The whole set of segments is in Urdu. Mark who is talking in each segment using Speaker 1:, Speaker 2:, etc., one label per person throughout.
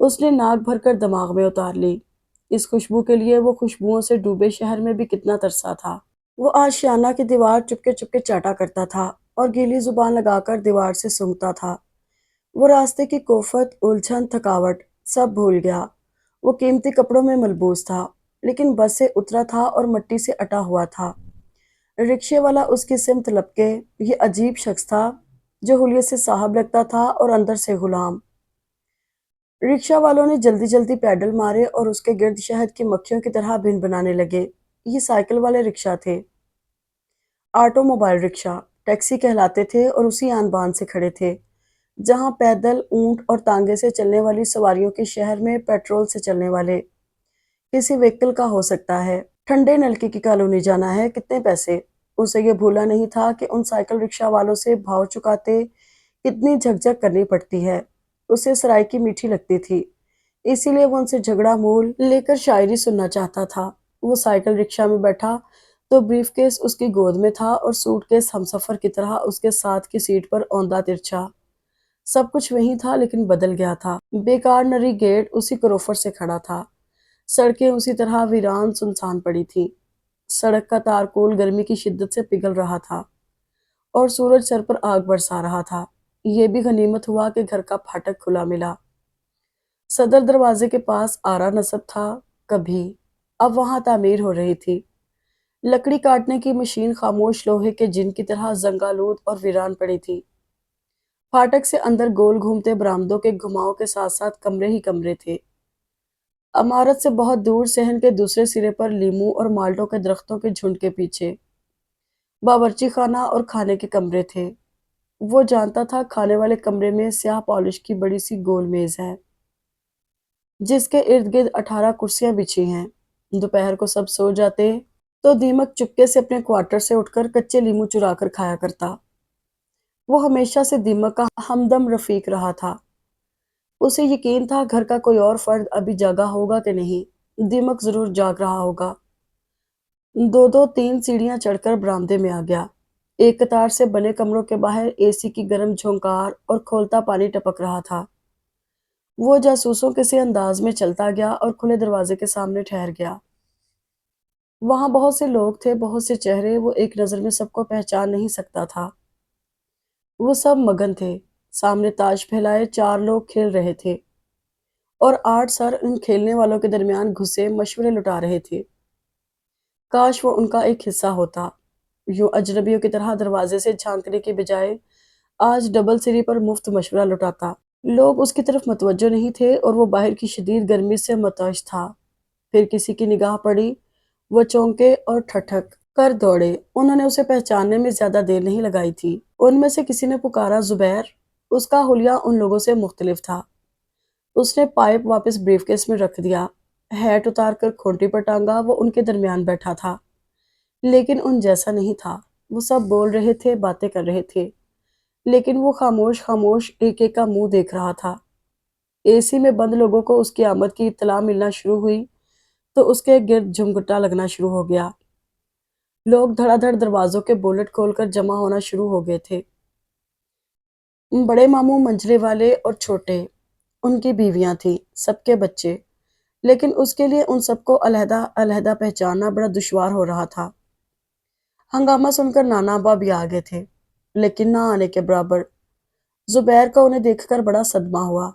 Speaker 1: اس نے ناک بھر کر دماغ میں اتار لی۔ اس خوشبو کے لیے وہ خوشبوؤں سے ڈوبے شہر میں بھی کتنا ترسا تھا۔ وہ آشیانہ کی دیوار چپکے چپکے چاٹا کرتا تھا اور گیلی زبان لگا کر دیوار سے سونگھتا تھا۔ وہ راستے کی کوفت، الجھن، تھکاوٹ سب بھول گیا۔ وہ قیمتی کپڑوں میں ملبوس تھا، لیکن بس سے اترا تھا اور مٹی سے اٹا ہوا تھا۔ رکشے والا اس کی سمت لپکے۔ یہ عجیب شخص تھا جو حلیے سے صاحب لگتا تھا اور اندر سے غلام۔ رکشہ والوں نے جلدی جلدی پیڈل مارے اور اس کے گرد شہد کی مکھیوں کی طرح بن بنانے لگے۔ یہ سائیکل والے رکشہ تھے، آٹو موبائل رکشہ، ٹیکسی کہلاتے تھے اور اسی آن بان سے کھڑے تھے جہاں پیدل، اونٹ اور تانگے سے چلنے والی سواریوں کے شہر میں پیٹرول سے چلنے والے کسی وہیکل کا ہو سکتا ہے۔ ٹھنڈے نلکے کی کالونی جانا ہے، کتنے پیسے؟ اسے یہ بھولا نہیں تھا کہ ان سائیکل رکشہ والوں سے بھاؤ چکاتے کتنی جھک کرنی پڑتی ہے۔ اسے سرائکی میٹھی لگتی تھی، اسی لیے وہ ان سے جھگڑا مول لے کر شاعری سننا چاہتا تھا۔ وہ سائیکل رکشہ میں بیٹھا تو بریف کیس اس کی گود میں تھا اور سوٹ کیس ہمسفر کی طرح اس کے ساتھ کی سیٹ پر اوندھا ترچھا۔ سب کچھ وہی تھا لیکن بدل گیا تھا۔ بیکار نری گیٹ اسی کروفر سے کھڑا تھا، سڑکیں اسی طرح ویران سنسان پڑی تھیں۔ سڑک کا تارکول گرمی کی شدت سے پگھل رہا تھا اور سورج سر پر آگ برسا رہا تھا۔ یہ بھی غنیمت ہوا کہ گھر کا پھاٹک کھلا ملا۔ صدر دروازے کے پاس آرا نصب تھا کبھی، اب وہاں تعمیر ہو رہی تھی۔ لکڑی کاٹنے کی مشین خاموش لوہے کے جن کی طرح زنگالود اور ویران پڑی تھی۔ پھاٹک سے اندر گول گھومتے برآمدوں کے گھماؤ کے ساتھ ساتھ کمرے ہی کمرے تھے۔ عمارت سے بہت دور صحن کے دوسرے سرے پر لیموں اور مالٹوں کے درختوں کے جھنڈ کے پیچھے باورچی خانہ اور کھانے کے کمرے تھے۔ وہ جانتا تھا کھانے والے کمرے میں سیاہ پالش کی بڑی سی گول میز ہے جس کے ارد گرد 18 کرسیاں بچھی ہیں۔ دوپہر کو سب سو جاتے تو دیمک چپکے سے اپنے کوارٹر سے اٹھ کر کچے لیموں چرا کر کھایا کرتا۔ وہ ہمیشہ سے دیمک کا ہمدم رفیق رہا تھا۔ اسے یقین تھا گھر کا کوئی اور فرد ابھی جاگا ہوگا کہ نہیں، دیمک ضرور جاگ رہا ہوگا۔ دو دو تین سیڑھیاں چڑھ کر برآمدے میں آ گیا۔ ایک قطار سے بنے کمروں کے باہر اے سی کی گرم جھونکار اور کھولتا پانی ٹپک رہا تھا۔ وہ جاسوسوں کے سے انداز میں چلتا گیا اور کھلے دروازے کے سامنے ٹھہر گیا۔ وہاں بہت سے لوگ تھے، بہت سے چہرے، وہ ایک نظر میں سب کو پہچان نہیں سکتا تھا۔ وہ سب مگن تھے، سامنے تاش پھیلائے 4 لوگ کھیل رہے تھے اور 8 سر ان کھیلنے والوں کے درمیان گھسے مشورے لٹا رہے تھے۔ کاش وہ ان کا ایک حصہ ہوتا۔ یوں اجنبیوں کی طرح دروازے سے جھانکنے کی بجائے آج ڈبل سری پر مفت مشورہ لٹاتا۔ لوگ اس کی طرف متوجہ نہیں تھے اور وہ باہر کی شدید گرمی سے متعش تھا۔ پھر کسی کی نگاہ پڑی، وہ چونکے اور ٹھٹک کر دوڑے۔ انہوں نے اسے پہچاننے میں زیادہ دیر نہیں لگائی تھی۔ ان میں سے کسی نے پکارا، زبیر! اس کا حلیہ ان لوگوں سے مختلف تھا۔ اس نے پائپ واپس بریف کیس میں رکھ دیا، ہیٹ اتار کر کھونٹی پر ٹانگا۔ وہ ان کے درمیان بیٹھا تھا لیکن ان جیسا نہیں تھا۔ وہ سب بول رہے تھے، باتیں کر رہے تھے، لیکن وہ خاموش خاموش ایک ایک کا منہ دیکھ رہا تھا۔ اے سی میں بند لوگوں کو اس کی آمد کی اطلاع ملنا شروع ہوئی تو اس کے گرد جھمگٹا لگنا شروع ہو گیا۔ لوگ دھڑا دھڑ دروازوں کے بولٹ کھول کر جمع ہونا شروع ہو گئے تھے۔ بڑے ماموں، منجلے والے اور چھوٹے، ان کی بیویاں تھیں، سب کے بچے، لیکن اس کے لیے ان سب کو علیحدہ علیحدہ پہچاننا بڑا دشوار ہو رہا تھا۔ ہنگامہ سن کر نانا ابا بھی آ گئے تھے، لیکن نہ آنے کے برابر۔ زبیر کا انہیں دیکھ کر بڑا صدمہ ہوا۔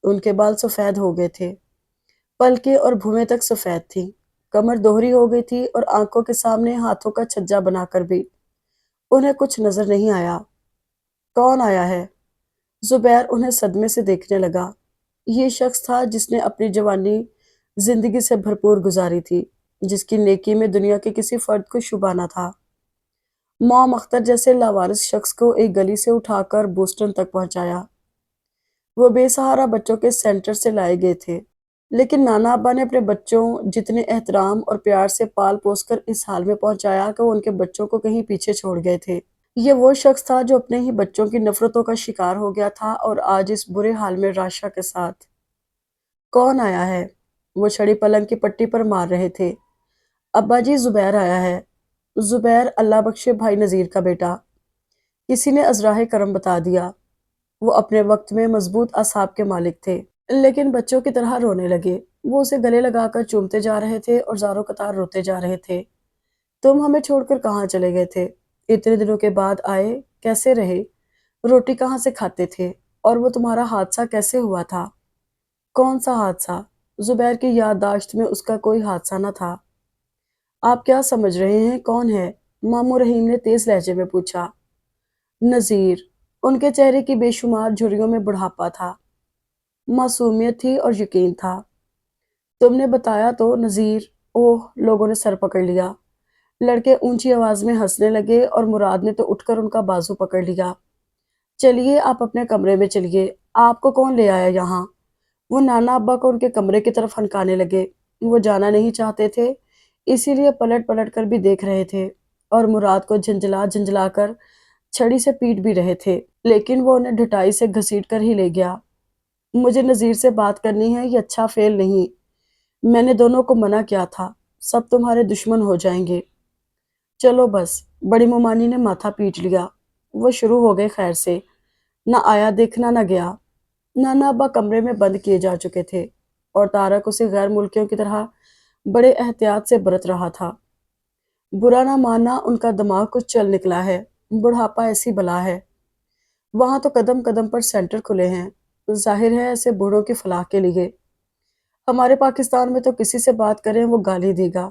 Speaker 1: ان کے بال سفید ہو گئے تھے، پلکیں اور بھویں تک سفید تھیں، کمر دوہری ہو گئی تھی اور آنکھوں کے سامنے ہاتھوں کا چھجا بنا کر بھی انہیں کچھ نظر نہیں آیا۔ کون آیا ہے؟ زبیر انہیں صدمے سے دیکھنے لگا۔ یہ شخص تھا جس نے اپنی جوانی زندگی سے بھرپور گزاری تھی، جس کی نیکی میں دنیا کے کسی فرد کو شبہ نہ تھا۔ موم اختر جیسے لاوارث شخص کو ایک گلی سے اٹھا کر بوسٹن تک پہنچایا۔ وہ بے سہارا بچوں کے سینٹر سے لائے گئے تھے، لیکن نانا ابا نے اپنے بچوں جتنے احترام اور پیار سے پال پوس کر اس حال میں پہنچایا کہ وہ ان کے بچوں کو کہیں پیچھے چھوڑ گئے تھے۔ یہ وہ شخص تھا جو اپنے ہی بچوں کی نفرتوں کا شکار ہو گیا تھا اور آج اس برے حال میں راشا کے ساتھ۔ کون آیا ہے؟ وہ چھڑی پلنگ کی پٹی پر مار رہے تھے۔ ابا جی، زبیر آیا ہے۔ زبیر اللہ بخشے بھائی نذیر کا بیٹا، کسی نے ازراہ کرم بتا دیا۔ وہ اپنے وقت میں مضبوط اعصاب کے مالک تھے، لیکن بچوں کی طرح رونے لگے۔ وہ اسے گلے لگا کر چومتے جا رہے تھے اور زاروں قطار روتے جا رہے تھے۔ تم ہمیں چھوڑ کر کہاں چلے گئے تھے؟ اتنے دنوں کے بعد آئے، کیسے رہے؟ روٹی کہاں سے کھاتے تھے؟ اور وہ تمہارا حادثہ کیسے ہوا تھا؟ کون سا حادثہ؟ زبیر کی یادداشت میں اس کا کوئی حادثہ نہ تھا۔ آپ کیا سمجھ رہے ہیں؟ کون ہے؟ ماموں رحیم نے تیز لہجے میں پوچھا۔ نذیر۔ ان کے چہرے کی بے شمار جھریوں میں بڑھاپا تھا، معصومیت تھی اور یقین تھا۔ تم نے بتایا تو نذیر۔ اوہ، لوگوں نے سر پکڑ لیا۔ لڑکے اونچی آواز میں ہنسنے لگے اور مراد نے تو اٹھ کر ان کا بازو پکڑ لیا۔ چلیے آپ اپنے کمرے میں چلیے، آپ کو کون لے آیا یہاں؟ وہ نانا ابا کو ان کے کمرے کی طرف ہنکانے لگے۔ وہ جانا نہیں چاہتے تھے، اسی لیے پلٹ پلٹ کر بھی دیکھ رہے تھے اور مراد کو جھنجلا جھنجلا کر چھڑی سے پیٹ بھی رہے تھے، لیکن وہ انہیں ڈھٹائی سے گھسیٹ کر ہی لے گیا۔ مجھے نذیر سے بات کرنی ہے، یہ اچھا فعل نہیں۔ میں نے دونوں کو منع کیا تھا، سب تمہارے دشمن ہو جائیں گے۔ چلو بس، بڑی ممانی نے ماتھا پیٹ لیا۔ وہ شروع ہو گئے خیر سے، نہ آیا دیکھنا نہ گیا۔ نانا ابا کمرے میں بند کیے جا چکے تھے اور تارک اسے غیر ملکیوں کی طرح بڑے احتیاط سے برت رہا تھا۔ برا نہ ماننا، ان کا دماغ کچھ چل نکلا ہے، بڑھاپا ایسی بلا ہے۔ وہاں تو قدم قدم پر سینٹر کھلے ہیں، ظاہر ہے ایسے بوڑھوں کی فلاح کے لیے۔ ہمارے پاکستان میں تو کسی سے بات کریں وہ گالی دے گا۔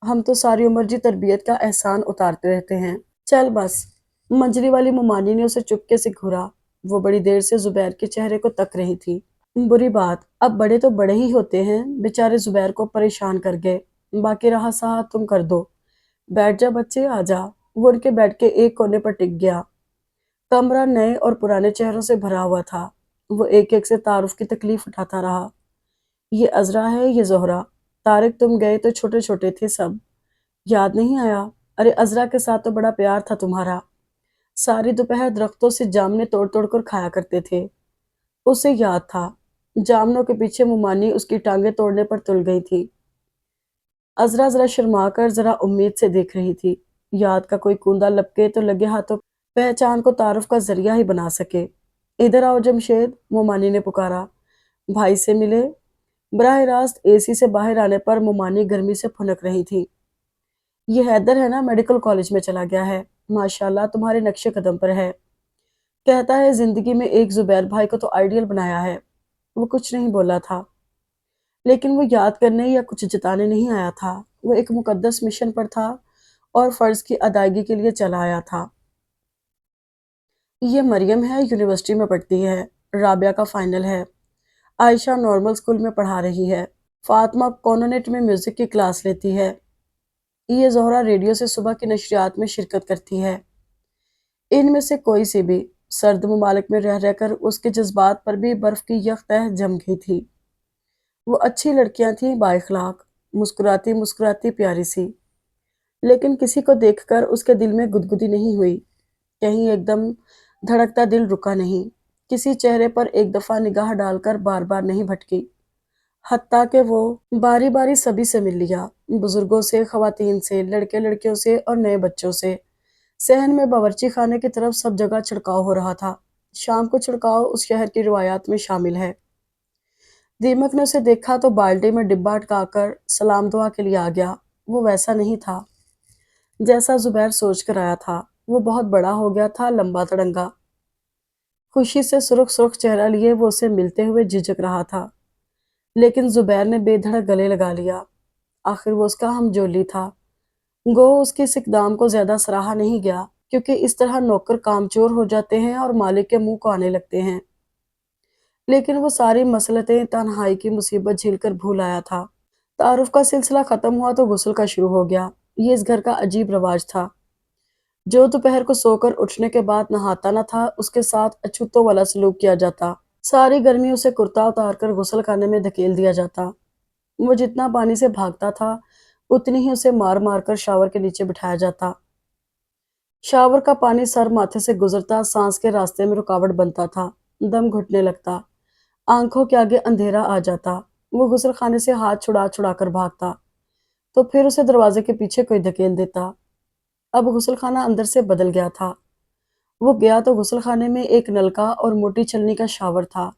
Speaker 1: ہم تو ساری عمر جی تربیت کا احسان اتارتے رہتے ہیں۔ چل بس، منجلی والی ممانی نے اسے چپکے سے گھورا۔ وہ بڑی دیر سے زبیر کے چہرے کو تک رہی تھی۔ بری بات، اب بڑے تو بڑے ہی ہوتے ہیں، بیچارے زبیر کو پریشان کر گئے۔ باقی رہا سہا تم کر دو۔ بیٹھ جا بچے، آ جا۔ وہ ان کے بیڈ کے ایک کونے پر ٹک گیا۔ کمرہ نئے اور پرانے چہروں سے بھرا ہوا تھا۔ وہ ایک ایک سے تعارف کی تکلیف اٹھاتا رہا۔ یہ عذرا ہے، یہ زہرا۔ طارق تم گئے تو چھوٹے چھوٹے تھے سب، یاد نہیں آیا؟ ارے عذرا کے ساتھ تو بڑا پیار تھا تمہارا، ساری دوپہر درختوں سے جامنے توڑ توڑ کر کھایا کرتے تھے۔ اسے یاد تھا، جامنوں کے پیچھے ممانی اس کی ٹانگیں توڑنے پر تل گئی تھی۔ عذرا ذرا شرما کر ذرا امید سے دیکھ رہی تھی، یاد کا کوئی کوندا لپکے تو لگے ہاتھوں پہچان کو تعارف کا ذریعہ ہی بنا سکے۔ ادھر آؤ جمشید، ممانی نے پکارا۔ بھائی سے ملے؟ براہ راست اے سی سے باہر آنے پر ممانی گرمی سے پھنک رہی تھی۔ یہ حیدر ہے نا، میڈیکل کالج میں چلا گیا ہے، ماشاءاللہ تمہارے نقش قدم پر ہے۔ کہتا ہے زندگی میں ایک زبیر بھائی کو تو آئیڈیل بنایا ہے۔ وہ کچھ نہیں بولا تھا، لیکن وہ یاد کرنے یا کچھ جتانے نہیں آیا تھا۔ وہ ایک مقدس مشن پر تھا اور فرض کی ادائیگی کے لیے چلا آیا تھا۔ یہ مریم ہے، یونیورسٹی میں پڑھتی ہے، رابعہ کا فائنل ہے، عائشہ نارمل اسکول میں پڑھا رہی ہے، فاطمہ کونونٹ میں میوزک کی کلاس لیتی ہے، یہ زہرا ریڈیو سے صبح کی نشریات میں شرکت کرتی ہے۔ ان میں سے کوئی سی بھی سرد ممالک میں رہ رہ کر اس کے جذبات پر بھی برف کی یک تہ جم گئی تھی۔ وہ اچھی لڑکیاں تھیں، با اخلاق، مسکراتی مسکراتی پیاری سی، لیکن کسی کو دیکھ کر اس کے دل میں گدگدی نہیں ہوئی، کہیں ایک دم دھڑکتا دل رکا نہیں، کسی چہرے پر ایک دفعہ نگاہ ڈال کر بار بار نہیں بھٹکی، حتیٰ کہ وہ باری باری سبھی سے مل لیا، بزرگوں سے، خواتین سے، لڑکے لڑکیوں سے اور نئے بچوں سے۔ صحن میں باورچی خانے کی طرف سب جگہ چھڑکاؤ ہو رہا تھا۔ شام کو چھڑکاؤ اس شہر کی روایات میں شامل ہے۔ دیمک نے اسے دیکھا تو بالٹی میں ڈبہ اٹکا کر سلام دعا کے لیے آ گیا۔ وہ ویسا نہیں تھا جیسا زبیر سوچ کر آیا تھا، وہ بہت بڑا ہو گیا تھا، لمبا تڑنگا، خوشی سے سرخ سرخ چہرہ لیے وہ اسے ملتے ہوئے جھجک رہا تھا، لیکن زبیر نے بے دھڑک گلے لگا لیا۔ آخر وہ اس کا ہم جولی تھا، گو اس کے اس اقدام کو زیادہ سراہا نہیں گیا، کیونکہ اس طرح نوکر کامچور ہو جاتے ہیں اور مالک کے منہ کو آنے لگتے ہیں۔ لیکن وہ ساری مسلطیں تنہائی کی مصیبت جھیل کر بھول آیا تھا۔ تعارف کا سلسلہ ختم ہوا تو غسل کا شروع ہو گیا۔ یہ اس گھر کا عجیب رواج تھا، جو دوپہر کو سو کر اٹھنے کے بعد نہاتا نہ تھا اس کے ساتھ اچھوتوں والا سلوک کیا جاتا، ساری گرمی اسے کرتا اتار کر غسل خانے میں دھکیل دیا جاتا۔ وہ جتنا پانی سے بھاگتا تھا اتنی ہی اسے مار مار کر شاور کے نیچے بٹھایا جاتا۔ شاور کا پانی سر ماتھے سے گزرتا سانس کے راستے میں رکاوٹ بنتا تھا، دم گھٹنے لگتا، آنکھوں کے آگے اندھیرا آ جاتا۔ وہ غسل خانے سے ہاتھ چھڑا چھڑا کر بھاگتا تو پھر اسے دروازے کے پیچھے کوئی دھکیل دیتا۔ اب غسل خانہ اندر سے بدل گیا تھا۔ وہ گیا تو غسل خانے میں ایک نلکا اور موٹی چھلنی کا شاور تھا۔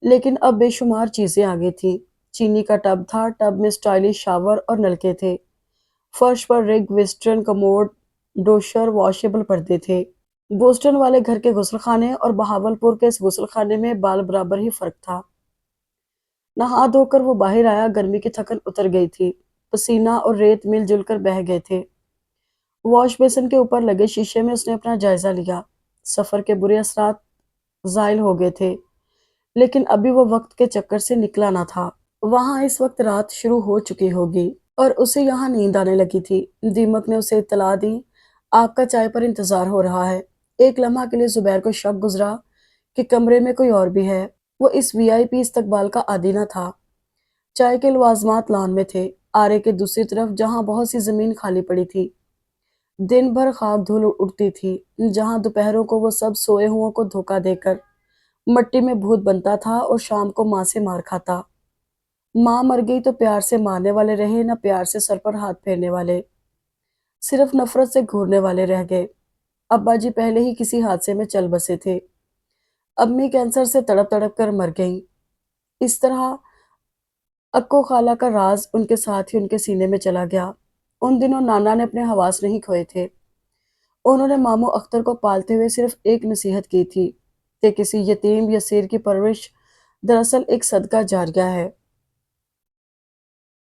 Speaker 1: لیکن اب بے شمار چیزیں آ گئی تھیں۔ چینی کا ٹب تھا، ٹب میں سٹائلش شاور اور نلکے تھے، فرش پر رگ ویسٹرن کموڈ، ڈوشر واشیبل پردے تھے۔ بوسٹن والے گھر کے غسل خانے اور بہاولپور کے اس غسل خانے میں بال برابر ہی فرق تھا۔ نہا دھو کر وہ باہر آیا، گرمی کی تھکن اتر گئی تھی، پسینہ اور ریت مل جل کر بہہ گئے تھے۔ واش بیسن کے اوپر لگے شیشے میں اس نے اپنا جائزہ لیا۔ سفر کے برے اثرات زائل ہو گئے تھے، لیکن ابھی وہ وقت کے چکر سے نکلا نہ تھا۔ وہاں اس وقت رات شروع ہو چکی ہوگی اور اسے یہاں نیند آنے لگی تھی۔ دیمک نے اسے اطلاع دی، آپ کا چائے پر انتظار ہو رہا ہے۔ ایک لمحہ کے لیے زبیر کو شک گزرا کہ کمرے میں کوئی اور بھی ہے۔ وہ اس وی آئی پی استقبال کا عادی نہ تھا۔ چائے کے لوازمات لان میں تھے، آرے کے دوسری طرف جہاں بہت سی زمین خالی پڑی تھی۔ دن بھر خاک دھول اڑتی تھی، جہاں دوپہروں کو وہ سب سوئے ہوں کو دھوکہ دے کر مٹی میں بھوت بنتا تھا اور شام کو ماں سے مار کھاتا۔ ماں مر گئی تو پیار سے مارنے والے رہے نہ پیار سے سر پر ہاتھ پھیرنے والے، صرف نفرت سے گھورنے والے رہ گئے۔ ابا جی پہلے ہی کسی حادثے میں چل بسے تھے، امی کینسر سے تڑپ تڑپ کر مر گئیں۔ اس طرح اکو خالہ کا راز ان کے ساتھ ہی ان کے سینے میں چلا گیا۔ ان دنوں نانا نے اپنے حواس نہیں کھوئے تھے۔ انہوں نے ماموں اختر کو پالتے ہوئے صرف ایک نصیحت کی تھی کہ کسی یتیم یسیر کی پرورش دراصل ایک صدقہ جاریہ ہے۔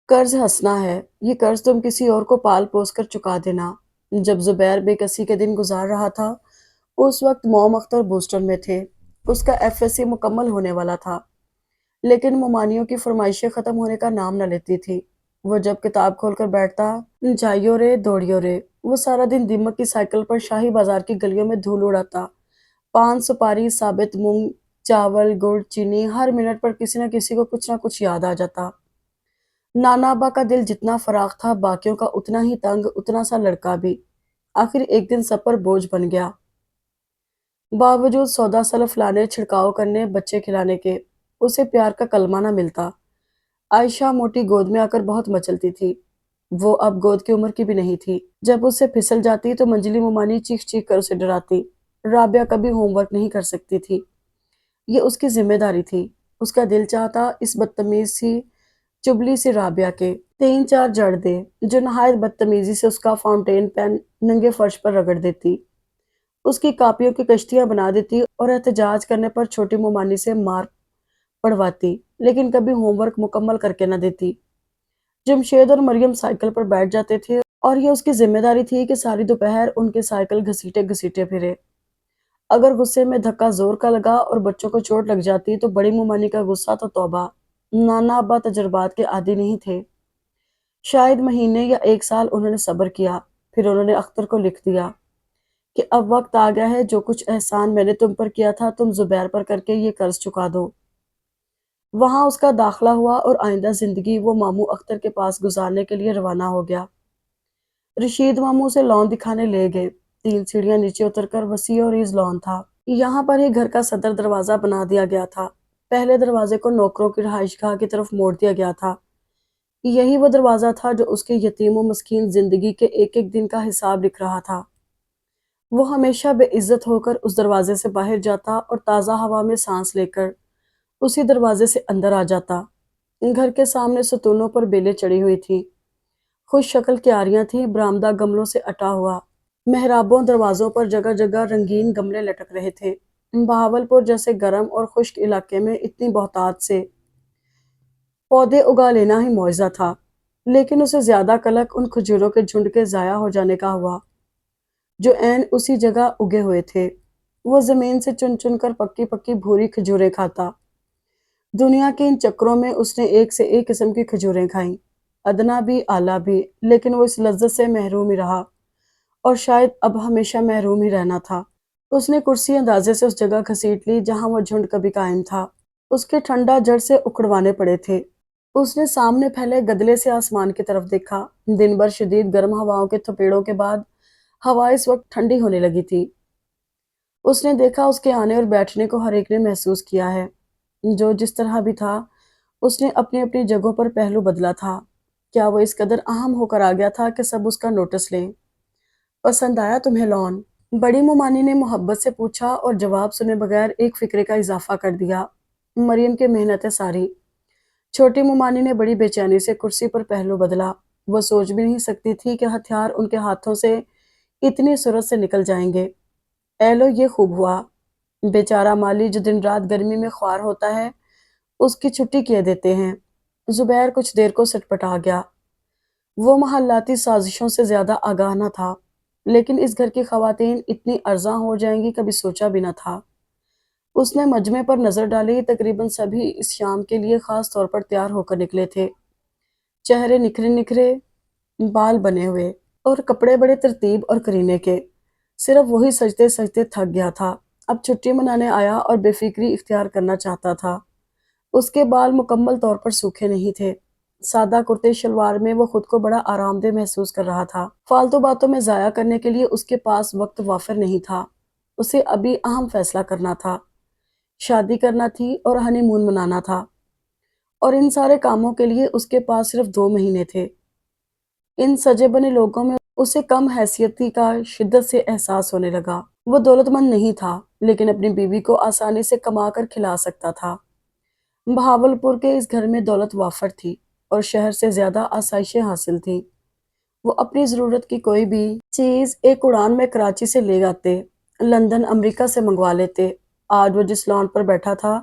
Speaker 1: قرض ہنسنا ہے، یہ قرض تم کسی اور کو پال پوس کر چکا دینا۔ جب زبیر بے کسی کے دن گزار رہا تھا، اس وقت موم اختر بوسٹن میں تھے۔ اس کا ایف ایس سی مکمل ہونے والا تھا، لیکن ممانیوں کی فرمائشیں ختم ہونے کا نام نہ لیتی تھی۔ وہ جب کتاب کھول کر بیٹھتا، جائیو رے دوڑیو رے۔ وہ سارا دن دیمک کی سائیکل پر شاہی بازار کی گلیوں میں دھول اڑاتا، پان سپاری ثابت مونگ چاول گڑ چینی، ہر منٹ پر کسی نہ کسی کو کچھ نہ کچھ یاد آ جاتا۔ نانا ابا کا دل جتنا فراخ تھا، باقیوں کا اتنا ہی تنگ، اتنا سا لڑکا بھی۔ آخر ایک دن سب پر بوجھ بن گیا۔ باوجود سودا سلف لانے، چھڑکاؤ کرنے، بچے کھلانے کے، اسے پیار کا کلمہ نہ ملتا۔ عائشہ موٹی گود میں آ کر بہت مچلتی تھی۔ وہ اب گود کی عمر کی بھی نہیں تھی۔ جب اس سے پھسل جاتی تو منجلی ممانی چیخ چیخ کر اسے ڈراتی۔ رابعہ کبھی ہوم ورک نہیں کر سکتی تھی، یہ اس کی ذمہ داری تھی۔ اس کا دل چاہتا اس بدتمیز سی چبلی سی رابعہ کے 3-4 جڑ دے، جو نہایت بدتمیزی سے اس کا فاؤنٹین پین ننگے فرش پر رگڑ دیتی، اس کی کاپیوں کی کشتیاں بنا دیتی اور احتجاج کرنے پر چھوٹی ممانی سے مار پڑواتی، لیکن کبھی ہوم ورک مکمل کر کے نہ دیتی۔ جمشید اور مریم سائیکل پر بیٹھ جاتے تھے اور یہ اس کی ذمہ داری تھی کہ ساری دوپہر ان کے سائیکل گھسیٹے گھسیٹے پھرے۔ اگر غصے میں دھکا زور کا لگا اور بچوں کو چوٹ لگ جاتی تو بڑی ممانی کا غصہ تو توبہ۔ نانا ابا تجربات کے عادی نہیں تھے۔ شاید مہینے یا 1 سال انہوں نے صبر کیا، پھر انہوں نے اختر کو لکھ دیا کہ اب وقت آ گیا ہے، جو کچھ احسان میں نے تم پر کیا تھا تم زبیر پر کر کے یہ قرض چکا دو۔ وہاں اس کا داخلہ ہوا اور آئندہ زندگی وہ ماموں اختر کے پاس گزارنے کے لیے روانہ ہو گیا۔ رشید ماموں سے لان دکھانے لے گئے۔ 3 سیڑھیاں نیچے اتر کر وسیع اور عریض لان تھا۔ یہاں پر ہی گھر کا صدر دروازہ بنا دیا گیا تھا۔ پہلے دروازے کو نوکروں کی رہائش گاہ کی طرف موڑ دیا گیا تھا۔ یہی وہ دروازہ تھا جو اس کے یتیم و مسکین زندگی کے ایک ایک دن کا حساب لکھ رہا تھا۔ وہ ہمیشہ بے عزت ہو کر اس دروازے سے باہر جاتا اور تازہ ہوا میں سانس لے کر اسی دروازے سے اندر آ جاتا۔ گھر کے سامنے ستونوں پر بیلیں چڑھی ہوئی تھی، خوش شکل کیاریاں تھیں، برآمدہ گملوں سے اٹا ہوا، محرابوں دروازوں پر جگہ جگہ رنگین گملے لٹک رہے تھے۔ بہاولپور جیسے گرم اور خشک علاقے میں اتنی بہتات سے پودے اگا لینا ہی معجزہ تھا، لیکن اسے زیادہ قلق ان کھجوروں کے جھنڈ کے ضائع ہو جانے کا ہوا جو عین اسی جگہ اگے ہوئے تھے۔ وہ زمین سے چن چن کر پکی پکی بھوری کھجوریں کھاتا۔ دنیا کے ان چکروں میں اس نے ایک سے ایک قسم کی کھجوریں کھائیں، ادنا بھی اعلیٰ بھی، لیکن وہ اس لذت سے محروم ہی رہا اور شاید اب ہمیشہ محروم ہی رہنا تھا۔ اس نے کرسی اندازے سے اس جگہ گھسیٹ لی جہاں وہ جھنڈ کبھی قائم تھا۔ اس کے ٹھنڈا جڑ سے اکھڑوانے پڑے تھے۔ اس نے سامنے پھیلے گدلے سے آسمان کی طرف دیکھا۔ دن بھر شدید گرم ہواؤں کے تھپیڑوں کے بعد ہوا اس وقت ٹھنڈی ہونے لگی تھی۔ اس نے دیکھا اس کے آنے اور بیٹھنے کو ہر ایک نے محسوس کیا ہے۔ جو جس طرح بھی تھا، اس نے اپنی اپنی جگہوں پر پہلو بدلا تھا۔ کیا وہ اس قدر اہم ہو کر آ گیا تھا کہ سب اس کا نوٹس لیں؟ پسند آیا تمہیں لون؟ بڑی ممانی نے محبت سے پوچھا اور جواب سنے بغیر ایک فقرے کا اضافہ کر دیا۔ مریم کی محنتیں ساری۔ چھوٹی ممانی نے بڑی بے چینی سے کرسی پر پہلو بدلا۔ وہ سوچ بھی نہیں سکتی تھی کہ ہتھیار ان کے ہاتھوں سے اتنی سرعت سے نکل جائیں گے۔ اے لو یہ خوب ہوا۔ بیچارہ مالی جو دن رات گرمی میں خوار ہوتا ہے اس کی چھٹی کیے دیتے ہیں۔ زبیر کچھ دیر کو سٹپٹا گیا۔ وہ محلاتی سازشوں سے زیادہ آگاہ نہ تھا، لیکن اس گھر کی خواتین اتنی ارزاں ہو جائیں گی کبھی سوچا بھی نہ تھا۔ اس نے مجمع پر نظر ڈالی، تقریباً سبھی اس شام کے لیے خاص طور پر تیار ہو کر نکلے تھے۔ چہرے نکھرے نکھرے، بال بنے ہوئے اور کپڑے بڑے ترتیب اور کرینے کے۔ صرف وہی سجتے سجتے تھک گیا تھا، اب چھٹی منانے آیا اور بے فکری اختیار کرنا چاہتا تھا۔ اس کے بال مکمل طور پر سوکھے نہیں تھے۔ سادہ کرتے شلوار میں وہ خود کو بڑا آرام دہ محسوس کر رہا تھا۔ فالتو باتوں میں ضائع کرنے کے لیے اس کے پاس وقت وافر نہیں تھا۔ اسے ابھی اہم فیصلہ کرنا تھا، شادی کرنا تھی اور ہنی مون منانا تھا، اور ان سارے کاموں کے لیے اس کے پاس صرف 2 مہینے تھے۔ ان سجے بنے لوگوں میں اسے کم حیثیتی کا شدت سے احساس ہونے لگا۔ وہ دولت مند نہیں تھا، لیکن اپنی بیوی کو آسانی سے کما کر کھلا سکتا تھا۔ بہاولپور کے اس گھر میں دولت وافر تھی اور شہر سے زیادہ آسائشیں حاصل تھیں۔ وہ اپنی ضرورت کی کوئی بھی چیز ایک اڑان میں کراچی سے لے آتے، لندن امریکہ سے منگوا لیتے۔ آج وہ جس لان پر بیٹھا تھا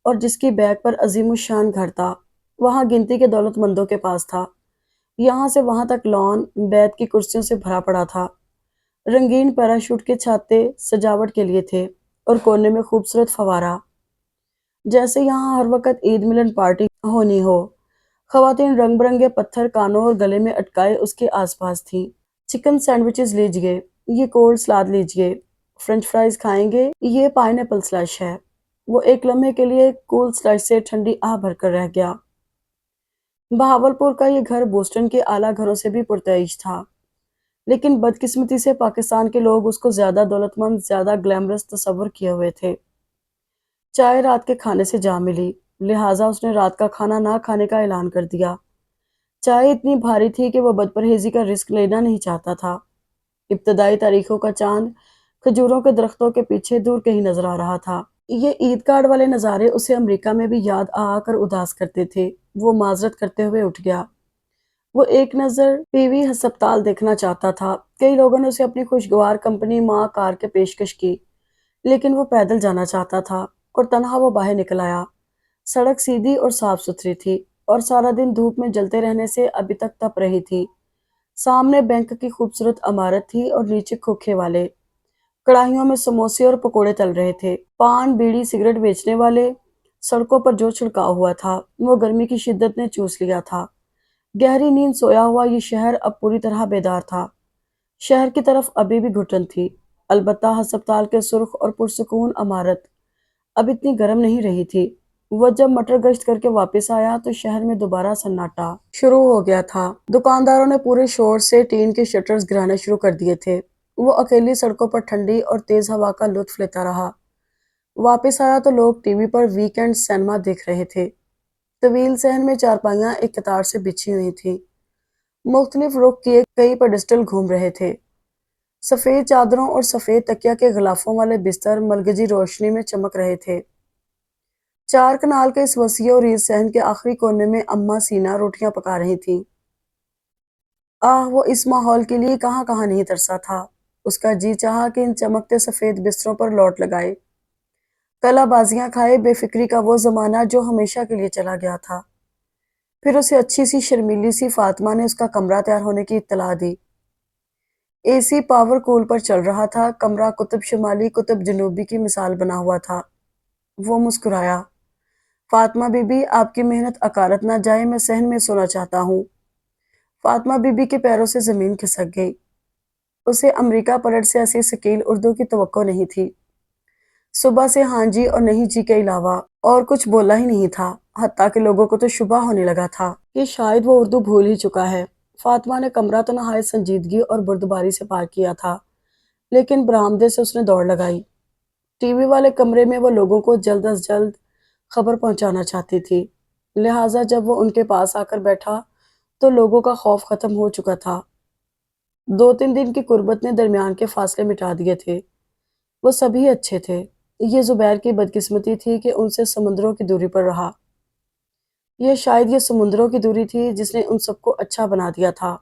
Speaker 1: اور جس کی بیک پر عظیم الشان گھر تھا، وہاں گنتی کے دولت مندوں کے پاس تھا۔ یہاں سے وہاں تک لان بیت کی کرسیوں سے بھرا پڑا تھا۔ رنگین پیراشوٹ کے چھاتے سجاوٹ کے لیے تھے اور کونے میں خوبصورت فوارہ، جیسے یہاں ہر وقت عید ملن پارٹی ہونی ہو۔ خواتین رنگ برنگے پتھر کانوں اور گلے میں اٹکائے اس کے آس پاس تھیں۔ چکن سینڈوچز لیجئے، یہ کولڈ سلاد لیجئے، فرنچ فرائز کھائیں گے، یہ پائن ایپل سلش ہے۔ وہ ایک لمحے کے لیے کول سلش سے ٹھنڈی آہ بھر کر رہ گیا۔ بہاولپور کا یہ گھر بوسٹن کے اعلیٰ گھروں سے بھی پرتعیش تھا، لیکن بدقسمتی سے پاکستان کے لوگ اس کو زیادہ دولت مند، زیادہ گلیمرس تصور کیے ہوئے تھے۔ چائے رات کے کھانے سے جا ملی، لہٰذا اس نے رات کا کھانا نہ کھانے کا اعلان کر دیا۔ چائے اتنی بھاری تھی کہ وہ بدپرہیزی کا رسک لینا نہیں چاہتا تھا۔ ابتدائی تاریخوں کا چاند کھجوروں کے درختوں کے پیچھے دور کہیں نظر آ رہا تھا۔ یہ عید کارڈ والے نظارے اسے امریکہ میں بھی یاد آ کر اداس کرتے تھے۔ وہ معذرت کرتے ہوئے اٹھ گیا۔ وہ ایک نظر پی وی ہسپتال دیکھنا چاہتا تھا۔ کئی لوگوں نے اسے اپنی خوشگوار کمپنی ماں کار کے پیشکش کی، لیکن وہ پیدل جانا چاہتا تھا اور تنہا وہ باہر نکل آیا۔ سڑک سیدھی اور صاف ستھری تھی اور سارا دن دھوپ میں جلتے رہنے سے ابھی تک تپ رہی تھی۔ سامنے بینک کی خوبصورت عمارت تھی اور نیچے کھوکھے والے کڑاہیوں میں سموسے اور پکوڑے تل رہے تھے۔ پان بیڑی سگریٹ بیچنے والے سڑکوں پر جو چھڑکاؤ ہوا تھا وہ گرمی کی شدت نے چوس لیا تھا۔ گہری نیند سویا ہوا یہ شہر اب پوری طرح بیدار تھا۔ شہر کی طرف ابھی بھی گھٹن تھی، البتہ ہسپتال کے سرخ اور پرسکون عمارت اب اتنی گرم نہیں رہی تھی۔ وہ جب مٹر گشت کر کے واپس آیا تو شہر میں دوبارہ سناٹا شروع ہو گیا تھا۔ دکانداروں نے پورے شور سے ٹین کے شٹرز گرانے شروع کر دیے تھے۔ وہ اکیلی سڑکوں پر ٹھنڈی اور تیز ہوا کا لطف لیتا رہا۔ واپس آیا تو لوگ ٹی وی پر ویک اینڈ سینما دیکھ رہے تھے۔ طویل صحن میں چارپائیاں ایک قطار سے بچھی ہوئی تھیں۔ مختلف رخ کیے کئی پیڈسٹل گھوم رہے تھے۔ سفید چادروں اور سفید تکیہ کے غلافوں والے بستر ملگجی روشنی میں چمک رہے تھے۔ 4 کنال کے اس وسیع و عریض صحن کے آخری کونے میں اماں سینا روٹیاں پکا رہی تھیں۔ وہ اس ماحول کے لیے کہاں کہاں نہیں ترسا تھا۔ اس کا جی چاہا کہ ان چمکتے سفید بستروں پر لوٹ لگائے، کلا بازیاں کھائے، بے فکری کا وہ زمانہ جو ہمیشہ کے لیے چلا گیا تھا۔ پھر اسے اچھی سی شرمیلی سی فاطمہ نے اس کا کمرہ تیار ہونے کی اطلاع دی۔ اے سی پاور کول پر چل رہا تھا۔ کمرہ قطب شمالی قطب جنوبی کی مثال بنا ہوا تھا۔ وہ مسکرایا۔ فاطمہ بی بی، آپ کی محنت اکارت نہ جائے، میں صحن میں سونا چاہتا ہوں۔ فاطمہ بی بی کے پیروں سے زمین کھسک گئی۔ اسے امریکہ پلٹ سے ایسی ثقیل اردو کی توقع نہیں تھی۔ صبح سے ہاں جی اور نہیں جی کے علاوہ اور کچھ بولا ہی نہیں تھا، حتیٰ کہ لوگوں کو تو شبہ ہونے لگا تھا کہ شاید وہ اردو بھول ہی چکا ہے۔ فاطمہ نے کمرہ تو نہایت سنجیدگی اور بردباری سے پار کیا تھا، لیکن برآمدے سے اس نے دوڑ لگائی۔ ٹی وی والے کمرے میں وہ لوگوں کو جلد از جلد خبر پہنچانا چاہتی تھی، لہٰذا جب وہ ان کے پاس آ کر بیٹھا تو لوگوں کا خوف ختم ہو چکا تھا۔ 2-3 دن کی قربت نے درمیان کے فاصلے مٹا دیے تھے۔ وہ سبھی اچھے تھے، یہ زبیر کی بدقسمتی تھی کہ ان سے سمندروں کی دوری پر رہا۔ شاید یہ سمندروں کی دوری تھی جس نے ان سب کو اچھا بنا دیا تھا۔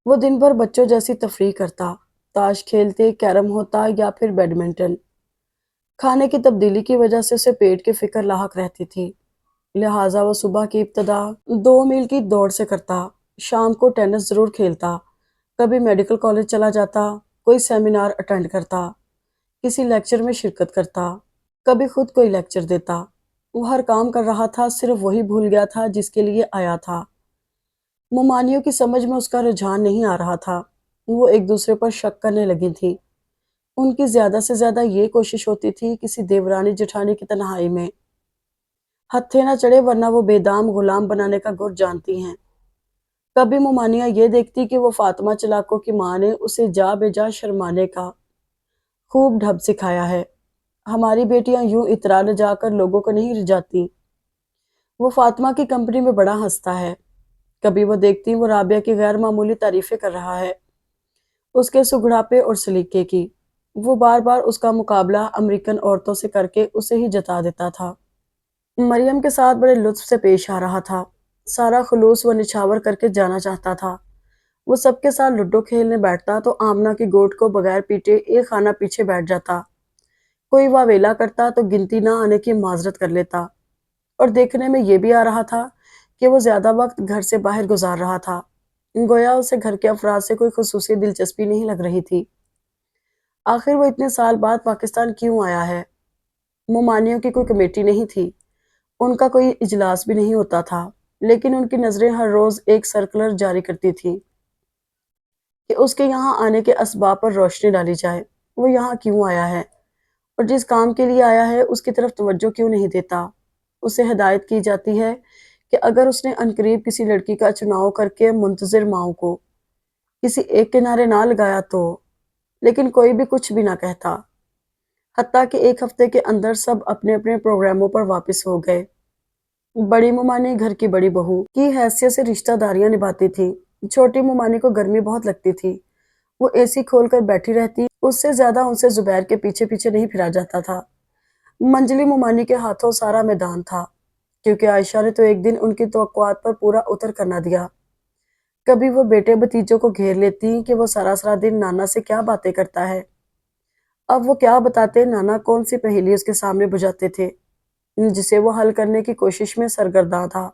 Speaker 1: وہ دن بھر بچوں جیسی تفریح کرتا، تاش کھیلتے، کیرم ہوتا یا پھر بیڈمنٹن۔ کھانے کی تبدیلی کی وجہ سے اسے پیٹ کی فکر لاحق رہتی تھی، لہٰذا وہ صبح کی ابتدا 2 میل کی دوڑ سے کرتا، شام کو ٹینس ضرور کھیلتا، کبھی میڈیکل کالج چلا جاتا، کوئی سیمینار اٹینڈ کرتا، کسی لیکچر میں شرکت کرتا، کبھی خود کوئی لیکچر دیتا۔ وہ ہر کام کر رہا تھا، صرف وہی بھول گیا تھا جس کے لیے آیا تھا۔ ممانیوں کی سمجھ میں اس کا رجحان نہیں آ رہا تھا، وہ ایک دوسرے پر شک کرنے لگی تھی۔ ان کی زیادہ سے زیادہ یہ کوشش ہوتی تھی کسی دیورانی جٹھانی کی تنہائی میں ہتھے نہ چڑھے، ورنہ وہ بے دام غلام بنانے کا گر جانتی ہیں۔ کبھی ممانیہ یہ دیکھتی کہ وہ فاطمہ چلاکو کی ماں نے اسے جا بے جا شرمانے کا خوب ڈھب سکھایا ہے۔ ہماری بیٹیاں یوں اترا لے جا کر لوگوں کو نہیں رجاتی۔ وہ فاطمہ کی کمپنی میں بڑا ہنستا ہے۔ کبھی وہ دیکھتی وہ رابعہ کی غیر معمولی تعریفیں کر رہا ہے، اس کے سگڑاپے اور سلیقے کی۔ وہ بار بار اس کا مقابلہ امریکن عورتوں سے کر کے اسے ہی جتا دیتا تھا۔ مریم کے ساتھ بڑے لطف سے پیش آ رہا تھا، سارا خلوص وہ نچھاور کر کے جانا چاہتا تھا۔ وہ سب کے ساتھ لڈو کھیلنے بیٹھتا تو آمنہ کی گوٹ کو بغیر پیٹے ایک خانہ پیچھے بیٹھ جاتا، کوئی واویلا کرتا تو گنتی نہ آنے کی معذرت کر لیتا، اور دیکھنے میں یہ بھی آ رہا تھا کہ وہ زیادہ وقت گھر سے باہر گزار رہا تھا، گویا اسے گھر کے افراد سے کوئی خصوصی دلچسپی نہیں لگ رہی تھی۔ آخر وہ اتنے سال بعد پاکستان کیوں آیا ہے؟ ممانیوں کی کوئی کمیٹی نہیں تھی، ان کا کوئی اجلاس بھی نہیں ہوتا تھا، لیکن ان کی نظریں ہر روز ایک سرکلر جاری کرتی تھی کہ اس کے یہاں آنے کے اسباب پر روشنی ڈالی جائے۔ وہ یہاں کیوں آیا ہے اور جس کام کے لیے آیا ہے اس کی طرف توجہ کیوں نہیں دیتا؟ اسے ہدایت کی جاتی ہے کہ اگر اس نے عنقریب کسی لڑکی کا چناؤ کر کے منتظر ماؤں کو کسی ایک کنارے نہ لگایا تو، لیکن کوئی بھی کچھ بھی نہ کہتا، حتیٰ کہ ایک ہفتے کے اندر سب اپنے اپنے پروگراموں پر واپس ہو گئے۔ بڑی ممانی گھر کی بڑی بہو کی حیثیت سے رشتہ داریاں نبھاتی تھی، چھوٹی ممانی کو گرمی بہت لگتی تھی، وہ اے سی کھول کر بیٹھی رہتی، اس سے زیادہ ان سے زبیر کے پیچھے پیچھے نہیں پھرا جاتا تھا۔ منجلی ممانی کے ہاتھوں سارا میدان تھا، کیونکہ عائشہ نے تو ایک دن ان کی توقعات پر پورا اتر کر نہ دیا۔ کبھی وہ بیٹے بتیجوں کو گھیر لیتی کہ وہ سارا دن نانا سے کیا باتیں کرتا ہے۔ اب وہ کیا بتاتے، نانا کون سی پہیلی اس کے سامنے بجھاتے تھے جسے وہ حل کرنے کی کوشش میں سرگرداں تھا۔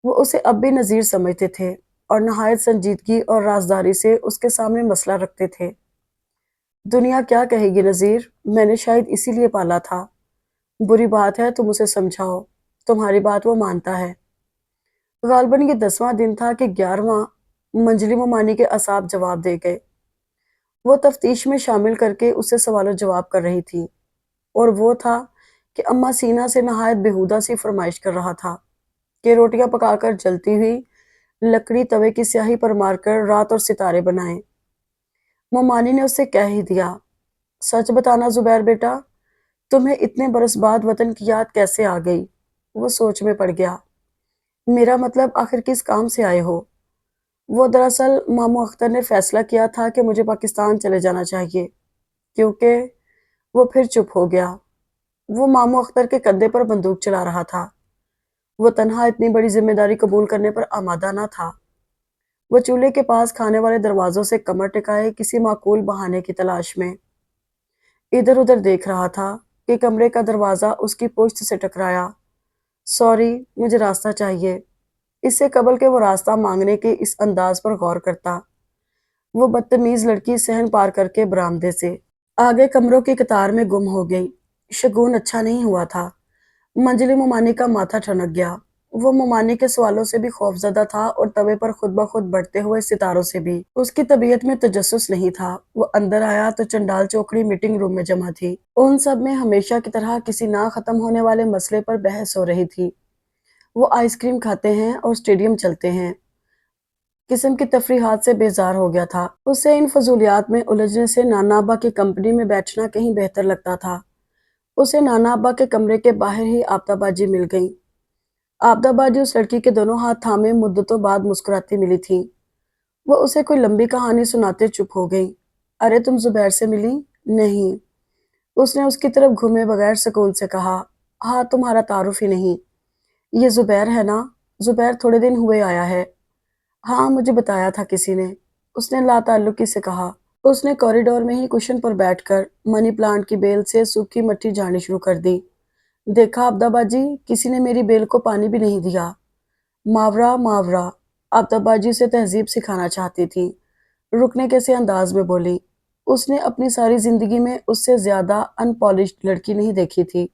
Speaker 1: وہ اسے اب بھی نذیر سمجھتے تھے اور نہایت سنجیدگی اور رازداری سے اس کے سامنے مسئلہ رکھتے تھے۔ دنیا کیا کہے گی نذیر، میں نے شاید اسی لیے پالا تھا، بری بات ہے تم اسے سمجھاؤ، تمہاری بات وہ مانتا ہے۔ غالباً یہ 10واں دن تھا کہ 11واں منجلی ممانی کے اعصاب جواب دے گئے۔ وہ تفتیش میں شامل کر کے اس سے سوال و جواب کر رہی تھی، اور وہ تھا کہ اماں سینا سے نہایت بےہودہ سی فرمائش کر رہا تھا کہ روٹیاں پکا کر جلتی ہوئی لکڑی توے کی سیاہی پر مار کر رات اور ستارے بنائیں۔ ممانی نے اس سے کہہ ہی دیا، سچ بتانا زبیر بیٹا، تمہیں اتنے برس بعد وطن کی یاد کیسے آ گئی؟ وہ سوچ میں پڑ گیا۔ میرا مطلب آخر کس کام سے آئے ہو؟ وہ دراصل ماموں اختر نے فیصلہ کیا تھا کہ مجھے پاکستان چلے جانا چاہیے، کیونکہ وہ پھر چپ ہو گیا۔ وہ ماموں اختر کے کندھے پر بندوق چلا رہا تھا، وہ تنہا اتنی بڑی ذمہ داری قبول کرنے پر آمادہ نہ تھا۔ وہ چولہے کے پاس کھانے والے دروازوں سے کمر ٹکائے کسی معقول بہانے کی تلاش میں ادھر ادھر دیکھ رہا تھا کہ کمرے کا دروازہ اس کی پشت سے ٹکرایا۔ سوری، مجھے راستہ چاہیے۔ اس سے قبل کہ وہ راستہ مانگنے کے اس انداز پر غور کرتا، وہ بدتمیز لڑکی صحن پار کر کے برآمدے سے آگے کمروں کی قطار میں گم ہو گئی۔ شگون اچھا نہیں ہوا تھا۔ منجلی ممانی کا ماتھا ٹھنک گیا۔ وہ ممانی کے سوالوں سے بھی خوفزدہ تھا اور توے پر خود بخود بڑھتے ہوئے ستاروں سے بھی۔ اس کی طبیعت میں تجسس نہیں تھا۔ وہ اندر آیا تو چنڈال چوکڑی میٹنگ روم میں جمع تھی۔ ان سب میں ہمیشہ کی طرح کسی نہ ختم ہونے والے مسئلے پر بحث ہو رہی تھی۔ وہ آئس کریم کھاتے ہیں اور اسٹیڈیم چلتے ہیں قسم کی تفریحات سے بیزار ہو گیا تھا۔ اسے ان فضولیات میں الجھنے سے نانا ابا کی کمپنی میں بیٹھنا کہیں بہتر لگتا تھا۔ اسے نانا ابا کے کمرے کے باہر ہی آبدہ باجی مل گئی۔ آبدہ باجی اس لڑکی کے دونوں ہاتھ تھامے مدتوں بعد مسکراتی ملی تھی۔ وہ اسے کوئی لمبی کہانی سناتے چپ ہو گئی۔ ارے تم زبیر سے ملی؟ نہیں۔ اس نے اس کی طرف گھومے بغیر سکون سے کہا، ہاں تمہارا تعارف ہی نہیں، یہ زبیر ہے نا؟ زبیر تھوڑے دن ہوئے آیا ہے۔ ہاں مجھے بتایا تھا کسی نے، اس نے لا تعلقی سے کہا۔ اس نے کوریڈور میں ہی کشن پر بیٹھ کر منی پلانٹ کی بیل سے سوکھی مٹی جھاڑنی شروع کر دی۔ دیکھا عبدہ باجی، کسی نے میری بیل کو پانی بھی نہیں دیا۔ ماورا ماورا، عبدہ باجی سے تہذیب سکھانا چاہتی تھی، رکنے کے سے انداز میں بولی۔ اس نے اپنی ساری زندگی میں اس سے زیادہ ان پالشڈ لڑکی نہیں دیکھی تھی۔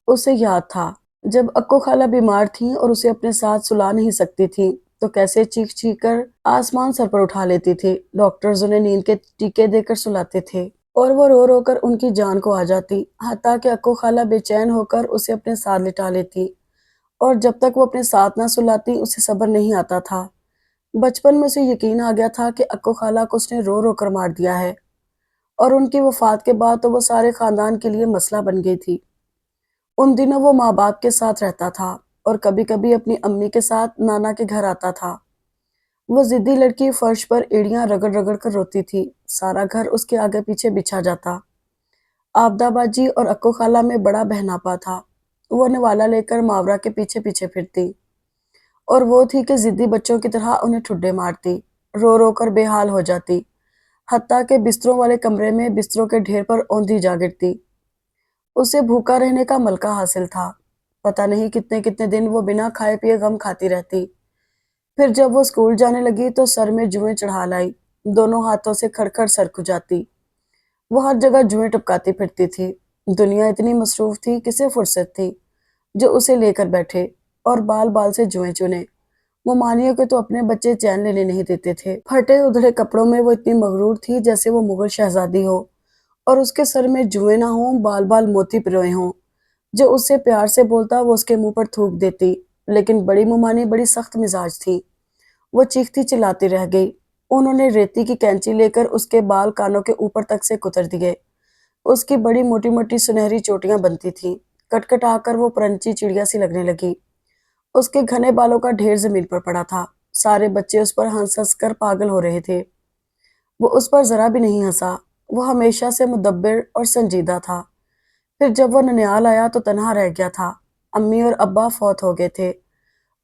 Speaker 1: اسے یاد تھا جب اکو خالہ بیمار تھیں اور اسے اپنے ساتھ سلا نہیں سکتی تھی تو کیسے چیخ چیخ کر آسمان سر پر اٹھا لیتی تھی۔ ڈاکٹرز انہیں نیند کے ٹیکے دے کر سلاتے تھے اور وہ رو رو کر ان کی جان کو آ جاتی، حتیٰ کہ اکو خالہ بے چین ہو کر اسے اپنے ساتھ لٹا لیتی، اور جب تک وہ اپنے ساتھ نہ سلاتی اسے صبر نہیں آتا تھا۔ بچپن میں اسے یقین آ گیا تھا کہ اکو خالہ کو اس نے رو رو کر مار دیا ہے، اور ان کی وفات کے بعد تو وہ سارے خاندان کے لیے مسئلہ بن گئی تھی۔ ان دنوں وہ ماں باپ کے ساتھ رہتا تھا اور کبھی کبھی اپنی امی کے ساتھ نانا کے گھر آتا تھا۔ وہ ضدی لڑکی فرش پر ایڑیاں رگڑ رگڑ کر روتی تھی، سارا گھر اس کے آگے پیچھے بچھا جاتا۔ آبدہ باجی اور اکو خالہ میں بڑا بہناپا تھا، وہ نوالا لے کر ماورا کے پیچھے پیچھے پھرتی، اور وہ تھی کہ ضدی بچوں کی طرح انہیں ٹھڈے مارتی، رو رو کر بے حال ہو جاتی، حتیٰ کہ بستروں والے کمرے میں بستروں کے ڈھیر پر اوندھی جا گرتی۔ اسے بھوکا رہنے کا ملکہ حاصل تھا، پتہ نہیں کتنے کتنے دن وہ بنا کھائے پیے غم کھاتی رہتی۔ پھر جب وہ اسکول جانے لگی تو سر میں جوئیں چڑھا لائی، دونوں ہاتھوں سے کھڑ کھڑ سر کھجاتی۔ وہ ہر جگہ جوئیں ٹپکاتی پھرتی تھی۔ دنیا اتنی مصروف تھی، کسے فرصت تھی جو اسے لے کر بیٹھے اور بال بال سے جوئیں چنے۔ ممانیوں کے تو اپنے بچے چین لینے نہیں دیتے تھے۔ پھٹے ادھڑے کپڑوں میں وہ اتنی مغرور تھی جیسے وہ مغل شہزادی ہو، اور اس کے سر میں جوئیں نہ ہوں، بال بال موتی پروئے ہوں۔ جو اس سے پیار سے بولتا وہ اس کے منہ پر تھوک دیتی، لیکن بڑی ممانی بڑی سخت مزاج تھی۔ وہ چیختی چلاتی رہ گئی۔ انہوں نے ریتی کی کینچی لے کر اس کے بال کانوں کے اوپر تک سے کتر دیے۔ اس کی بڑی موٹی موٹی سنہری چوٹیاں بنتی تھیں، کٹ کٹ آ کر وہ پرنچی چڑیا سی لگنے لگی۔ اس کے گھنے بالوں کا ڈھیر زمین پر پڑا تھا، سارے بچے اس پر ہنس ہنس کر پاگل ہو رہے تھے۔ وہ اس پر ذرا بھی نہیں ہنسا، وہ ہمیشہ سے مدبر اور سنجیدہ تھا۔ پھر جب وہ ننیال آیا تو تنہا رہ گیا تھا، امی اور ابا فوت ہو گئے تھے،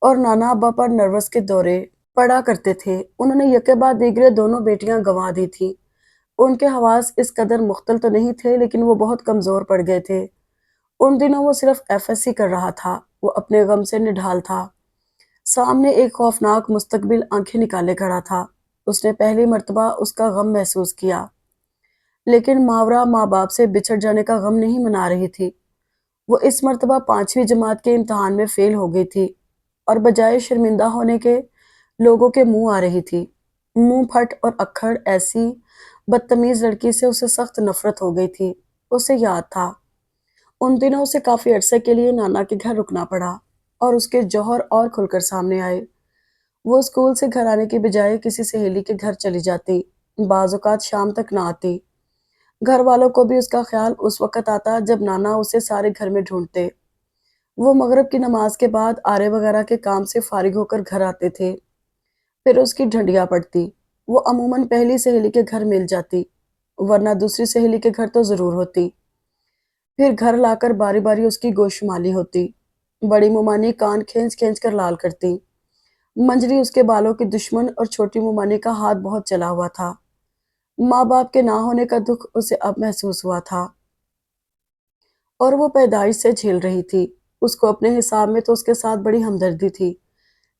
Speaker 1: اور نانا ابا پر نروس کے دورے پڑا کرتے تھے۔ انہوں نے یکے بعد دیگرے دونوں بیٹیاں گنوا دی تھی۔ ان کے حواس اس قدر مختل تو نہیں تھے، لیکن وہ بہت کمزور پڑ گئے تھے۔ ان دنوں وہ صرف ایف ایس سی کر رہا تھا، وہ اپنے غم سے نڈھال تھا۔ سامنے ایک خوفناک مستقبل آنکھیں نکالے کھڑا تھا۔ اس نے پہلی مرتبہ اس کا غم محسوس کیا، لیکن ماورا ماں باپ سے بچھڑ جانے کا غم نہیں منا رہی تھی۔ وہ اس مرتبہ 5ویں جماعت کے امتحان میں فیل ہو گئی تھی، اور بجائے شرمندہ ہونے کے لوگوں کے منہ آ رہی تھی۔ منہ پھٹ اور اکھڑ ایسی بدتمیز لڑکی سے اسے سخت نفرت ہو گئی تھی۔ اسے یاد تھا ان دنوں اسے کافی عرصے کے لیے نانا کے گھر رکنا پڑا، اور اس کے جوہر اور کھل کر سامنے آئے۔ وہ اسکول سے گھر آنے کی بجائے کسی سہیلی کے گھر چلی جاتی، بعض اوقات شام تک نہ آتی۔ گھر والوں کو بھی اس کا خیال اس وقت آتا جب نانا اسے سارے گھر میں ڈھونڈتے۔ وہ مغرب کی نماز کے بعد آرے وغیرہ کے کام سے فارغ ہو کر گھر آتے تھے، پھر اس کی ڈھنڈیاں پڑتی۔ وہ عموماً پہلی سہیلی کے گھر مل جاتی، ورنہ دوسری سہیلی کے گھر تو ضرور ہوتی۔ پھر گھر لا کر باری باری اس کی گوشمالی ہوتی۔ بڑی ممانی کان کھینچ کھینچ کر لال کرتی۔ منجری اس کے بالوں کی دشمن اور چھوٹی ممانی کا ہاتھ بہت چلا ہوا تھا۔ ماں باپ کے نہ ہونے کا دکھ اسے اب محسوس ہوا تھا، اور وہ پیدائش سے جھیل رہی تھی۔ اس کو اپنے حساب میں تو اس کے ساتھ بڑی ہمدردی تھی،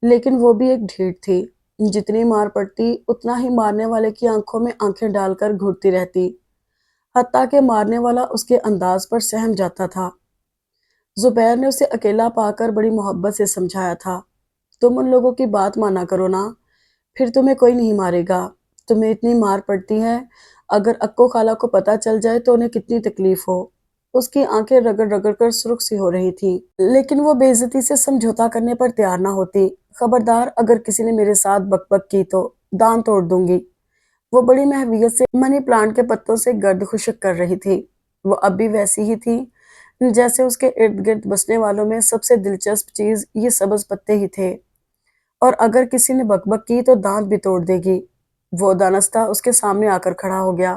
Speaker 1: لیکن وہ بھی ایک ڈھیٹ تھی، جتنی مار پڑتی اتنا ہی مارنے والے کی آنکھوں میں آنکھیں ڈال کر گھورتی رہتی، حتیٰ کہ مارنے والا اس کے انداز پر سہم جاتا تھا۔ زبیر نے اسے اکیلا پا کر بڑی محبت سے سمجھایا تھا، تم ان لوگوں کی بات مانا کرو نا، پھر تمہیں کوئی نہیں مارے گا۔ تمہیں اتنی مار پڑتی ہے، اگر اکو خالہ کو پتہ چل جائے تو انہیں کتنی تکلیف ہو۔ اس کی آنکھیں رگڑ رگڑ کر سرخ سی ہو رہی تھی، لیکن وہ بے عزتی سے سمجھوتا کرنے پر تیار نہ ہوتی۔ خبردار، اگر کسی نے میرے ساتھ بک بک کی تو دان توڑ دوں گی۔ وہ بڑی محویت سے منی پلانٹ کے پتوں سے گرد خشک کر رہی تھی۔ وہ اب بھی ویسی ہی تھی جیسے اس کے ارد گرد بسنے والوں میں سب سے دلچسپ چیز یہ سبز پتے ہی تھے، اور اگر کسی نے بک بک کی تو دانت بھی توڑ دے گی۔ وہ دانستہ اس کے سامنے آ کر کھڑا ہو گیا۔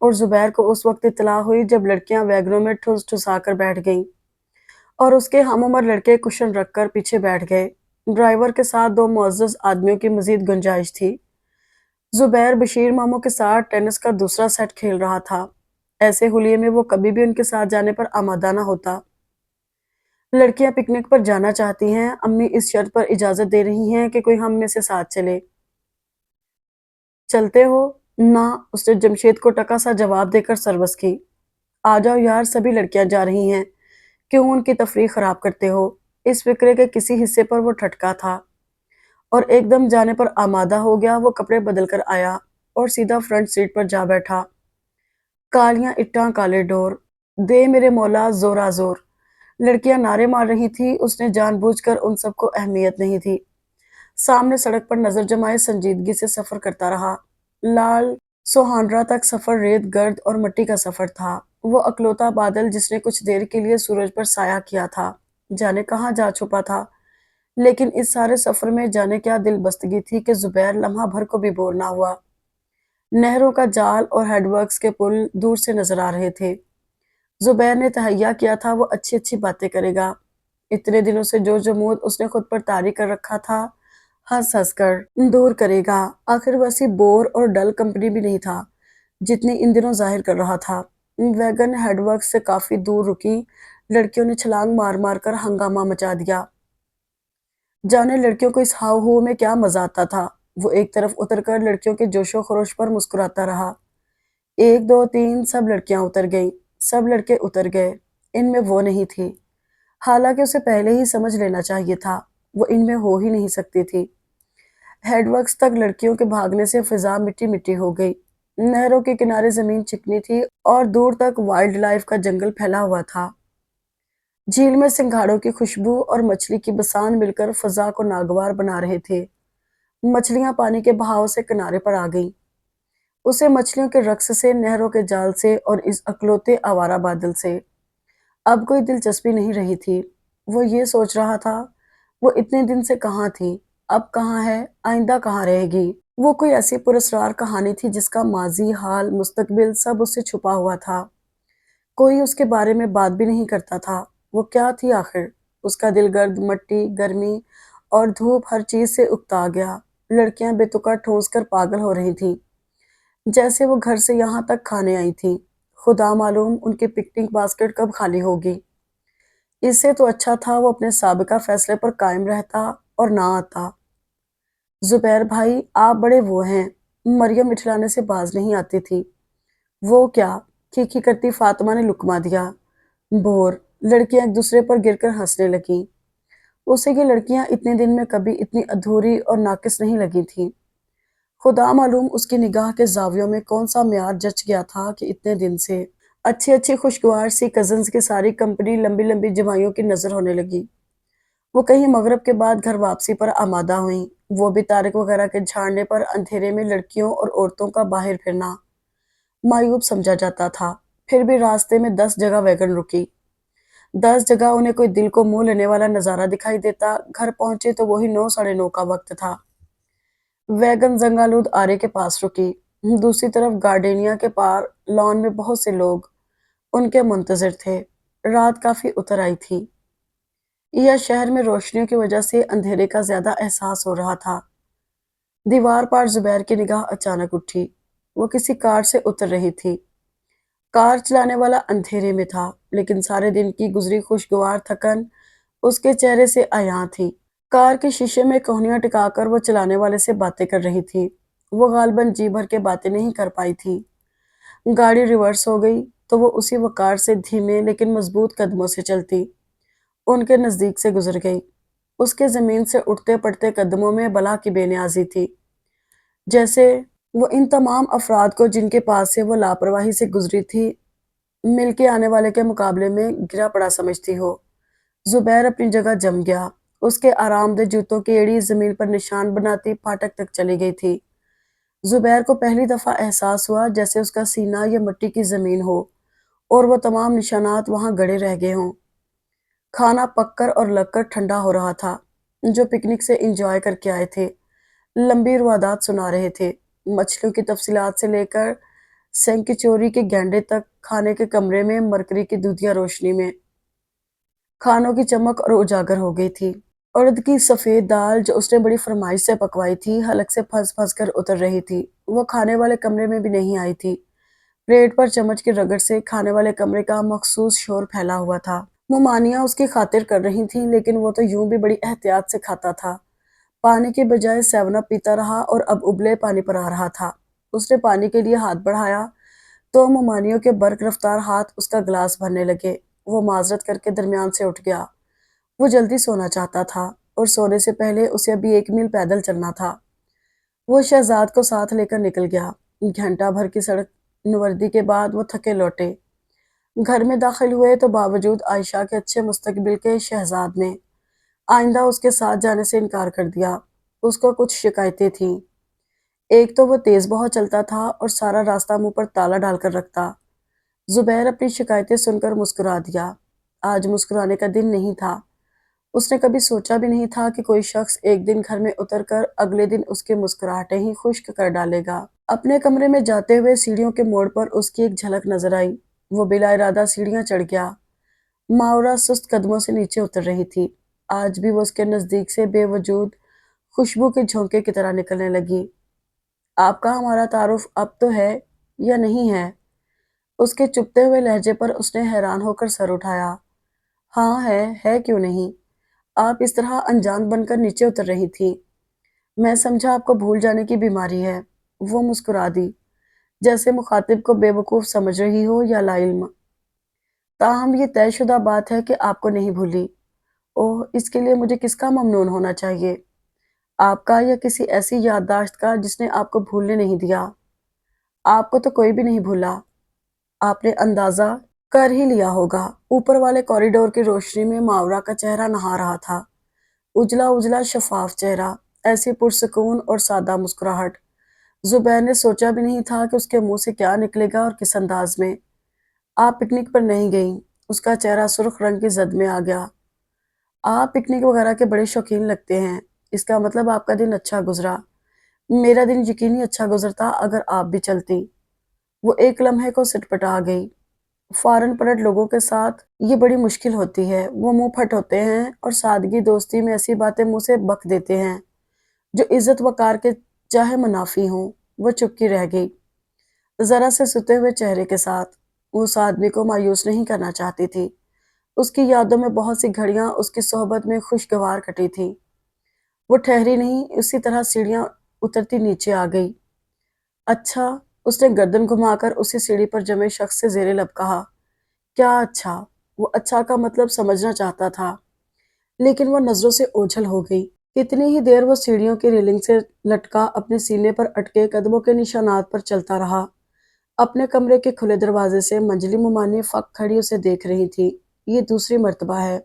Speaker 1: اور زبیر کو اس وقت اطلاع ہوئی جب لڑکیاں ویگنوں میں ٹھس ٹھسا کر بیٹھ گئیں اور اس کے ہم عمر لڑکے کشن رکھ کر پیچھے بیٹھ گئے۔ ڈرائیور کے ساتھ دو معزز آدمیوں کی مزید گنجائش تھی۔ زبیر بشیر ماموں کے ساتھ ٹینس کا دوسرا سیٹ کھیل رہا تھا۔ ایسے حلیے میں وہ کبھی بھی ان کے ساتھ جانے پر آمادہ نہ ہوتا۔ لڑکیاں پکنک پر جانا چاہتی ہیں، امی اس شرط پر اجازت دے رہی ہیں کہ کوئی ہم میں سے ساتھ چلے۔ چلتے ہو؟ نہ، اس نے جمشید کو ٹکا سا جواب دے کر سروس کی۔ آ جاؤ یار، سبھی لڑکیاں جا رہی ہیں، کیوں ان کی تفریح خراب کرتے ہو؟ اس فکرے کے کسی حصے پر وہ ٹھٹکا تھا اور ایک دم جانے پر آمادہ ہو گیا۔ وہ کپڑے بدل کر آیا اور سیدھا فرنٹ سیٹ پر جا بیٹھا۔ کالیاں اٹاں کالے ڈور، دے میرے مولا زورا زور، لڑکیاں نعرے مار رہی تھی۔ اس نے جان بوجھ کر ان سب کو اہمیت نہیں تھی۔ سامنے سڑک پر نظر جمائے سنجیدگی سے سفر کرتا رہا۔ لال سوہانرا تک سفر ریت گرد اور مٹی کا سفر تھا۔ وہ اکلوتا بادل جس نے کچھ دیر کے لیے سورج پر سایہ کیا تھا، جانے کہاں جا چھپا تھا۔ لیکن اس سارے سفر میں جانے کیا دل بستگی تھی کہ زبیر لمحہ بھر کو بھی بور نہ ہوا۔ نہروں کا جال اور ہیڈ ورکس کے پل دور سے نظر آ رہے تھے۔ زبیر نے تہیہ کیا تھا وہ اچھی اچھی باتیں کرے گا۔ اتنے دنوں سے جو جمود اس نے خود پر طاری کر رکھا تھا، ہنس ہنس کر دور کرے گا۔ آخر ویسی بور اور ڈل کمپنی بھی نہیں تھا جتنی ان دنوں ظاہر کر رہا تھا۔ ویگن ہیڈ ورکس سے کافی دور رکی۔ لڑکیوں نے چھلانگ مار مار کر ہنگامہ مچا دیا۔ جانے لڑکیوں کو اس ہاؤ ہو میں کیا مزہ آتا تھا۔ وہ ایک طرف اتر کر لڑکیوں کے جوش و خروش پر مسکراتا رہا۔ ایک دو تین، سب لڑکیاں اتر گئیں، سب لڑکے اتر گئے، ان میں وہ نہیں تھی۔ حالانکہ اسے پہلے ہی سمجھ لینا چاہیے تھا، وہ ان میں ہو ہی نہیں سکتی تھی۔ ہیڈ ورکس تک لڑکیوں کے بھاگنے سے فضا مٹی مٹی ہو گئی۔ نہروں کے کنارے زمین چکنی تھی اور دور تک وائلڈ لائف کا جنگل پھیلا ہوا تھا۔ جھیل میں سنگھاڑوں کی خوشبو اور مچھلی کی بسان مل کر فضا کو ناگوار بنا رہے تھے۔ مچھلیاں پانی کے بہاؤ سے کنارے پر آ گئیں۔ اسے مچھلیوں کے رقص سے، نہروں کے جال سے اور اس اکلوتے آوارہ بادل سے اب کوئی دلچسپی نہیں رہی تھی۔ وہ یہ سوچ رہا تھا، وہ اتنے دن سے کہاں تھی، اب کہاں ہے، آئندہ کہاں رہے گی۔ وہ کوئی ایسی پراسرار کہانی تھی جس کا ماضی، حال، مستقبل سب اس سے چھپا ہوا تھا۔ کوئی اس کے بارے میں بات بھی نہیں کرتا تھا۔ وہ کیا تھی آخر؟ اس کا دل گرد، مٹی، گرمی اور دھوپ ہر چیز سے اکتا گیا۔ لڑکیاں بے تکا ٹھونس کر پاگل ہو رہی تھیں، جیسے وہ گھر سے یہاں تک کھانے آئی تھیں۔ خدا معلوم ان کی پکنک باسکٹ کب خالی ہوگی۔ اس سے تو اچھا تھا وہ اپنے سابقہ فیصلے پر قائم رہتا اور نہ آتا۔ زبیر بھائی، آپ بڑے وہ ہیں، مریم اٹھلانے سے باز نہیں آتی تھی۔ وہ کیا؟ کھیکھی کرتی فاطمہ نے لقمہ دیا۔ بور۔ لڑکیاں ایک دوسرے پر گر کر ہنسنے لگیں۔ اسے یہ لڑکیاں اتنے دن میں کبھی اتنی ادھوری اور ناقص نہیں لگی تھیں۔ خدا معلوم اس کی نگاہ کے زاویوں میں کون سا معیار جچ گیا تھا کہ اتنے دن سے اچھی اچھی خوشگوار سی کزنز کی ساری کمپنی لمبی لمبی جمائیوں کی نظر ہونے لگی۔ وہ کہیں مغرب کے بعد گھر واپسی پر آمادہ ہوئیں۔ وہ بھی طارق وغیرہ کے جھانڈنے پر اندھیرے میں لڑکیوں اور عورتوں کا باہر پھرنا معیوب سمجھا جاتا تھا۔ پھر بھی راستے میں 10 جگہ ویگن رکی۔ 10 جگہ انہیں کوئی دل کو موہ لینے والا نظارہ دکھائی دیتا۔ گھر پہنچے تو وہی 9 ساڑھے 9 کا وقت تھا۔ ویگن زنگالود آرے کے پاس رکی۔ دوسری طرف گارڈینیا کے پار لان میں بہت سے لوگ ان کے منتظر تھے۔ رات کافی اتر آئی تھی یا شہر میں روشنیوں کی وجہ سے اندھیرے کا زیادہ احساس ہو رہا تھا۔ دیوار پار زبیر کی نگاہ اچانک اٹھی۔ وہ کسی کار سے اتر رہی تھی۔ کار چلانے والا اندھیرے میں تھا، لیکن سارے دن کی گزری خوشگوار تھکن اس کے چہرے سے عیاں تھی۔ کار کے شیشے میں کوہنیاں ٹکا کر وہ چلانے والے سے باتیں کر رہی تھی۔ وہ غالباً جی بھر کے باتیں نہیں کر پائی تھی۔ گاڑی ریورس ہو گئی تو وہ اسی وقار سے دھیمے لیکن مضبوط قدموں سے چلتی ان کے نزدیک سے گزر گئی۔ اس کے زمین سے اٹھتے پڑتے قدموں میں بلا کی بے نیازی تھی، جیسے وہ ان تمام افراد کو جن کے پاس سے وہ لاپرواہی سے گزری تھی مل کے آنے والے کے مقابلے میں گرا پڑا سمجھتی ہو۔ زبیر اپنی جگہ جم گیا۔ اس کے آرام دہ جوتوں کی ایڑی زمین پر نشان بناتی پھاٹک تک چلی گئی تھی۔ زبیر کو پہلی دفعہ احساس ہوا جیسے اس کا سینہ یہ مٹی کی زمین ہو اور وہ تمام نشانات وہاں گڑے رہ گئے ہوں۔ کھانا پک کر اور لگ کر ٹھنڈا ہو رہا تھا۔ جو پکنک سے انجوائے کر کے آئے تھے لمبی روادات سنا رہے تھے، مچھلیوں کی تفصیلات سے لے کر سینک کی چوری کے گینڈے تک کھانے کے کمرے میں مرکری کی دودھیا روشنی میں کھانوں کی چمک اور اجاگر ہو گئی تھی۔ ارد کی سفید دال جو اس نے بڑی فرمائش سے پکوائی تھی حلق سے پھنس پھنس کر اتر رہی تھی۔ وہ کھانے والے کمرے میں بھی نہیں آئی تھی۔ پلیٹ پر چمچ کی رگڑ سے کھانے والے کمرے کا مخصوص شور پھیلا ہوا تھا۔ ممانیاں اس کی خاطر کر رہی تھیں لیکن وہ تو یوں بھی بڑی احتیاط سے کھاتا تھا۔ پانی کے بجائے 7 اپ پیتا رہا اور اب ابلے پانی پر آ رہا تھا۔ اس نے پانی کے لیے ہاتھ بڑھایا تو ممانیوں کے برق رفتار ہاتھ اس کا گلاس بھرنے لگے۔ وہ معذرت کر کے درمیان سے اٹھ گیا۔ وہ جلدی سونا چاہتا تھا اور سونے سے پہلے اسے ابھی 1 میل پیدل چلنا تھا۔ وہ شہزاد کو ساتھ لے کر نکل گیا۔ گھنٹہ بھر کی سڑک نوردی کے بعد وہ تھکے لوٹے۔ گھر میں داخل ہوئے تو باوجود عائشہ کے اچھے مستقبل کے شہزاد نے آئندہ اس کے ساتھ جانے سے انکار کر دیا۔ اس کو کچھ شکایتیں تھیں۔ ایک تو وہ تیز بہت چلتا تھا اور سارا راستہ منہ پر تالا ڈال کر رکھتا۔ زبیر اپنی شکایتیں سن کر مسکرا دیا۔ آج مسکرانے کا دن نہیں تھا۔ اس نے کبھی سوچا بھی نہیں تھا کہ کوئی شخص ایک دن گھر میں اتر کر اگلے دن اس کی مسکراہٹیں ہی خشک کر ڈالے گا۔ اپنے کمرے میں جاتے ہوئے سیڑھیوں کے موڑ پر اس کی ایک جھلک نظر آئی۔ وہ بلا ارادہ سیڑھیاں چڑھ گیا۔ ماورا سست قدموں سے نیچے اتر رہی تھی۔ آج بھی وہ اس کے نزدیک سے بے وجود خوشبو کے جھونکے کی طرح نکلنے لگی۔ آپ کا ہمارا تعارف اب تو ہے یا نہیں ہے؟ اس کے چپتے ہوئے لہجے پر اس نے حیران ہو کر سر اٹھایا۔ ہاں ہے کیوں نہیں؟ آپ اس طرح انجان بن کر نیچے اتر رہی تھی۔ میں سمجھا آپ کو بھول جانے کی بیماری ہے۔ وہ مسکرا دی، جیسے مخاطب کو بے وقوف سمجھ رہی ہو یا لا علم۔ تاہم یہ طے شدہ بات ہے کہ آپ کو نہیں بھولی۔ اوہ، اس کے لیے مجھے کس کا ممنون ہونا چاہیے؟ آپ کا یا کسی ایسی یادداشت کا جس نے آپ کو بھولنے نہیں دیا؟ آپ کو تو کوئی بھی نہیں بھولا۔ آپ نے اندازہ کر ہی لیا ہوگا۔ اوپر والے کوریڈور کی روشنی میں ماورا کا چہرہ نہا رہا تھا۔ اجلا اجلا شفاف چہرہ، ایسی پرسکون اور سادہ مسکراہٹ۔ زبیر نے سوچا بھی نہیں تھا کہ اس کے منہ سے کیا نکلے گا اور کس انداز میں۔ آپ پکنک پر نہیں گئیں؟ اس کا چہرہ سرخ رنگ کی زد میں آ گیا۔ آپ پکنک وغیرہ کے بڑے شوقین لگتے ہیں۔ اس کا مطلب آپ کا دن اچھا گزرا۔ میرا دن یقینی اچھا گزرتا اگر آپ بھی چلتی۔ وہ ایک لمحے کو سٹپٹا گئی۔ فارن پلٹ لوگوں کے ساتھ یہ بڑی مشکل ہوتی ہے۔ وہ منہ پھٹ ہوتے ہیں اور سادگی دوستی میں ایسی باتیں منہ سے بک دیتے ہیں جو عزت وقار کے چاہے منافی ہوں۔ وہ چپکی رہ گئی، ذرا سے ستے ہوئے چہرے کے ساتھ۔ وہ اس آدمی کو مایوس نہیں کرنا چاہتی تھی۔ اس کی یادوں میں بہت سی گھڑیاں اس کی صحبت میں خوشگوار کٹی تھیں۔ وہ ٹھہری نہیں، اسی طرح سیڑھیاں اترتی نیچے آ گئی۔ اچھا، اس نے گردن گھما کر اسی سیڑھی پر جمے شخص سے زیر لب کہا۔ کیا اچھا؟ وہ اچھا کا مطلب سمجھنا چاہتا تھا، لیکن وہ نظروں سے اوجھل ہو گئی۔ کتنی ہی دیر وہ سیڑھیوں کی ریلنگ سے لٹکا اپنے سینے پر اٹکے قدموں کے نشانات پر چلتا رہا۔ اپنے کمرے کے کھلے دروازے سے منجلی ممانی فق کھڑی اسے دیکھ رہی تھی۔ یہ دوسری مرتبہ ہے۔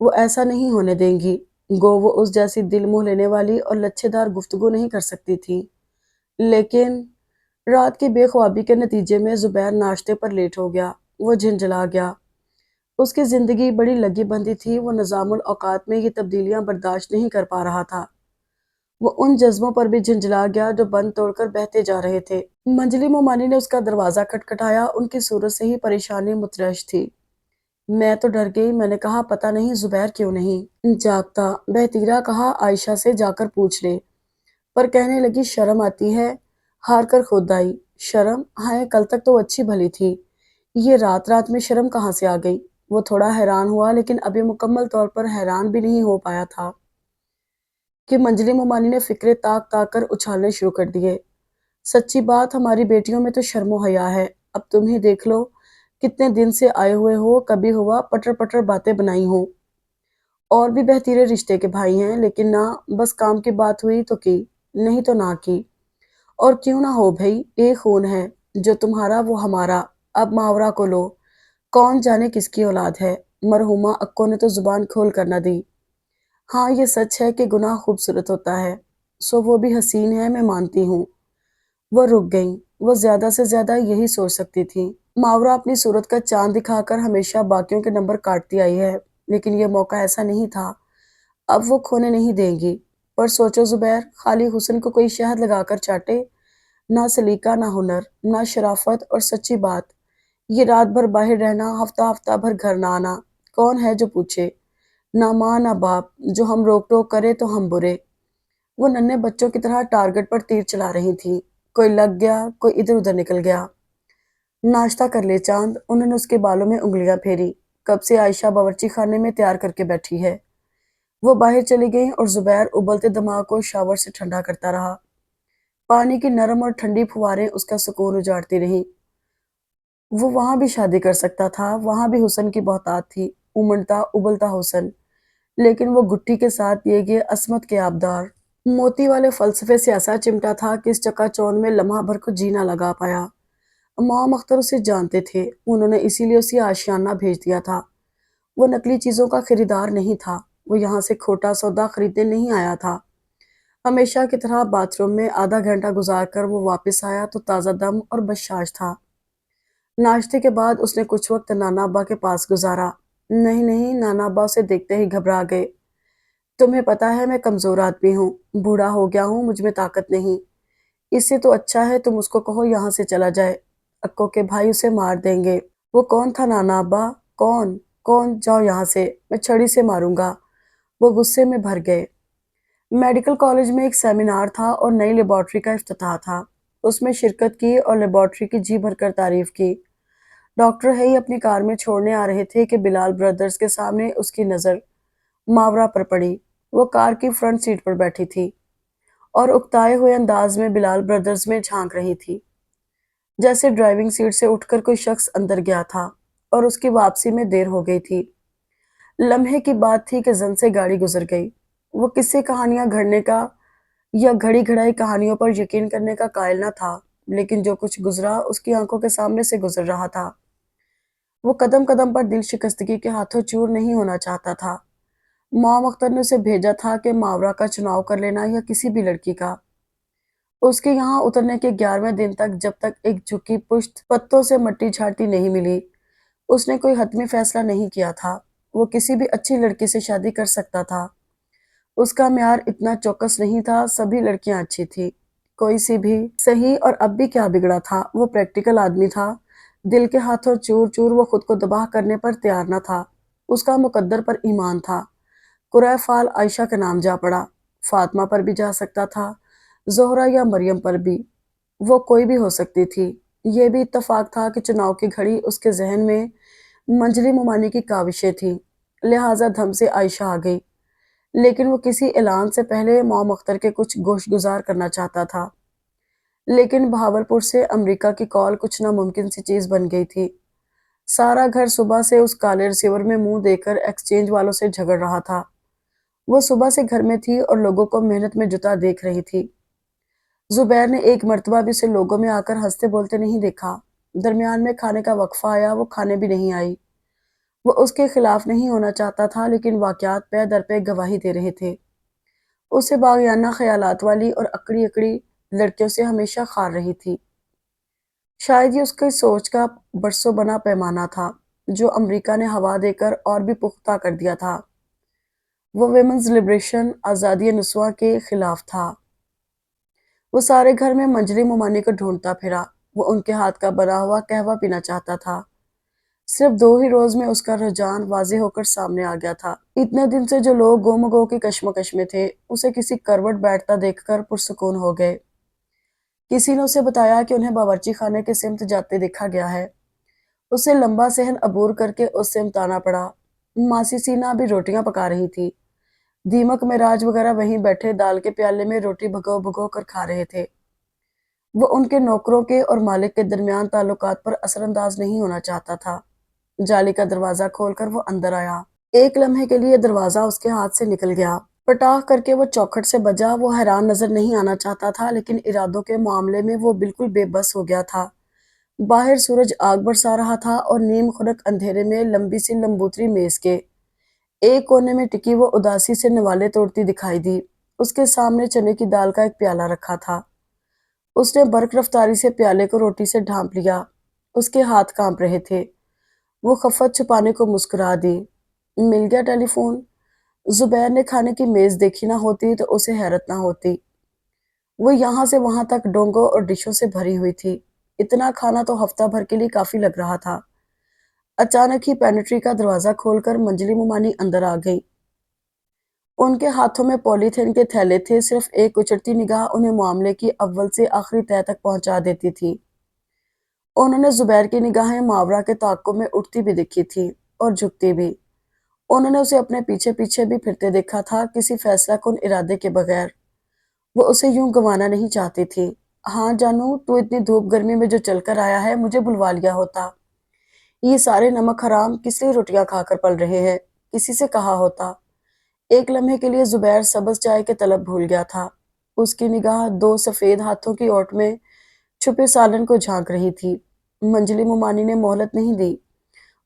Speaker 1: وہ ایسا نہیں ہونے دیں گی۔ گو وہ اس جیسی دل موہ لینے والی اور لچھے دار گفتگو نہیں کر سکتی تھی، لیکن رات کی بے خوابی کے نتیجے میں زبیر ناشتے پر لیٹ ہو گیا۔ وہ جھنجھلا گیا۔ اس کی زندگی بڑی لگی بندھی تھی۔ وہ نظام الاوقات میں یہ تبدیلیاں برداشت نہیں کر پا رہا تھا۔ وہ ان جذبوں پر بھی جھنجھلا گیا جو بند توڑ کر بہتے جا رہے تھے۔ منجلی مومانی نے اس کا دروازہ کھٹکھٹایا۔ ان کی صورت سے ہی پریشانی مترعش تھی۔ میں تو ڈر گئی۔ میں نے کہا پتہ نہیں زبیر کیوں نہیں جاگتا۔ بہتیرا کہا عائشہ سے جا کر پوچھ لے، پر کہنے لگی شرم آتی ہے۔ ہار کر خود آئی۔ شرم؟ ہائے، کل تک تو وہ اچھی بھلی تھی۔ یہ رات رات میں شرم کہاں سے آ گئی؟ وہ تھوڑا حیران ہوا، لیکن ابھی مکمل طور پر حیران بھی نہیں ہو پایا تھا کہ منجلی مومانی نے فکرے تاک تاک کر اچھالنے شروع کر دیے۔ سچی بات، ہماری بیٹیوں میں تو شرم و حیا ہے۔ اب تم ہی دیکھ لو، کتنے دن سے آئے ہوئے ہو، کبھی ہوا پٹر پٹر باتیں بنائی ہوں۔ اور بھی بہتیرے رشتے کے بھائی ہیں، لیکن نہ، بس کام کی بات ہوئی تو کی، نہیں تو نہ کی۔ اور کیوں نہ ہو بھئی، ایک خون ہے، جو تمہارا وہ ہمارا۔ اب ماورا کو لو، کون جانے کس کی اولاد ہے۔ مرحومہ اکو نے تو زبان کھول کر نہ دی۔ ہاں، یہ سچ ہے کہ گناہ خوبصورت ہوتا ہے، سو وہ بھی حسین ہے، میں مانتی ہوں۔ وہ رک گئیں۔ وہ زیادہ سے زیادہ یہی سوچ سکتی تھی۔ ماورا اپنی صورت کا چاند دکھا کر ہمیشہ باقیوں کے نمبر کاٹتی آئی ہے، لیکن یہ موقع ایسا نہیں تھا۔ اب وہ کھونے نہیں دیں گی۔ پر سوچو زبیر، خالی حسن کو کوئی شہد لگا کر چاٹے، نہ سلیقہ، نہ ہنر، نہ شرافت، اور سچی بات، یہ رات بھر باہر رہنا، ہفتہ ہفتہ بھر گھر نہ آنا، کون ہے جو پوچھے؟ نہ ماں نہ باپ، جو ہم روک ٹوک کرے تو ہم برے۔ وہ ننھے بچوں کی طرح ٹارگٹ پر تیر چلا رہی تھی، کوئی لگ گیا، کوئی ادھر ادھر نکل گیا۔ ناشتہ کر لے چاند، انہوں نے اس کے بالوں میں انگلیاں پھیری۔ کب سے عائشہ باورچی خانے میں تیار کر کے بیٹھی ہے۔ وہ باہر چلی گئی اور زبیر ابلتے دماغ کو شاور سے ٹھنڈا کرتا رہا۔ پانی کی نرم اور ٹھنڈی پھواریں اس کا سکون اجاڑتی رہیں۔ وہ وہاں بھی شادی کر سکتا تھا، وہاں بھی حسن کی بہتات تھی، امڑتا ابلتا حسن، لیکن وہ گٹھی کے ساتھ پیے گئے عصمت کے آبدار موتی والے فلسفے سے ایسا چمٹا تھا کہ اس چکا چوند میں لمحہ بھر کو جینا لگا پایا۔ امام اختر اسے جانتے تھے، انہوں نے اسی لیے اسے آشیانہ بھیج دیا تھا۔ وہ نقلی چیزوں کا خریدار نہیں تھا، وہ یہاں سے کھوٹا سودا خریدنے نہیں آیا تھا۔ ہمیشہ کی طرح باتھ روم میں آدھا گھنٹہ گزار کر وہ واپس آیا تو تازہ دم اور بشاش تھا۔ ناشتے کے بعد اس نے کچھ وقت نانا ابا کے پاس گزارا۔ نہیں نہیں، نانا ابا اسے دیکھتے ہی گھبرا گئے۔ تمہیں پتا ہے میں کمزور آدمی ہوں، بوڑھا ہو گیا ہوں، مجھ میں طاقت نہیں۔ اس سے تو اچھا ہے تم اس کو کہو یہاں سے چلا جائے، اکو کے بھائی اسے مار دیں گے۔ وہ کون تھا نانا ابا؟ کون؟ کون؟ جاؤ یہاں سے، میں چھڑی سے ماروں گا۔ وہ غصے میں بھر گئے۔ میڈیکل کالج میں ایک سیمینار تھا اور نئی لیبارٹری کا افتتاح تھا۔ اس میں شرکت کی اور لیبارٹری کی جی بھر کر تعریف کی۔ ڈاکٹر ہی اپنی کار میں چھوڑنے آ رہے تھے کہ بلال برادرز کے سامنے اس کی نظر ماورا پر پڑی۔ وہ کار کی فرنٹ سیٹ پر بیٹھی تھی اور اکتائے ہوئے انداز میں بلال برادرز میں جھانک رہی تھی، جیسے ڈرائیونگ سیٹ سے اٹھ کر کوئی شخص اندر گیا تھا اور اس کی واپسی میں دیر ہو گئی تھی۔ لمحے کی بات تھی کہ زن سے گاڑی گزر گئی۔ وہ قصے کہانیاں گھڑنے کا یا گھڑی گھڑائی کہانیوں پر یقین کرنے کا قائل نہ تھا، لیکن جو کچھ گزرا اس کی آنکھوں کے سامنے سے گزر رہا تھا۔ وہ قدم قدم پر دل شکستگی کے ہاتھوں چور نہیں ہونا چاہتا تھا۔ مام اختر نے اسے بھیجا تھا کہ ماورا کا چناؤ کر لینا یا کسی بھی لڑکی کا۔ اس کے یہاں اترنے کے 11ویں دن تک جب تک ایک جھکی پشت پتوں سے مٹی جھاڑتی نہیں ملی، اس نے کوئی حتمی فیصلہ نہیں کیا تھا۔ وہ کسی بھی اچھی لڑکی سے شادی کر سکتا تھا۔ اس کا معیار اتنا چوکس نہیں تھا، سبھی لڑکیاں اچھی تھی، کوئی سی بھی صحیح۔ اور اب بھی کیا بگڑا تھا، وہ پریکٹیکل آدمی تھا، دل کے ہاتھوں چور چور وہ خود کو تباہ کرنے پر تیار نہ تھا۔ اس کا مقدر پر ایمان تھا۔ قرۂ فال عائشہ کا نام جا پڑا، فاطمہ پر بھی جا سکتا تھا، زہرہ یا مریم پر بھی، وہ کوئی بھی ہو سکتی تھی۔ یہ بھی اتفاق تھا کہ چناؤ کی گھڑی اس کے ذہن میں منجلی ممانی کی کاوشیں تھیں، لہٰذا دھم سے عائشہ آ گئی، لیکن وہ کسی اعلان سے پہلے مام اختر کے کچھ گوش گزار کرنا چاہتا تھا۔ لیکن بہاولپور سے امریکہ کی کال کچھ ناممکن سی چیز بن گئی تھی۔ سارا گھر صبح سے اس کالے ریسیور میں منہ دے کر ایکسچینج والوں سے جھگڑ رہا تھا۔ وہ صبح سے گھر میں تھی اور لوگوں کو محنت میں جتا دیکھ رہی تھی۔ زبیر نے ایک مرتبہ بھی اسے لوگوں میں آ کر ہنستے بولتے نہیں دیکھا۔ درمیان میں کھانے کا وقفہ آیا، وہ کھانے بھی نہیں آئی۔ وہ اس کے خلاف نہیں ہونا چاہتا تھا، لیکن واقعات پے در پہ گواہی دے رہے تھے۔ اسے باغیانہ خیالات والی اور اکڑی اکڑی لڑکیوں سے ہمیشہ خار رہی تھی۔ شاید یہ اس کی سوچ کا برسوں بنا پیمانہ تھا، جو امریکہ نے ہوا دے کر اور بھی پختہ کر دیا تھا۔ وہ ویمنز لبریشن، آزادی نسواں کے خلاف تھا۔ وہ سارے گھر میں منجلی ممانی کو ڈھونڈتا پھرا۔ وہ ان کے ہاتھ کا بنا ہوا قہوہ پینا چاہتا تھا۔ صرف 2 ہی روز میں اس کا رجحان واضح ہو کر سامنے آ گیا تھا۔ اتنے دن سے جو لوگ گو کی کشمکش میں تھے، اسے کسی کروٹ بیٹھتا دیکھ کر پرسکون ہو گئے۔ کسی نے اسے بتایا کہ انہیں باورچی خانے کے سمت جاتے دیکھا گیا ہے۔ اسے لمبا صحن عبور کر کے اس سمت آنا پڑا۔ ماسی سینا ابھی روٹیاں پکا رہی تھی۔ دیمک معراج وغیرہ وہیں بیٹھے دال کے پیالے میں روٹی بھگو بھگو کر کھا رہے تھے۔ وہ ان کے نوکروں کے اور مالک کے درمیان تعلقات پر اثر انداز نہیں ہونا چاہتا تھا۔ جالی کا دروازہ کھول کر وہ اندر آیا۔ ایک لمحے کے لیے دروازہ اس کے ہاتھ سے نکل گیا۔ پٹاخ کر کے وہ چوکھٹ سے بجا۔ وہ حیران نظر نہیں آنا چاہتا تھا، لیکن ارادوں کے معاملے میں وہ بالکل بے بس ہو گیا تھا۔ باہر سورج آگ برسا رہا تھا اور نیم خنک اندھیرے میں لمبی سی لمبوتری میز کے ایک کونے میں ٹکی وہ اداسی سے نوالے توڑتی دکھائی دی۔ اس کے سامنے چنے کی دال کا ایک پیالہ رکھا تھا۔ اس نے برق رفتاری سے پیالے کو روٹی سے ڈھانپ لیا۔ اس کے ہاتھ کانپ رہے تھے۔ وہ خفت چھپانے کو مسکرا دی۔ مل گیا ٹیلی فون؟ زبیر نے کھانے کی میز دیکھی نہ ہوتی تو اسے حیرت نہ ہوتی۔ وہ یہاں سے وہاں تک ڈونگوں اور ڈشوں سے بھری ہوئی تھی۔ اتنا کھانا تو ہفتہ بھر کے لیے کافی لگ رہا تھا۔ اچانک ہی پینٹری کا دروازہ کھول کر منجلی مومانی اندر آ گئی۔ ان کے ہاتھوں میں پولی تھین کے تھیلے تھے، صرف ایک اچڑتی نگاہ انہیں معاملے کی اول سے آخری تہہ تک پہنچا دیتی تھی۔ انہوں نے زبیر کی نگاہیں ماورا کے تعاقب میں اٹھتی بھی دیکھی تھی اور جھکتی بھی۔ انہوں نے اسے اپنے پیچھے پیچھے بھی پھرتے دیکھا تھا، کسی فیصلہ کن ارادے کے بغیر۔ وہ اسے یوں گنوانا نہیں چاہتی تھی۔ ہاں جانو، تو اتنی دھوپ گرمی میں جو چل کر آیا ہے، مجھے بلوا لیا ہوتا۔ یہ سارے نمک حرام کس لیے روٹیاں کھا کر پل رہے ہیں؟ کسی سے کہا ہوتا۔ ایک لمحے کے لیے زبیر سبز چائے کے طلب بھول گیا تھا۔ اس کی نگاہ دو سفید ہاتھوں کی اوٹ میں چھپے سالن کو جھانک رہی تھی۔ منجلی مومانی نے مہلت نہیں دی،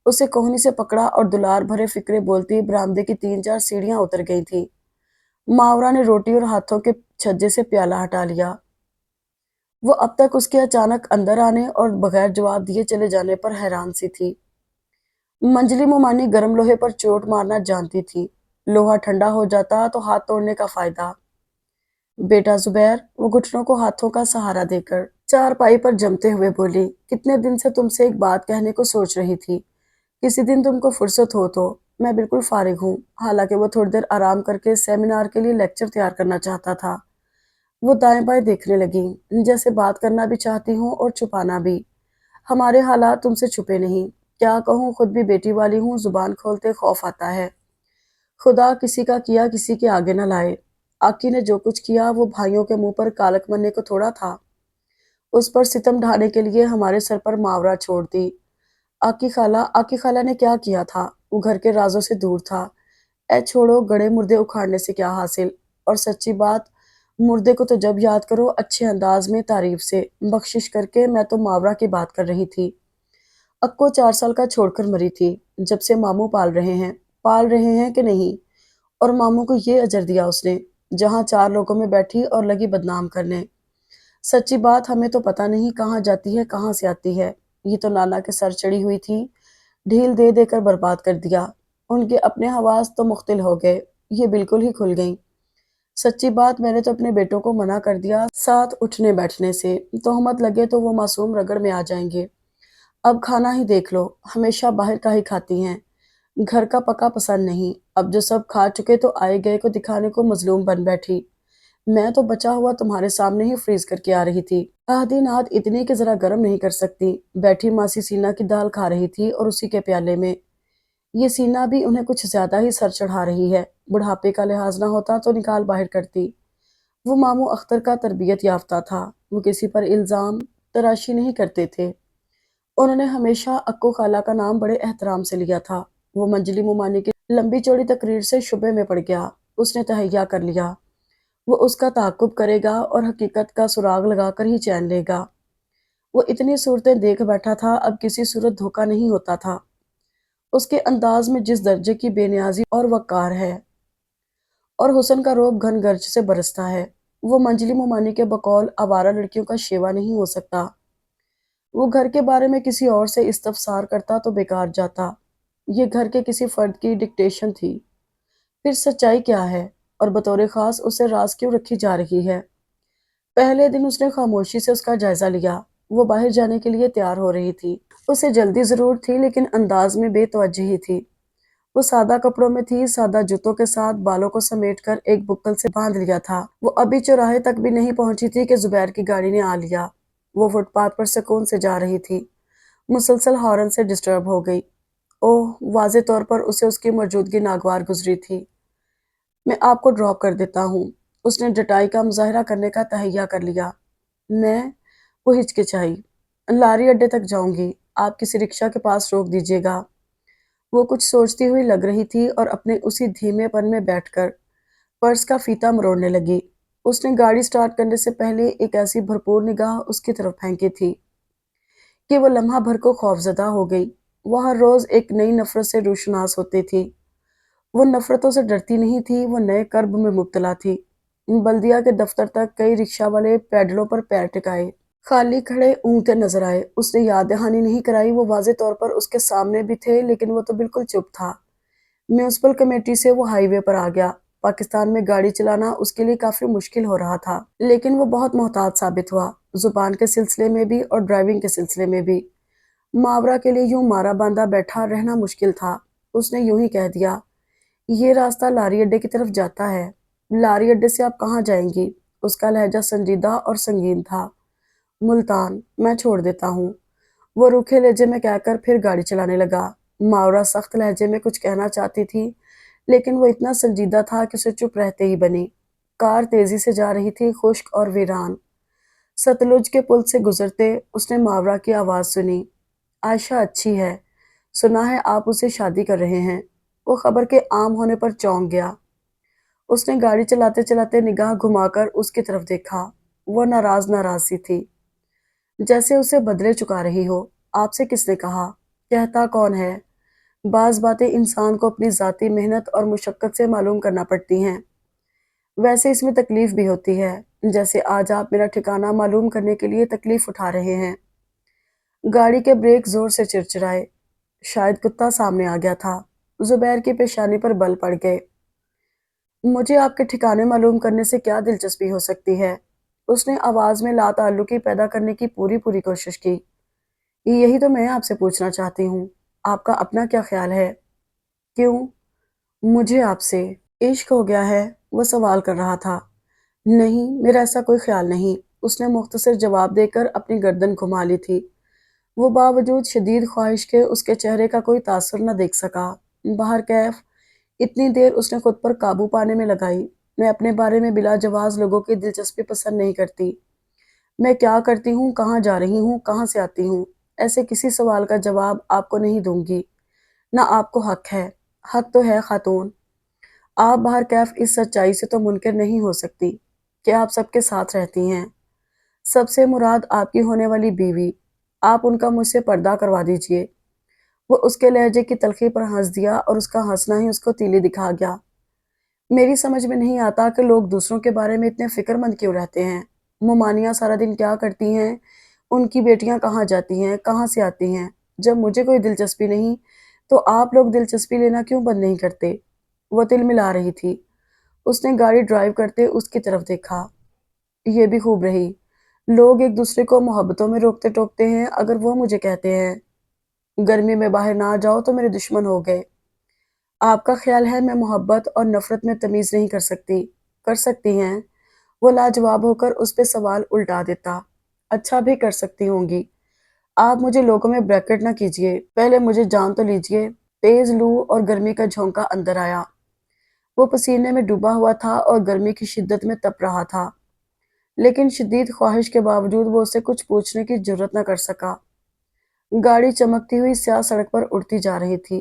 Speaker 1: اسے کوہنی سے پکڑا اور دلار بھرے فکرے بولتی برآمدے کی 3-4 سیڑھیاں اتر گئی تھی۔ ماورا نے روٹی اور ہاتھوں کے چھجے سے پیالہ ہٹا لیا۔ وہ اب تک اس کے اچانک اندر آنے اور بغیر جواب دیے چلے جانے پر حیران سی تھی۔ منجلی مومانی گرم لوہے پر چوٹ مارنا جانتی تھی۔ لوہا ٹھنڈا ہو جاتا تو ہاتھ توڑنے کا فائدہ۔ بیٹا زبیر، وہ گھٹنوں کو ہاتھوں کا سہارا دے کر چارپائی پر جمتے ہوئے بولی، کتنے دن سے تم سے ایک بات کہنے کو سوچ رہی تھی۔ کسی دن تم کو فرصت ہو تو۔ میں بالکل فارغ ہوں۔ حالانکہ وہ تھوڑی دیر آرام کر کے سیمینار کے لیے لیکچر تیار کرنا چاہتا تھا۔ وہ دائیں بائیں دیکھنے لگی، جیسے بات کرنا بھی چاہتی ہوں اور چھپانا بھی۔ ہمارے حالات تم سے چھپے نہیں۔ کیا کہوں، خود بھی بیٹی والی ہوں، زبان کھولتے خوف آتا ہے۔ خدا کسی کا کیا کسی کے آگے نہ لائے۔ آکی نے جو کچھ کیا وہ بھائیوں کے منہ پر کالک مرنے کو تھوڑا تھا۔ اس پر ستم ڈھانے کے لیے ہمارے سر پر ماورا چھوڑ دی۔ آکی خالہ نے کیا کیا تھا؟ وہ گھر کے رازوں سے دور تھا۔ اے چھوڑو، گڑے مردے اکھاڑنے سے کیا حاصل؟ اور سچی بات، مردے کو تو جب یاد کرو اچھے انداز میں، تعریف سے، بخشش کر کے۔ میں تو ماورا کی بات کر رہی تھی۔ اکو 4 سال کا چھوڑ کر مری تھی، جب سے ماموں پال رہے ہیں کہ نہیں؟ اور ماموں کو یہ اجر دیا اس نے، جہاں 4 لوگوں میں بیٹھی اور لگی بدنام کرنے۔ سچی بات، ہمیں تو پتہ نہیں کہاں جاتی ہے کہاں سے آتی ہے۔ یہ تو نانا کے سر چڑھی ہوئی تھی، ڈھیل دے دے کر برباد کر دیا۔ ان کے اپنے حواس تو مختل ہو گئے، یہ بالکل ہی کھل گئیں۔ سچی بات، میں نے تو اپنے بیٹوں کو منع کر دیا ساتھ اٹھنے بیٹھنے سے، تہمت لگے تو وہ معصوم رگڑ میں آ جائیں گے۔ اب کھانا ہی دیکھ لو، ہمیشہ باہر کا ہی کھاتی ہیں، گھر کا پکا پسند نہیں۔ اب جو سب کھا چکے تو آئے گئے کو دکھانے کو مظلوم بن بیٹھی۔ میں تو بچا ہوا تمہارے سامنے ہی فریز کر کے آ رہی تھی، آدھی نات اتنی کہ ذرا گرم نہیں کر سکتی۔ بیٹھی ماسی سینا کی دال کھا رہی تھی اور اسی کے پیالے میں یہ سینا بھی انہیں کچھ زیادہ ہی سر چڑھا رہی ہے۔ بڑھاپے کا لحاظ نہ ہوتا تو نکال باہر کرتی۔ وہ ماموں اختر کا تربیت یافتہ تھا، وہ کسی پر الزام تراشی نہیں کرتے تھے۔ انہوں نے ہمیشہ اکو خالہ کا نام بڑے احترام سے لیا تھا۔ وہ منجلی مومانی کی لمبی چوڑی تقریر سے شبے میں پڑ گیا۔ اس نے تہیہ کر لیا، وہ اس کا تعاقب کرے گا اور حقیقت کا سراغ لگا کر ہی چین لے گا۔ وہ اتنی صورتیں دیکھ بیٹھا تھا، اب کسی صورت دھوکہ نہیں ہوتا تھا۔ اس کے انداز میں جس درجے کی بے نیازی اور وقار ہے، اور حسن کا روب گھن گرج سے برستا ہے، وہ منجلی مومانی کے بقول آوارہ لڑکیوں کا شیوا نہیں ہو سکتا۔ وہ گھر کے بارے میں کسی اور سے استفسار کرتا تو بیکار جاتا۔ یہ گھر کے کسی فرد کی ڈکٹیشن تھی۔ پھر سچائی کیا ہے، اور بطور خاص اسے راز کیوں رکھی جا رہی ہے؟ پہلے دن اس نے خاموشی سے اس کا جائزہ لیا۔ وہ باہر جانے کے لیے تیار ہو رہی تھی، اسے جلدی ضرور تھی، لیکن انداز میں بے توجہی تھی۔ وہ سادہ کپڑوں میں تھی، سادہ جوتوں کے ساتھ بالوں کو سمیٹ کر ایک بکل سے باندھ لیا تھا۔ وہ ابھی چوراہے تک بھی نہیں پہنچی تھی کہ زبیر کی گاڑی نے آ لیا۔ وہ فٹ پاتھ پر سکون سے جا رہی تھی، مسلسل ہارن سے ڈسٹرب ہو گئی۔ اوہ، واضح طور پر اسے اس کی موجودگی ناگوار گزری تھی۔ میں آپ کو ڈراپ کر دیتا ہوں۔ اس نے ڈٹائی کا مظاہرہ کرنے کا تہیہ کر لیا۔ وہ ہچکچائی۔ لاری اڈے تک جاؤں گی، آپ کسی رکشہ کے پاس روک دیجیے گا۔ وہ کچھ سوچتی ہوئی لگ رہی تھی اور اپنے اسی دھیمے پن میں بیٹھ کر پرس کا فیتہ مروڑنے لگی۔ اس نے گاڑی سٹارٹ کرنے سے پہلے ایک ایسی بھرپور نگاہ اس کی طرف پھینکی تھی کہ وہ لمحہ بھر کو خوفزدہ ہو گئی۔ وہ ہر روز ایک نئی نفرت سے روشناس ہوتی تھی۔ وہ نفرتوں سے ڈرتی نہیں تھی، وہ نئے کرب میں مبتلا تھی۔ بلدیہ کے دفتر تک کئی رکشہ والے پیڈلوں پر پیر ٹکائے خالی کھڑے اونگتے نظر آئے۔ اس نے یاد دہانی نہیں کرائی، وہ واضح طور پر اس کے سامنے بھی تھے، لیکن وہ تو بالکل چپ تھا۔ میونسپل کمیٹی سے وہ ہائی وے پر آ گیا۔ پاکستان میں گاڑی چلانا اس کے لیے کافی مشکل ہو رہا تھا، لیکن وہ بہت محتاط ثابت ہوا، زبان کے سلسلے میں بھی اور ڈرائیونگ کے سلسلے میں بھی۔ ماورا کے لیے یوں مارا باندھا بیٹھا رہنا مشکل تھا۔ اس نے یوں ہی کہہ دیا، یہ راستہ لاری اڈے کی طرف جاتا ہے۔ لاری اڈے سے آپ کہاں جائیں گی؟ اس کا لہجہ سنجیدہ اور سنگین تھا۔ ملتان، میں چھوڑ دیتا ہوں، وہ روکھے لہجے میں کہہ کر پھر گاڑی چلانے لگا۔ ماورا سخت لہجے میں کچھ کہنا چاہتی تھی، لیکن وہ اتنا سنجیدہ تھا کہ اسے چپ رہتے ہی بنی۔ کار تیزی سے جا رہی تھی، خشک اور ویران۔ ستلج کے پل سے گزرتے اس نے ماورا کی آواز سنی، عائشہ اچھی ہے، سنا ہے آپ اسے شادی کر رہے ہیں۔ وہ خبر کے عام ہونے پر چونک گیا۔ اس نے گاڑی چلاتے چلاتے نگاہ گھما کر اس کی طرف دیکھا۔ وہ ناراض ناراض سی تھی، جیسے اسے بدلے چکا رہی ہو۔ آپ سے کس نے کہا؟ کہتا کون ہے؟ بعض باتیں انسان کو اپنی ذاتی محنت اور مشقت سے معلوم کرنا پڑتی ہیں۔ ویسے اس میں تکلیف بھی ہوتی ہے، جیسے آج آپ میرا ٹھکانہ معلوم کرنے کے لیے تکلیف اٹھا رہے ہیں۔ گاڑی کے بریک زور سے چرچرائے۔ شاید کتا سامنے آ گیا تھا۔ زبیر کی پیشانی پر بل پڑ گئے۔ مجھے آپ کے ٹھکانے معلوم کرنے سے کیا دلچسپی ہو سکتی ہے؟ اس نے آواز میں لا تعلقی پیدا کرنے کی پوری کوشش کی۔ یہی تو میں آپ سے پوچھنا چاہتی ہوں، آپ کا اپنا کیا خیال ہے؟ کیوں؟ مجھے آپ سے عشق ہو گیا ہے؟ وہ سوال کر رہا تھا۔ نہیں، میرا ایسا کوئی خیال نہیں، اس نے مختصر جواب دے کر اپنی گردن گھما لی تھی۔ وہ باوجود شدید خواہش کے اس کے چہرے کا کوئی تاثر نہ دیکھ سکا۔ بہرکیف اتنی دیر اس نے خود پر قابو پانے میں لگائی۔ میں اپنے بارے میں بلا جواز لوگوں کی دلچسپی پسند نہیں کرتی۔ میں کیا کرتی ہوں، کہاں جا رہی ہوں، کہاں سے آتی ہوں، ایسے کسی سوال کا جواب آپ کو نہیں دوں گی، نہ آپ کو حق ہے۔ حق تو ہے خاتون، آپ بہرکیف اس سچائی سے تو منکر نہیں ہو سکتی کہ آپ سب کے ساتھ رہتی ہیں۔ سب سے مراد آپ کی ہونے والی بیوی، آپ ان کا مجھ سے پردہ کروا دیجئے۔ وہ اس کے لہجے کی تلخی پر ہنس دیا اور اس کا ہنسنا ہی اس کو تیلی دکھا گیا۔ میری سمجھ میں نہیں آتا کہ لوگ دوسروں کے بارے میں اتنے فکر مند کیوں رہتے ہیں۔ ممانیاں سارا دن کیا کرتی ہیں، ان کی بیٹیاں کہاں جاتی ہیں، کہاں سے آتی ہیں۔ جب مجھے کوئی دلچسپی نہیں تو آپ لوگ دلچسپی لینا کیوں بند نہیں کرتے؟ وہ تل ملا رہی تھی۔ اس نے گاڑی ڈرائیو کرتے اس کی طرف دیکھا۔ یہ بھی خوب رہی، لوگ ایک دوسرے کو محبتوں میں روکتے ٹوکتے ہیں، اگر وہ مجھے کہتے ہیں گرمی میں باہر نہ جاؤ تو میرے دشمن ہو گئے۔ آپ کا خیال ہے میں محبت اور نفرت میں تمیز نہیں کر سکتی؟ کر سکتی ہیں، وہ لاجواب ہو کر اس پہ سوال الٹا دیتا۔ اچھا بھی کر سکتی ہوں گی۔ آپ مجھے لوگوں میں بریکٹ نہ کیجئے، پہلے مجھے جان تو لیجئے۔ تیز لو اور گرمی کا جھونکا اندر آیا۔ وہ پسینے میں ڈوبا ہوا تھا اور گرمی کی شدت میں تپ رہا تھا، لیکن شدید خواہش کے باوجود وہ اسے کچھ پوچھنے کی جرات نہ کر سکا۔ گاڑی چمکتی ہوئی سیاہ سڑک پر اڑتی جا رہی تھی۔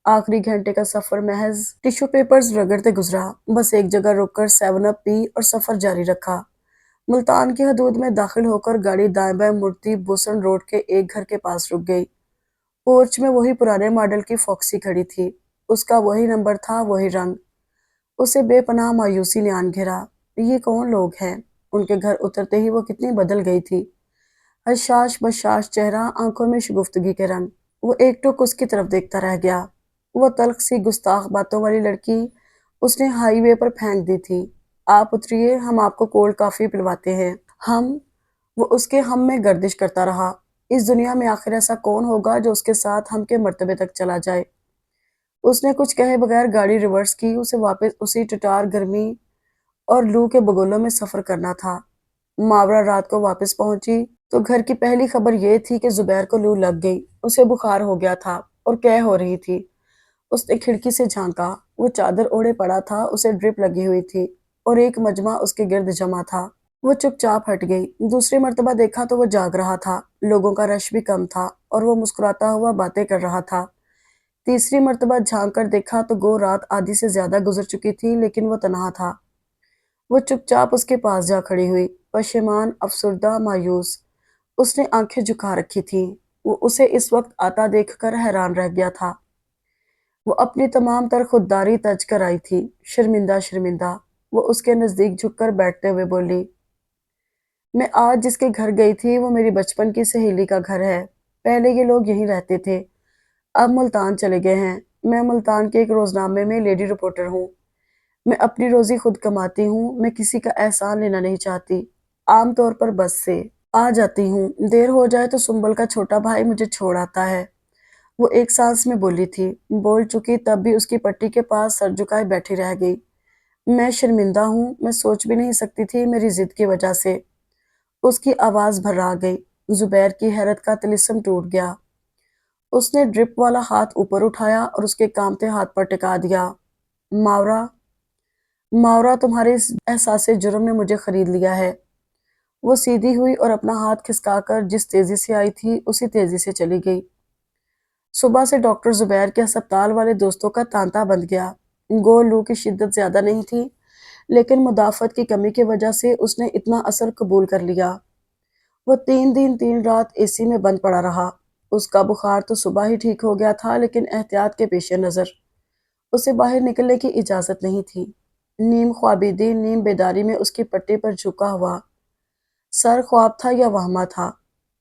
Speaker 1: آخری گھنٹے کا سفر محض ٹیشو پیپرز رگڑتے گزرا۔ بس ایک جگہ رک کر 7 اپ پی اور سفر جاری رکھا۔ ملتان کی حدود میں داخل ہو کر گاڑی دائیں بائیں مڑتی بوسن روڈ کے ایک گھر کے پاس رک گئی۔ پورچ میں وہی پرانے ماڈل کی فاکسی کھڑی تھی، اس کا وہی نمبر تھا، وہی رنگ۔ اسے بے پناہ مایوسی نے آن گھیرا۔ یہ کون لوگ ہیں؟ ان کے گھر اترتے ہی وہ کتنی بدل گئی تھی۔ حشاش بشاش چہرہ، آنکھوں میں شگفتگی کے رنگ۔ وہ ایک ٹک اس کی طرف دیکھتا رہ گیا۔ وہ تلخ سی گستاخ باتوں والی لڑکی اس نے ہائی وے پر پھینک دی تھی۔ آپ اتریے، ہم آپ کو کولڈ کافی پلواتے ہیں۔ ہم؟ وہ اس کے ہم میں گردش کرتا رہا۔ اس دنیا میں آخر ایسا کون ہوگا جو اس کے ساتھ ہم کے مرتبے تک چلا جائے؟ اس نے کچھ کہے بغیر گاڑی ریورس کی۔ اسے واپس اسی ٹٹار گرمی اور لو کے بگولوں میں سفر کرنا تھا۔ ماورا رات کو واپس پہنچی تو گھر کی پہلی خبر یہ تھی کہ زبیر کو لو لگ گئی، اسے بخار ہو گیا تھا اور قے ہو رہی تھی۔ اس نے کھڑکی سے جھانکا، وہ چادر اوڑھے پڑا تھا، اسے ڈرپ لگی ہوئی تھی اور ایک مجمع اس کے گرد جمع تھا۔ وہ چپ چاپ ہٹ گئی۔ دوسری مرتبہ دیکھا تو وہ جاگ رہا تھا، لوگوں کا رش بھی کم تھا اور وہ مسکراتا ہوا باتیں کر رہا تھا۔ تیسری مرتبہ جھانک کر دیکھا تو گو رات آدھی سے زیادہ گزر چکی تھی، لیکن وہ تنہا تھا۔ وہ چپ چاپ اس کے پاس جا کھڑی ہوئی، پشیمان، افسردہ، مایوس۔ اس نے آنکھیں جھکا رکھی تھیں۔ وہ اسے اس وقت آتا دیکھ کر حیران رہ گیا تھا۔ وہ اپنی تمام تر خودداری تج کر آئی تھی، شرمندہ شرمندہ۔ وہ اس کے نزدیک جھک کر بیٹھتے ہوئے بولی، میں آج جس کے گھر گئی تھی وہ میری بچپن کی سہیلی کا گھر ہے۔ پہلے یہ لوگ یہیں رہتے تھے، اب ملتان چلے گئے ہیں۔ میں ملتان کے ایک روزنامے میں لیڈی رپورٹر ہوں۔ میں اپنی روزی خود کماتی ہوں، میں کسی کا احسان لینا نہیں چاہتی، عام طور پر بس سے آ جاتی ہوں، دیر ہو جائے تو سنبل کا چھوٹا بھائی مجھے چھوڑ آتا ہے۔ وہ ایک سانس میں بولی تھی، بول چکی تب بھی اس کی پٹی کے پاس سر جھکائے بیٹھی رہ گئی۔ میں شرمندہ ہوں، میں سوچ بھی نہیں سکتی تھی میری ضد کی وجہ سے۔ اس کی آواز بھرا گئی، زبیر کی حیرت کا طلسم ٹوٹ گیا۔ اس نے ڈرپ والا ہاتھ اوپر اٹھایا اور اس کے کانپتے ہاتھ پر ٹکا دیا۔ ماورا، ماورا، تمہارے اس احساس جرم نے مجھے خرید لیا ہے۔ وہ سیدھی ہوئی اور اپنا ہاتھ کھسکا کر جس تیزی سے آئی تھی اسی تیزی سے چلی گئی۔ صبح سے ڈاکٹر زبیر کے ہسپتال والے دوستوں کا تانتا بند گیا۔ گو لو کی شدت زیادہ نہیں تھی، لیکن مدافعت کی کمی کی وجہ سے اس نے اتنا اثر قبول کر لیا۔ وہ 3 دن 3 رات اے سی میں بند پڑا رہا۔ اس کا بخار تو صبح ہی ٹھیک ہو گیا تھا، لیکن احتیاط کے پیش نظر اسے باہر نکلنے کی اجازت نہیں تھی۔ نیم خوابیدی نیم بیداری میں اس کی پٹی پر جھکا ہوا سر خواب تھا یا وہمہ تھا،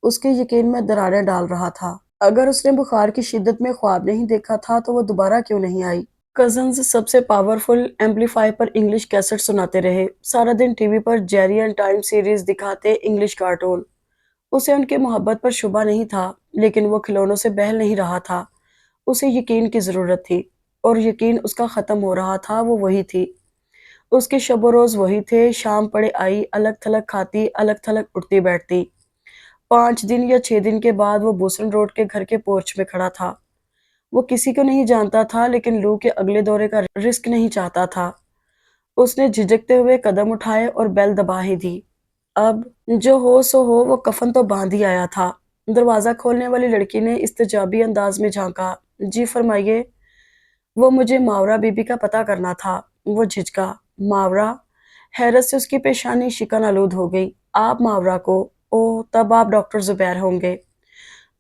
Speaker 1: اس کے یقین میں دراڑیں ڈال رہا تھا۔ اگر اس نے بخار کی شدت میں خواب نہیں دیکھا تھا تو وہ دوبارہ کیوں نہیں آئی؟ کزنز سب سے پاورفل ایمپلیفائی پر انگلش کیسٹ سناتے رہے، سارا دن ٹی وی پر جیری اینڈ ٹائم سیریز دکھاتے انگلش کارٹون۔ اسے ان کی محبت پر شبہ نہیں تھا، لیکن وہ کھلونوں سے بہل نہیں رہا تھا۔ اسے یقین کی ضرورت تھی، اور یقین اس کا ختم ہو رہا تھا۔ وہ وہی تھی، اس کے شب و روز وہی تھے۔ شام پڑے آئی، الگ تھلگ کھاتی، الگ تھلگ اٹھتی بیٹھتی۔ 5 دن یا 6 دن کے بعد وہ بوسن روڈ کے گھر کے پورچ میں کھڑا تھا۔ وہ کسی کو نہیں جانتا تھا، لیکن لو کے اگلے دورے کا رسک نہیں چاہتا تھا۔ اس نے جھجکتے ہوئے قدم اٹھائے اور بیل دبا ہی دی۔ اب جو ہو سو ہو، وہ کفن تو باندھ ہی آیا تھا۔ دروازہ کھولنے والی لڑکی نے استجابی انداز میں جھانکا، جی فرمائیے۔ وہ مجھے ماورا بی بی کا پتہ کرنا تھا۔ وہ جھجکا، ماورا؟ حیرت سے اس کی پیشانی شکن آلود ہو گئی۔ آپ ماورا کو؟ اوہ، تب آپ ڈاکٹر زبیر ہوں گے۔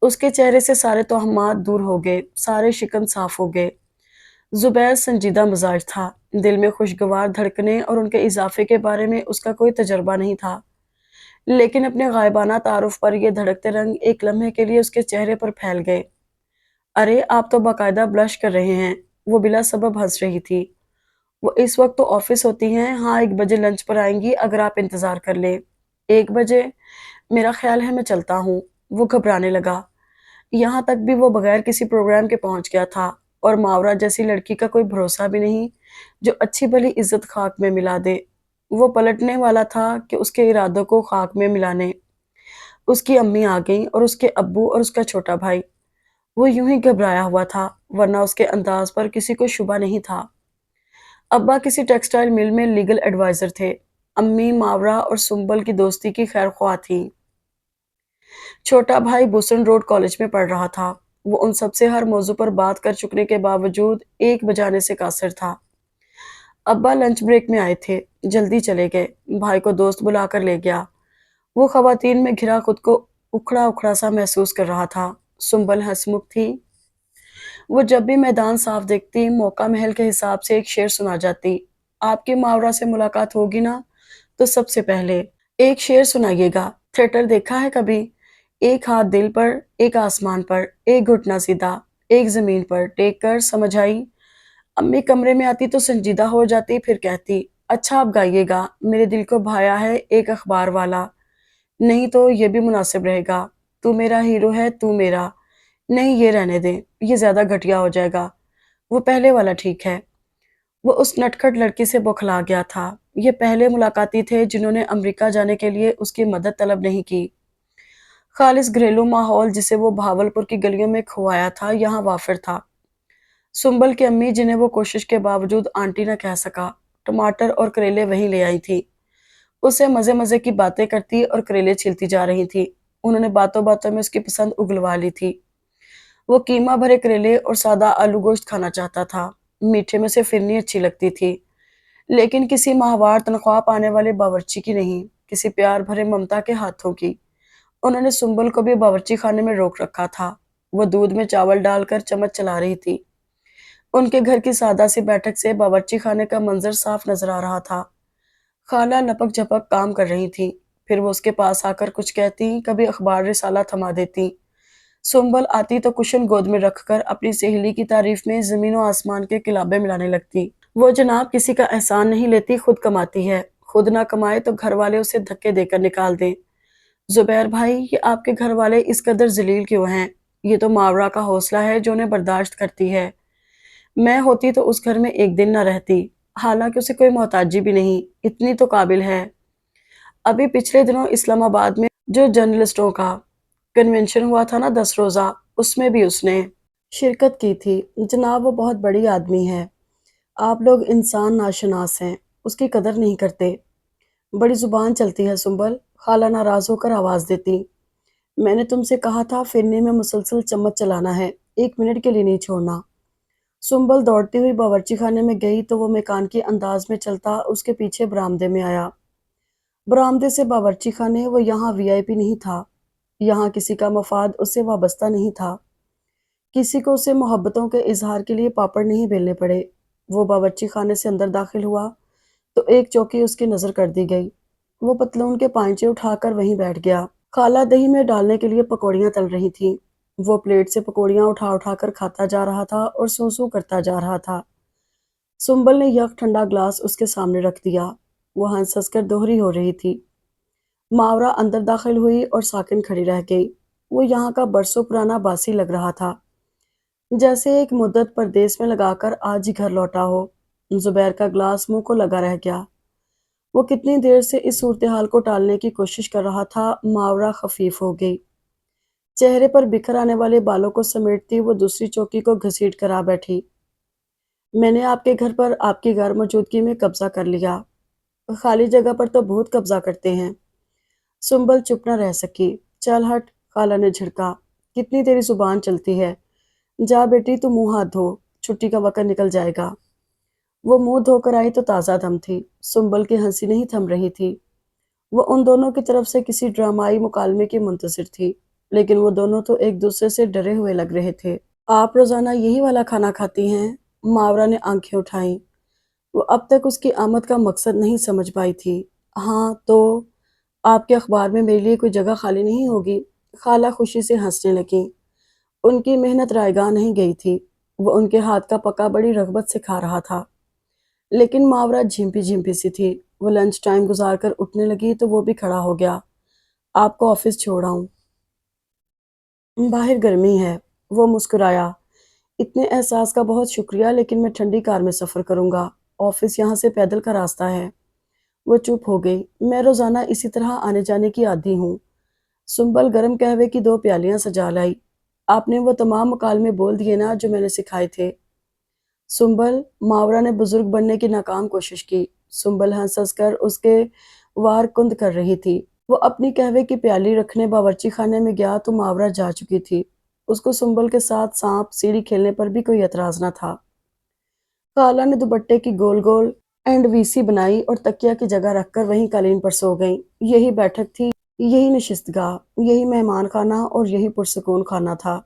Speaker 1: اس کے چہرے سے سارے توہمات دور ہو گئے، سارے شکن صاف ہو گئے۔ زبیر سنجیدہ مزاج تھا، دل میں خوشگوار دھڑکنیں اور ان کے اضافے کے بارے میں اس کا کوئی تجربہ نہیں تھا، لیکن اپنے غائبانہ تعارف پر یہ دھڑکتے رنگ ایک لمحے کے لیے اس کے چہرے پر پھیل گئے۔ ارے آپ تو باقاعدہ بلش کر رہے ہیں۔ وہ بلا سبب ہنس رہی تھی۔ وہ اس وقت تو آفس ہوتی ہیں، ہاں 1 بجے لنچ پر آئیں گی اگر آپ انتظار کر لیں۔ 1 بجے؟ میرا خیال ہے میں چلتا ہوں۔ وہ گھبرانے لگا۔ یہاں تک بھی وہ بغیر کسی پروگرام کے پہنچ گیا تھا، اور ماورا جیسی لڑکی کا کوئی بھروسہ بھی نہیں جو اچھی بھلی عزت خاک میں ملا دے۔ وہ پلٹنے والا تھا کہ اس کے ارادوں کو خاک میں ملانے۔ اس کی امی آ گئیں اور اس کے ابو اور اس کا چھوٹا بھائی۔ وہ یوں ہی گھبرایا ہوا تھا، ورنہ اس کے انداز پر کسی کو شبہ نہیں تھا۔ ابا کسی ٹیکسٹائل مل میں لیگل ایڈوائزر تھے، امی ماورا اور سنبل کی دوستی کی خیر خواہ تھیں۔ چھوٹا بھائی بوسن روڈ کالج میں پڑھ رہا تھا۔ وہ ان سب سے ہر موضوع پر بات کر چکنے کے باوجود 1 بجانے سے قاصر تھا۔ ابا لنچ بریک میں آئے تھے، جلدی چلے گئے۔ بھائی کو دوست بلا کر لے گیا۔ وہ خواتین میں گھرا خود کو اکھڑا اکھڑا سا محسوس کر رہا تھا۔ سنبل ہنسمکھ تھی۔ وہ جب بھی میدان صاف دیکھتی، موقع محل کے حساب سے ایک شعر سنا جاتی۔ آپ کی ماورا سے ملاقات ہوگی نا، تو سب سے پہلے ایک شعر سنائیے گا۔ تھیٹر دیکھا ہے کبھی؟ ایک ہاتھ دل پر، ایک آسمان پر، ایک گھٹنا سیدھا، ایک زمین پر ٹیک کر، سمجھ آئی؟ امی کمرے میں آتی تو سنجیدہ ہو جاتی، پھر کہتی، اچھا آپ گائیے گا، میرے دل کو بھایا ہے ایک اخبار والا۔ نہیں تو یہ بھی مناسب رہے گا، تو میرا ہیرو ہے تو میرا۔ نہیں یہ رہنے دیں، یہ زیادہ گھٹیا ہو جائے گا، وہ پہلے والا ٹھیک ہے۔ وہ اس نٹکھٹ لڑکی سے بوکھلا گیا تھا۔ یہ پہلے ملاقاتی تھے جنہوں نے امریکہ جانے کے لیے اس کی مدد طلب نہیں کی۔ خالص گھریلو ماحول جسے وہ بہاولپور کی گلیوں میں کھوایا تھا، یہاں وافر تھا۔ سنبل کی امی، جنہیں وہ کوشش کے باوجود آنٹی نہ کہہ سکا، ٹماٹر اور کریلے وہیں لے آئی تھی۔ اسے مزے مزے کی باتیں کرتی اور کریلے چھیلتی جا رہی تھی۔ انہوں نے باتوں باتوں میں اس کی پسند اگلوا لی تھی۔ وہ قیمہ بھرے کریلے اور سادہ آلو گوشت کھانا چاہتا تھا۔ میٹھے میں سے فرنی اچھی لگتی تھی، لیکن کسی ماہوار تنخواہ پانے والے باورچی کی نہیں، کسی پیار بھرے ممتا کے ہاتھوں کی۔ انہوں نے سنبل کو بھی باورچی خانے میں روک رکھا تھا۔ وہ دودھ میں چاول ڈال کر چمچ چلا رہی تھی۔ ان کے گھر کی سادہ سی بیٹھک سے باورچی خانے کا منظر صاف نظر آ رہا تھا۔ خالہ لپک جھپک کام کر رہی تھی، پھر وہ اس کے پاس آ کر کچھ کہتی، کبھی اخبار رسالہ تھما دیتی۔ سنبل آتی تو کشن گود میں رکھ کر اپنی سہیلی کی تعریف میں زمین و آسمان کے کلابے ملانے لگتی۔ وہ جناب کسی کا احسان نہیں لیتی، خود کماتی ہے، خود نہ کمائے تو گھر والے اسے دھکے دے کر نکال دیں۔ زبیر بھائی، یہ آپ کے گھر والے اس قدر ذلیل کیوں ہیں؟ یہ تو ماورا کا حوصلہ ہے جو انہیں برداشت کرتی ہے۔ میں ہوتی تو اس گھر میں ایک دن نہ رہتی، حالانکہ اسے کوئی محتاجی بھی نہیں، اتنی تو قابل ہے۔ ابھی پچھلے دنوں اسلام آباد میں جو جرنلسٹوں کا کنونشن ہوا تھا نا 10 روزہ، اس میں بھی اس نے شرکت کی تھی۔ جناب وہ بہت بڑی آدمی ہے، آپ لوگ انسان ناشناس ہیں، اس کی قدر نہیں کرتے۔ بڑی زبان چلتی ہے سنبل، خالہ ناراض ہو کر آواز دیتی۔ میں نے تم سے کہا تھا فرنے میں مسلسل چمچ چلانا ہے، 1 منٹ کے لیے نہیں چھوڑنا۔ سنبل دوڑتی ہوئی باورچی خانے میں گئی تو وہ میکانکی انداز میں چلتا اس کے پیچھے برآمدے میں آیا۔ برآمدے سے باورچی خانے، وہ یہاں وی آئی پی نہیں تھا، یہاں کسی کا مفاد اس سے وابستہ نہیں تھا، کسی کو اسے محبتوں کے اظہار کے لیے پاپڑ نہیں بیلنے پڑے۔ وہ باورچی خانے سے اندر داخل ہوا تو ایک چوکی اس کی نظر کر دی گئی۔ وہ پتلون کے پائنچے اٹھا کر وہیں بیٹھ گیا۔ خالہ دہی میں ڈالنے کے لیے پکوڑیاں تل رہی تھیں۔ وہ پلیٹ سے پکوڑیاں اٹھا اٹھا کر کھاتا جا رہا تھا اور سوں سوں کرتا جا رہا تھا۔ سنبل نے یک ٹھنڈا گلاس اس کے سامنے رکھ دیا۔ وہ ہنس ہنس کر دوہری ہو رہی تھی۔ ماورا اندر داخل ہوئی اور ساکن کھڑی رہ گئی۔ وہ یہاں کا برسوں پرانا باسی لگ رہا تھا، جیسے ایک مدت پردیس میں لگا کر آج ہی گھر لوٹا ہو۔ زبیر کا گلاس منہ کو لگا رہ گیا۔ وہ کتنی دیر سے اس صورتحال کو ٹالنے کی کوشش کر رہا تھا۔ ماورا خفیف ہو گئی، چہرے پر بکھر آنے والے بالوں کو سمیٹتی وہ دوسری چوکی کو گھسیٹ کر آ بیٹھی۔ میں نے آپ کے گھر پر آپ کی غیر موجودگی میں قبضہ کر لیا۔ خالی جگہ پر تو بہت قبضہ کرتے ہیں۔ سنبل چپ نہ رہ سکی۔ چل ہٹ، خالہ نے جھڑکا، کتنی تیری زبان چلتی ہے؟ جا بیٹی تو منہ ہاتھ دھو، چھٹی کا وقت نکل جائے گا۔ وہ منہ دھو کر آئی تو تازہ دم تھی، سنبل کی ہنسی نہیں تھم رہی تھی۔ وہ ان دونوں کی طرف سے کسی ڈرامائی مکالمے کی منتظر تھی، لیکن وہ دونوں تو ایک دوسرے سے ڈرے ہوئے لگ رہے تھے۔ آپ روزانہ یہی والا کھانا کھاتی ہیں؟ ماورا نے آنکھیں اٹھائیں۔ وہ اب تک اس کی آمد کا مقصد نہیں سمجھ پائی تھی۔ ہاں تو آپ کے اخبار میں میرے لیے کوئی جگہ خالی نہیں ہوگی؟ خالہ خوشی سے ہنسنے لگیں۔ ان کی محنت رائیگاں نہیں گئی تھی، وہ ان کے ہاتھ کا پکا بڑی رغبت سے کھا رہا تھا۔ لیکن ماورا جھمپی جھمپی سی تھی۔ وہ لنچ ٹائم گزار کر اٹھنے لگی تو وہ بھی کھڑا ہو گیا۔ آپ کو آفس چھوڑ آؤں؟ باہر گرمی ہے۔ وہ مسکرایا۔ اتنے احساس کا بہت شکریہ، لیکن میں ٹھنڈی کار میں سفر کروں گا، آفس یہاں سے پیدل کا راستہ ہے۔ وہ چپ ہو گئی۔ میں روزانہ اسی طرح آنے جانے کی عادی ہوں۔ سنبل گرم قہوے کی 2 پیالیاں سجا لائی۔ آپ نے وہ تمام مکالمے بول دیے نا جو میں نے سکھائے تھے؟ سنبل، ماورا نے بزرگ بننے کی ناکام کوشش کی۔ سنبل ہنس ہنس کر اس کے وار کند کر رہی تھی۔ وہ اپنی قہوے کی پیالی رکھنے باورچی خانے میں گیا تو ماورا جا چکی تھی۔ اس کو سنبل کے ساتھ سانپ سیڑھی کھیلنے پر بھی کوئی اعتراض نہ تھا۔ خالہ نے دوپٹے کی گول گول اینڈ ویسی بنائی اور تکیہ کی جگہ رکھ کر وہیں قالین پر سو گئیں۔ یہی بیٹھک تھی، یہی نشستگاہ، یہی مہمان خانہ اور یہی پرسکون خانہ تھا۔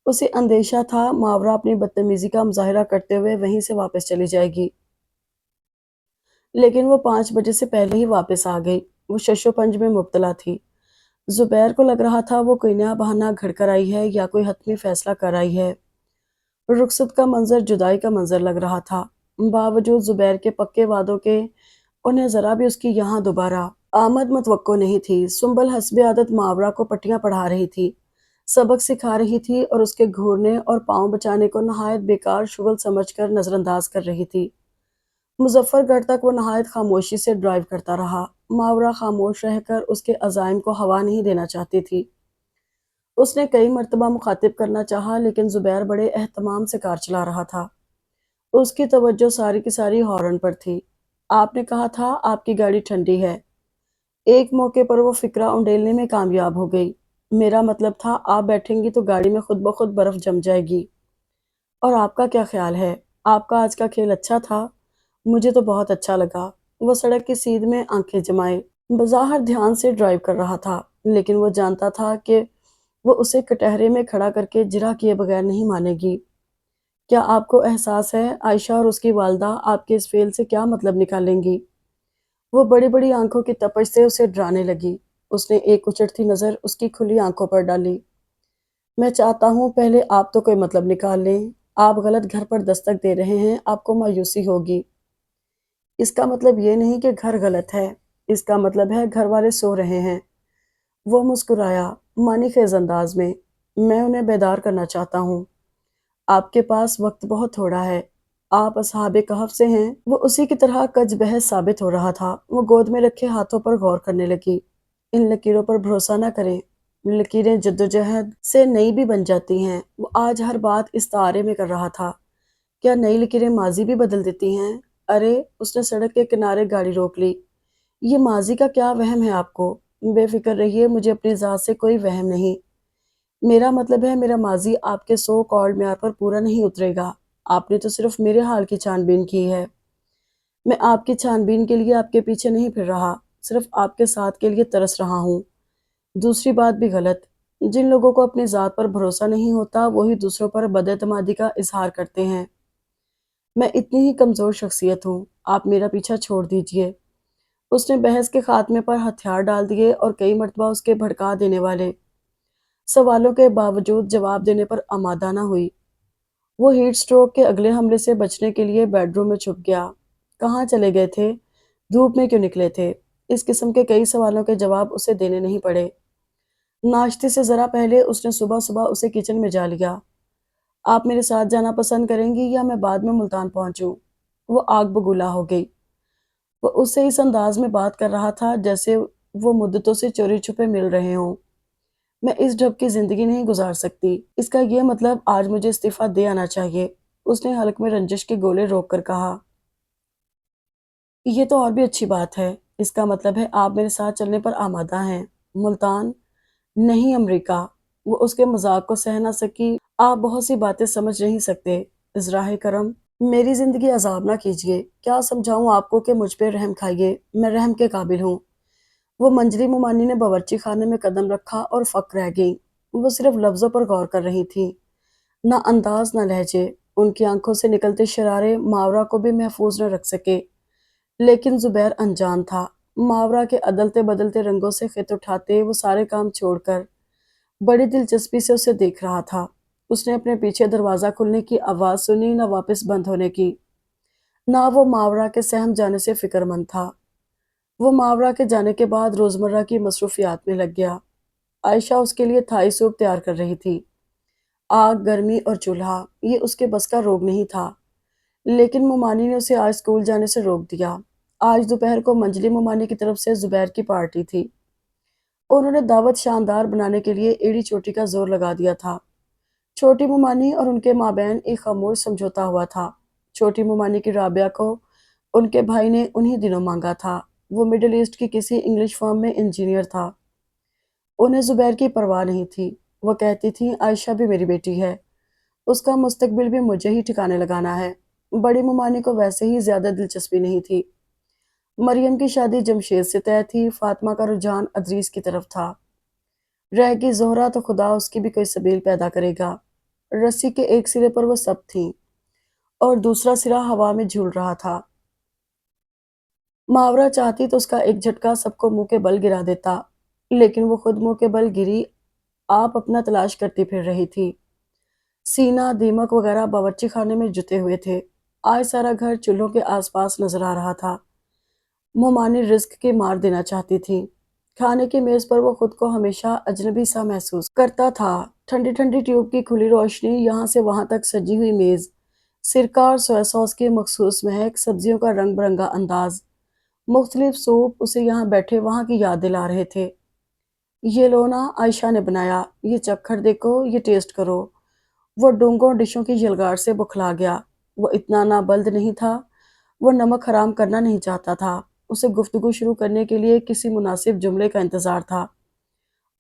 Speaker 1: اسے اندیشہ تھا ماورا اپنی بدتمیزی کا مظاہرہ کرتے ہوئے وہیں سے واپس چلی جائے گی، لیکن وہ 5 بجے سے پہلے ہی واپس آ گئی۔ وہ شش و پنج میں مبتلا تھی۔ زبیر کو لگ رہا تھا وہ کوئی نیا بہانہ گھڑ کر آئی ہے یا کوئی حتمی فیصلہ کر آئی ہے۔ رخصت کا منظر جدائی کا منظر لگ رہا تھا۔ باوجود زبیر کے پکے وعدوں کے انہیں ذرا بھی اس کی یہاں دوبارہ آمد متوقع نہیں تھی۔ سنبل حسب عادت ماورا کو پٹیاں پڑھا رہی تھی، سبق سکھا رہی تھی اور اس کے گھورنے اور پاؤں بچانے کو نہایت بیکار شغل سمجھ کر نظر انداز کر رہی تھی۔ مظفر گڑھ تک وہ نہایت خاموشی سے ڈرائیو کرتا رہا۔ ماورا خاموش رہ کر اس کے عزائم کو ہوا نہیں دینا چاہتی تھی۔ اس نے کئی مرتبہ مخاطب کرنا چاہا، لیکن زبیر بڑے اہتمام سے کار چلا رہا تھا۔ اس کی توجہ ساری کی ساری ہارن پر تھی۔ آپ نے کہا تھا آپ کی گاڑی ٹھنڈی ہے۔ ایک موقع پر وہ فکرہ انڈیلنے میں کامیاب ہو گئی۔ میرا مطلب تھا آپ بیٹھیں گی تو گاڑی میں خود بخود برف جم جائے گی۔ اور آپ کا کیا خیال ہے؟ آپ کا آج کا کھیل اچھا تھا؟ مجھے تو بہت اچھا لگا۔ وہ سڑک کی سیدھ میں آنکھیں جمائے بظاہر دھیان سے ڈرائیو کر رہا تھا، لیکن وہ جانتا تھا کہ وہ اسے کٹہرے میں کھڑا کر کے جرح کیے بغیر نہیں مانے گی۔ کیا آپ کو احساس ہے عائشہ اور اس کی والدہ آپ کے اس فعل سے کیا مطلب نکالیں گی؟ وہ بڑی بڑی آنکھوں کی تپش سے اسے ڈرانے لگی۔ اس نے ایک اچٹتی نظر اس کی کھلی آنکھوں پر ڈالی۔ میں چاہتا ہوں پہلے آپ تو کوئی مطلب نکال لیں۔ آپ غلط گھر پر دستک دے رہے ہیں، آپ کو مایوسی ہوگی۔ اس کا مطلب یہ نہیں کہ گھر غلط ہے، اس کا مطلب ہے گھر والے سو رہے ہیں۔ وہ مسکرایا، معنی خیز انداز میں۔ میں انہیں بیدار کرنا چاہتا ہوں۔ آپ کے پاس وقت بہت تھوڑا ہے۔ آپ اصحاب کہف سے ہیں۔ وہ اسی کی طرح کج بحث ثابت ہو رہا تھا۔ وہ گود میں رکھے ہاتھوں پر غور کرنے لگی۔ ان لکیروں پر بھروسہ نہ کریں۔ لکیریں جدوجہد سے نئی بھی بن جاتی ہیں۔ وہ آج ہر بات اس تعارے میں کر رہا تھا۔ کیا نئی لکیریں ماضی بھی بدل دیتی ہیں؟ ارے، اس نے سڑک کے کنارے گاڑی روک لی۔ یہ ماضی کا کیا وہم ہے آپ کو؟ بے فکر رہیے، مجھے اپنی ذات سے کوئی وہم نہیں۔ میرا مطلب ہے میرا ماضی آپ کے سو کالڈ معیار پر پورا نہیں اترے گا۔ آپ نے تو صرف میرے حال کی چھان بین کی ہے۔ میں آپ کی چھان بین کے لیے آپ کے پیچھے نہیں پھر رہا، صرف آپ کے ساتھ کے لیے ترس رہا ہوں۔ دوسری بات بھی غلط۔ جن لوگوں کو اپنی ذات پر بھروسہ نہیں ہوتا وہی دوسروں پر بد اعتمادی کا اظہار کرتے ہیں۔ میں اتنی ہی کمزور شخصیت ہوں، آپ میرا پیچھا چھوڑ دیجئے۔ اس نے بحث کے خاتمے پر ہتھیار ڈال دیے اور کئی مرتبہ اس کے بھڑکا دینے والے سوالوں کے باوجود جواب دینے پر آمادہ نہ ہوئی۔ وہ ہیٹ سٹروک کے اگلے حملے سے بچنے کے لیے بیڈ روم میں چھپ گیا۔ کہاں چلے گئے تھے؟ دھوپ میں کیوں نکلے تھے؟ اس قسم کے کئی سوالوں کے جواب اسے دینے نہیں پڑے۔ ناشتے سے ذرا پہلے اس نے صبح صبح اسے کچن میں جا لیا۔ آپ میرے ساتھ جانا پسند کریں گی یا میں بعد میں ملتان پہنچوں؟ وہ آگ بگولا ہو گئی۔ وہ اس سے اس انداز میں بات کر رہا تھا جیسے وہ مدتوں سے چوری چھپے مل رہے ہوں۔ میں اس ڈھب کی زندگی نہیں گزار سکتی۔ اس کا یہ مطلب آج مجھے استعفیٰ دے آنا چاہیے۔ اس نے حلق میں رنجش کے گولے روک کر کہا۔ یہ تو اور بھی اچھی بات ہے۔ اس کا مطلب ہے آپ میرے ساتھ چلنے پر آمادہ ہیں۔ ملتان؟ نہیں، امریکہ۔ وہ اس کے مذاق کو سہ نہ سکی۔ آپ بہت سی باتیں سمجھ نہیں سکتے، ازراہ کرم۔ میری زندگی عذاب نہ کیجیے۔ کیا سمجھاؤں آپ کو کہ مجھ پہ رحم کھائیے، میں رحم کے قابل ہوں۔ وہ منجلی مومانی نے باورچی خانے میں قدم رکھا اور فک رہ گئی۔ وہ صرف لفظوں پر غور کر رہی تھی، نہ انداز نہ لہجے۔ ان کی آنکھوں سے نکلتے شرارے ماورا کو بھی محفوظ نہ رکھ سکے۔ لیکن زبیر انجان تھا۔ ماورا کے عدلتے بدلتے رنگوں سے خط اٹھاتے وہ سارے کام چھوڑ کر بڑی دلچسپی سے اسے دیکھ رہا تھا۔ اس نے اپنے پیچھے دروازہ کھلنے کی آواز سنی، نہ واپس بند ہونے کی۔ نہ وہ ماورا کے سہم جانے سے فکر مند تھا۔ وہ ماورا کے جانے کے بعد روزمرہ کی مصروفیات میں لگ گیا۔ عائشہ اس کے لیے تھائی سوپ تیار کر رہی تھی۔ آگ، گرمی اور چولہا، یہ اس کے بس کا روگ نہیں تھا۔ لیکن مومانی نے اسے آج اسکول جانے سے روک دیا۔ آج دوپہر کو منجلی مومانی کی طرف سے زبیر کی پارٹی تھی۔ انہوں نے دعوت شاندار بنانے کے لیے ایڑی چوٹی کا زور لگا دیا تھا۔ چھوٹی مومانی اور ان کے مابین ایک خاموش سمجھوتا ہوا تھا۔ چھوٹی مومانی کی رابعہ کو ان کے بھائی نے انہی دنوں مانگا تھا۔ وہ مڈل ایسٹ کی کسی انگلش فرم میں انجینئر تھا۔ انہیں زبیر کی پرواہ نہیں تھی۔ وہ کہتی تھیں عائشہ بھی میری بیٹی ہے، اس کا مستقبل بھی مجھے ہی ٹھکانے لگانا ہے۔ بڑی مومانی کو ویسے ہی زیادہ دلچسپی نہیں تھی۔ مریم کی شادی جمشید سے طے تھی، فاطمہ کا رجحان ادریس کی طرف تھا۔ رہ گئی زہرہ تو خدا اس کی بھی کوئی سبیل پیدا کرے گا۔ رسی کے ایک سرے پر وہ سب تھیں اور دوسرا سرا ہوا میں جھول رہا تھا۔ ماورا چاہتی تو اس کا ایک جھٹکا سب کو منہ کے بل گرا دیتا، لیکن وہ خود منہ کے بل گری آپ اپنا تلاش کرتی پھر رہی تھی۔ سینہ، دیمک وغیرہ باورچی خانے میں جتے ہوئے تھے۔ آج سارا گھر چولہوں کے آس پاس نظر آ رہا تھا۔ مومانی رزق کی مار دینا چاہتی تھی۔ کھانے کی میز پر وہ خود کو ہمیشہ اجنبی سا محسوس کرتا تھا۔ ٹھنڈی ٹھنڈی ٹیوب کی کھلی روشنی، یہاں سے وہاں تک سجی ہوئی میز، سرکہ اور سویا ساس کی مخصوص مہک، سبزیوں کا رنگ برنگا انداز، مختلف سوپ اسے یہاں بیٹھے وہاں کی یاد دلا رہے تھے۔ یہ لونا عائشہ نے بنایا، یہ چکھر دیکھو، یہ ٹیسٹ کرو۔ وہ ڈونگوں ڈشوں کی یلغار سے بکھلا گیا۔ وہ اتنا نابلد نہیں تھا، وہ نمک حرام کرنا نہیں چاہتا تھا۔ اسے گفتگو شروع کرنے کے لیے کسی مناسب جملے کا انتظار تھا،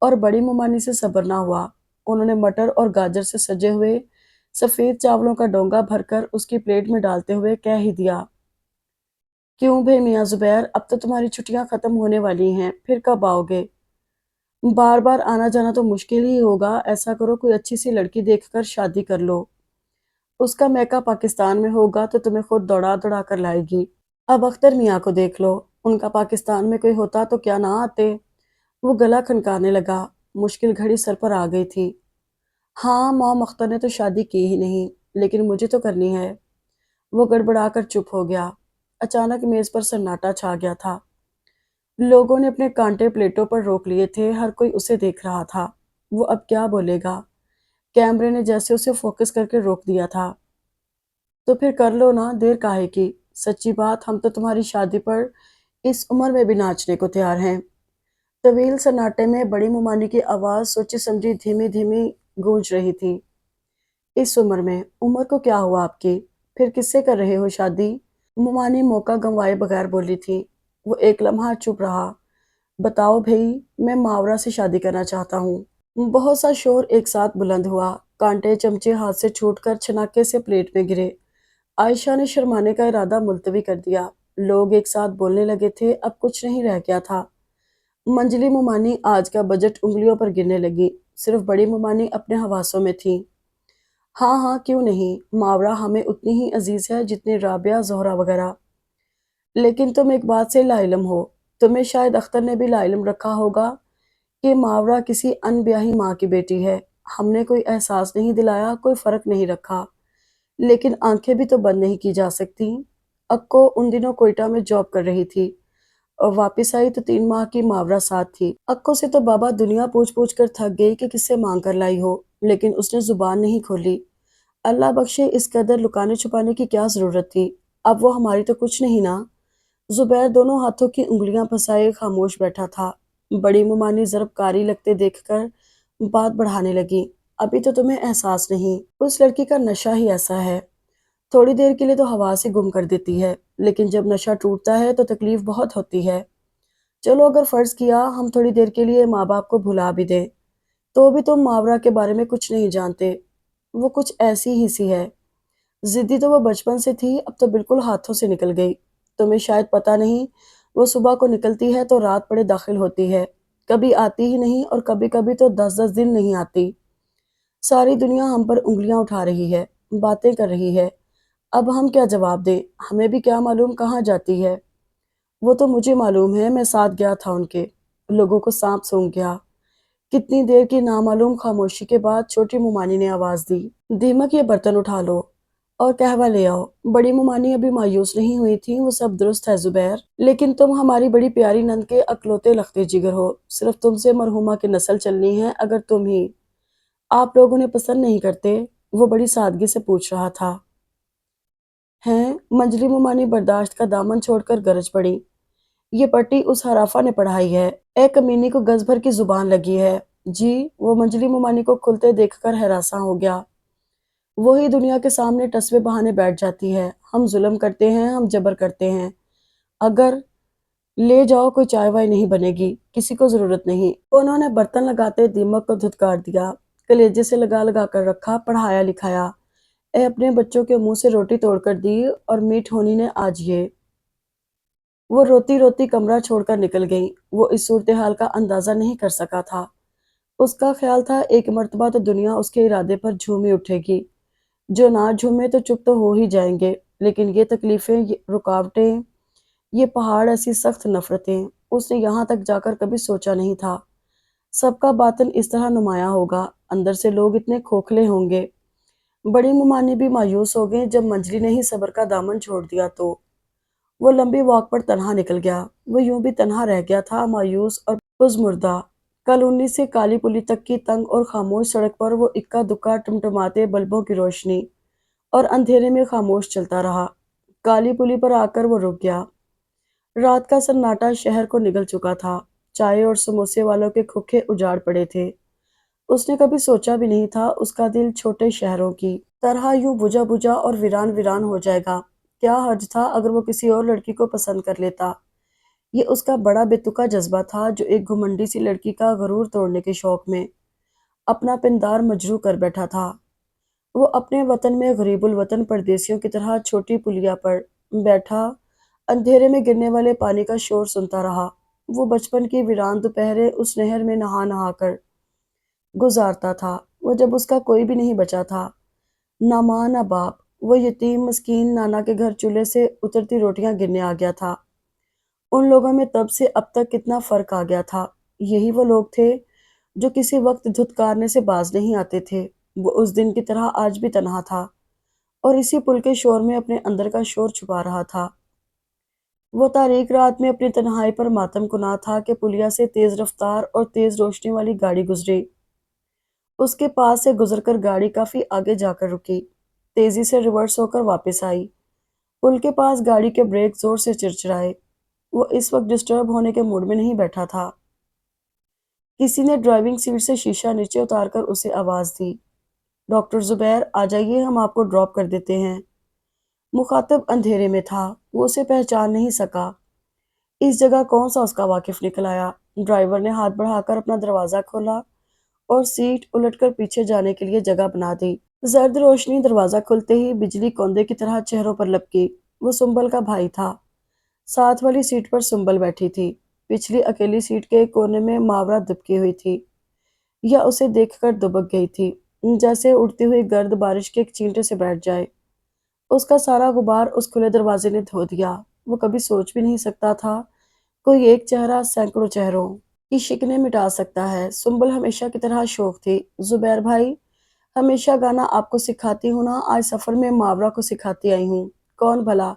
Speaker 1: اور بڑی مومانی سے صبر نہ ہوا۔ انہوں نے مٹر اور گاجر سے سجے ہوئے سفید چاولوں کا ڈونگا بھر کر اس کی پلیٹ میں ڈالتے ہوئے کہہ ہی دیا، کیوں بھئی میاں زبیر، اب تو تمہاری چھٹیاں ختم ہونے والی ہیں، پھر کب آؤ گے؟ بار بار آنا جانا تو مشکل ہی ہوگا، ایسا کرو کوئی اچھی سی لڑکی دیکھ کر شادی کر لو۔ اس کا میکہ پاکستان میں ہوگا تو تمہیں خود دوڑا دوڑا کر لائے گی۔ اب اختر میاں کو دیکھ لو، ان کا پاکستان میں کوئی ہوتا تو کیا نہ آتے؟ وہ گلا کھنکانے لگا۔ مشکل گھڑی سر پر آ گئی تھی۔ ہاں، مام اختر نے تو شادی کی ہی نہیں، لیکن مجھے تو کرنی ہے۔ وہ گڑبڑا کر چپ ہو گیا۔ اچانک میز پر سناٹا چھا گیا تھا۔ لوگوں نے اپنے کانٹے پلیٹوں پر روک لیے تھے، ہر کوئی اسے دیکھ رہا تھا۔ وہ اب کیا بولے گا؟ کیمرے نے جیسے اسے فوکس کر کے روک دیا تھا۔ تو پھر کر لو نا، دیر کاہے کی؟ سچی بات، ہم تو تمہاری شادی پر اس عمر میں بھی ناچنے کو تیار ہیں۔ طویل سناٹے میں بڑی ممانی کی آواز سوچی سمجھی دھیمی دھیمی گونج رہی تھی۔ اس عمر میں؟ عمر کو کیا ہوا آپ کی؟ پھر کس سے کر رہے ہو شادی؟ ممانی موقع گنوائے بغیر بولی تھی۔ وہ ایک لمحہ چپ رہا۔ بتاؤ بھئی، میں ماورا سے شادی کرنا چاہتا ہوں۔ بہت سا شور ایک ساتھ بلند ہوا۔ کانٹے چمچے ہاتھ سے چھوٹ کر چھناکے سے پلیٹ میں گرے۔ عائشہ نے شرمانے کا ارادہ ملتوی کر دیا۔ لوگ ایک ساتھ بولنے لگے تھے، اب کچھ نہیں رہ گیا تھا۔ منجلی ممانی آج کا بجٹ انگلیوں پر گرنے لگی۔ صرف بڑی ممانی اپنے حواسوں میں تھی۔ ہاں ہاں، کیوں نہیں، ماورا ہمیں اتنی ہی عزیز ہے جتنی رابعہ، زہرہ وغیرہ۔ لیکن تم ایک بات سے لا علم ہو، تمہیں شاید اختر نے بھی لا علم رکھا ہوگا کہ ماورا کسی ان بیاہی ماں کی بیٹی ہے۔ ہم نے کوئی احساس نہیں دلایا، کوئی فرق نہیں رکھا، لیکن آنکھیں بھی تو بند نہیں کی جا سکتی۔ اکو ان دنوں کوئٹہ میں جاب کر رہی تھی اور واپس آئی تو 3 ماہ کی ماورا ساتھ تھی۔ اکو سے تو بابا دنیا پوچھ پوچھ کر تھک گئی کہ کس سے مانگ کر لائی ہو، لیکن اس نے زبان نہیں کھولی۔ اللہ بخشے، اس قدر لکانے چھپانے کی کیا ضرورت تھی؟ اب وہ ہماری تو کچھ نہیں نا۔ زبیر دونوں ہاتھوں کی انگلیاں پھنسائے خاموش بیٹھا تھا۔ بڑی ممانی ضرب کاری لگتے دیکھ کر بات بڑھانے لگی۔ ابھی تو تمہیں احساس نہیں، اس لڑکی کا نشہ ہی ایسا ہے، تھوڑی دیر کے لیے تو حواس ہی گم کر دیتی ہے، لیکن جب نشہ ٹوٹتا ہے تو تکلیف بہت ہوتی ہے۔ چلو اگر فرض کیا ہم تھوڑی دیر کے لیے ماں باپ کو بھلا بھی دیں، تو بھی تم ماورا کے بارے میں کچھ نہیں جانتے۔ وہ کچھ ایسی ہی سی ہے۔ ضدی تو وہ بچپن سے تھی، اب تو بالکل ہاتھوں سے نکل گئی۔ تمہیں شاید پتہ نہیں، وہ صبح کو نکلتی ہے تو رات پڑے داخل ہوتی ہے، کبھی آتی ہی نہیں اور کبھی کبھی تو 10 10 دن نہیں آتی۔ ساری دنیا ہم پر انگلیاں اٹھا رہی ہے، باتیں کر رہی ہے، اب ہم کیا جواب دیں؟ ہمیں بھی کیا معلوم کہاں جاتی ہے۔ وہ تو مجھے معلوم ہے، میں ساتھ گیا تھا ان کے۔ لوگوں کو سانپ سونگھ گیا۔ کتنی دیر کی نامعلوم خاموشی کے بعد چھوٹی ممانی نے آواز دی، دیمک، یہ برتن اٹھا لو اور قہوہ لے آؤ۔ بڑی ممانی ابھی مایوس نہیں ہوئی تھی۔ وہ سب درست ہے زبیر، لیکن تم ہماری بڑی پیاری نند کے اکلوتے لختے جگر ہو، صرف تم سے مرحومہ کی نسل چلنی ہے۔ اگر تم ہی آپ لوگ انہیں پسند نہیں کرتے؟ وہ بڑی سادگی سے پوچھ رہا تھا۔ ہیں؟ منجلی ممانی برداشت کا دامن چھوڑ کر گرج پڑی۔ یہ پٹی اس حرافہ نے پڑھائی ہے، اے کمینی کو گز بھر کی زبان لگی ہے۔ جی؟ وہ منجلی ممانی کو کھلتے دیکھ کر ہراساں ہو گیا۔ وہی دنیا کے سامنے ٹسوے بہانے بیٹھ جاتی ہے۔ ہم ظلم کرتے ہیں، ہم جبر کرتے ہیں۔ اگر لے جاؤ، کوئی چائے وائے نہیں بنے گی، کسی کو ضرورت نہیں۔ انہوں نے برتن لگاتے دیمک کو دھتکار دیا، کلیجے سے لگا لگا کر رکھا۔ پڑھایا لکھایا، اے اپنے بچوں کے منہ سے روٹی توڑ کر دی، اور میٹھ ہونی نے آج یہ۔ وہ روتی روتی کمرہ چھوڑ کر نکل گئی۔ وہ اس صورتحال کا اندازہ نہیں کر سکا تھا۔ اس کا خیال تھا ایک مرتبہ تو دنیا اس کے ارادے پر جھومی اٹھے گی، جو نہ جھومے تو چپ تو ہو ہی جائیں گے۔ لیکن یہ تکلیفیں، یہ رکاوٹیں، یہ پہاڑ، ایسی سخت نفرتیں، اس نے یہاں تک جا کر کبھی سوچا نہیں تھا۔ سب کا باطن اس طرح نمایاں ہوگا، اندر سے لوگ اتنے کھوکھلے ہوں گے۔ بڑی ممانی بھی مایوس ہو گئیں جب منجلی نے ہی صبر کا دامن چھوڑ دیا تو۔ وہ لمبی واک پر تنہا نکل گیا۔ وہ یوں بھی تنہا رہ گیا تھا، مایوس اور پزمردہ۔ کالونی سے کالی پلی تک کی تنگ اور خاموش سڑک پر وہ اکا دکا ٹمٹماتے بلبوں کی روشنی اور اندھیرے میں خاموش چلتا رہا۔ کالی پلی پر آ کر وہ رک گیا۔ رات کا سناٹا شہر کو نگل چکا تھا۔ چائے اور سموسے والوں کے کھکھے اجاڑ پڑے تھے۔ اس نے کبھی سوچا بھی نہیں تھا اس کا دل چھوٹے شہروں کی طرح یوں بجھا بجھا اور ویران ویران ہو جائے گا۔ کیا حرج تھا اگر وہ کسی اور لڑکی کو پسند کر لیتا؟ یہ اس کا بڑا بے تکا جذبہ تھا جو ایک گھمنڈی سی لڑکی کا غرور توڑنے کے شوق میں اپنا پندار مجروح کر بیٹھا تھا۔ وہ اپنے وطن میں غریب الوطن پردیسیوں کی طرح چھوٹی پلیا پر بیٹھا اندھیرے میں گرنے والے پانی کا شور سنتا رہا۔ وہ بچپن کی ویران دوپہریں اس نہر میں نہا نہا کر گزارتا تھا، وہ جب اس کا کوئی بھی نہیں بچا تھا، نہ ماں نہ باپ۔ وہ یتیم مسکین نانا کے گھر چولہے سے اترتی روٹیاں گرنے آ گیا تھا۔ ان لوگوں میں تب سے اب تک کتنا فرق آ گیا تھا۔ یہی وہ لوگ تھے جو کسی وقت دھتکارنے سے باز نہیں آتے تھے۔ وہ اس دن کی طرح آج بھی تنہا تھا اور اسی پل کے شور میں اپنے اندر کا شور چھپا رہا تھا۔ وہ تاریک رات میں اپنی تنہائی پر ماتم کنا تھا کہ پلیا سے تیز رفتار اور تیز روشنی والی گاڑی گزری۔ اس کے پاس سے گزر کر گاڑی کافی آگے جا کر رکی، تیزی سے ریورس ہو کر واپس آئی۔ پل کے پاس گاڑی کے بریک زور سے چرچرائے۔ وہ اس وقت ڈسٹرب ہونے کے موڈ میں نہیں بیٹھا تھا۔ کسی نے ڈرائیونگ سیٹ سے شیشہ نیچے اتار کر اسے آواز دی، ڈاکٹر زبیر آ جائیے، ہم آپ کو ڈراپ کر دیتے ہیں۔ مخاطب اندھیرے میں تھا، وہ اسے پہچان نہیں سکا۔ اس جگہ کون سا اس کا واقف نکل آیا۔ ڈرائیور نے ہاتھ بڑھا کر اپنا دروازہ کھولا اور سیٹ الٹ کر پیچھے جانے کے لیے جگہ بنا دی۔ زرد روشنی دروازہ کھلتے ہی بجلی کوندے کی طرح چہروں پر لپکی۔ وہ سنبل کا بھائی تھا۔ ساتھ والی سیٹ پر سنبل بیٹھی تھی۔ پچھلی اکیلی سیٹ کے ایک کونے میں ماورا دبکی ہوئی تھی، یا اسے دیکھ کر دبک گئی تھی، جیسے اڑتی ہوئی گرد بارش کے ایک چینٹے سے بیٹھ جائے۔ اس کا سارا غبار اس کھلے دروازے نے دھو دیا۔ وہ کبھی سوچ بھی نہیں سکتا تھا کوئی ایک چہرہ سینکڑوں چہروں کی شکنیں مٹا سکتا ہے۔ سنبل ہمیشہ کی طرح شوق تھی، زبیر بھائی ہمیشہ گانا آپ کو سکھاتی ہوں نا، آج سفر میں ماورا کو سکھاتی آئی ہوں۔ کون بھلا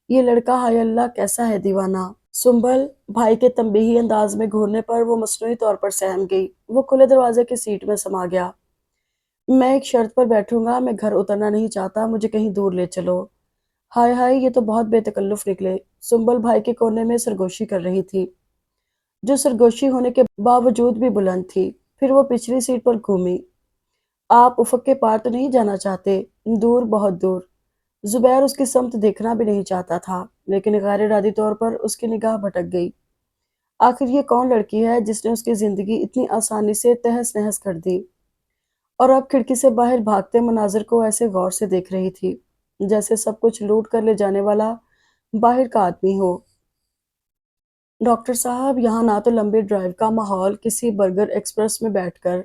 Speaker 1: یہ لڑکا، ہائے اللہ کیسا ہے دیوانہ۔ سنبل بھائی کے تنبیہی انداز میں گھورنے پر وہ مصنوعی طور پر سہم گئی۔ وہ کھلے دروازے کی سیٹ میں سما گیا۔ میں ایک شرط پر بیٹھوں گا، میں گھر اترنا نہیں چاہتا، مجھے کہیں دور لے چلو۔ ہائے ہائے یہ تو بہت بے تکلف نکلے۔ سنبل بھائی کے کونے میں سرگوشی کر رہی تھی، جو سرگوشی ہونے کے باوجود بھی بلند تھی۔ پھر وہ پچھلی سیٹ پر گھومی۔ آپ افق کے پار تو نہیں جانا چاہتے؟ دور، بہت دور۔ زبیر اس کی سمت دیکھنا بھی نہیں چاہتا تھا، لیکن غیر ارادی طور پر اس کی نگاہ بھٹک گئی۔ آخر یہ کون لڑکی ہے جس نے اس کی زندگی اتنی آسانی سے تہس نہس کر دی، اور اب کھڑکی سے باہر بھاگتے مناظر کو ایسے غور سے دیکھ رہی تھی جیسے سب کچھ لوٹ کر لے جانے والا باہر کا آدمی ہو۔ ڈاکٹر صاحب یہاں نہ تو لمبی ڈرائیو کا ماحول، کسی برگر ایکسپریس میں بیٹھ کر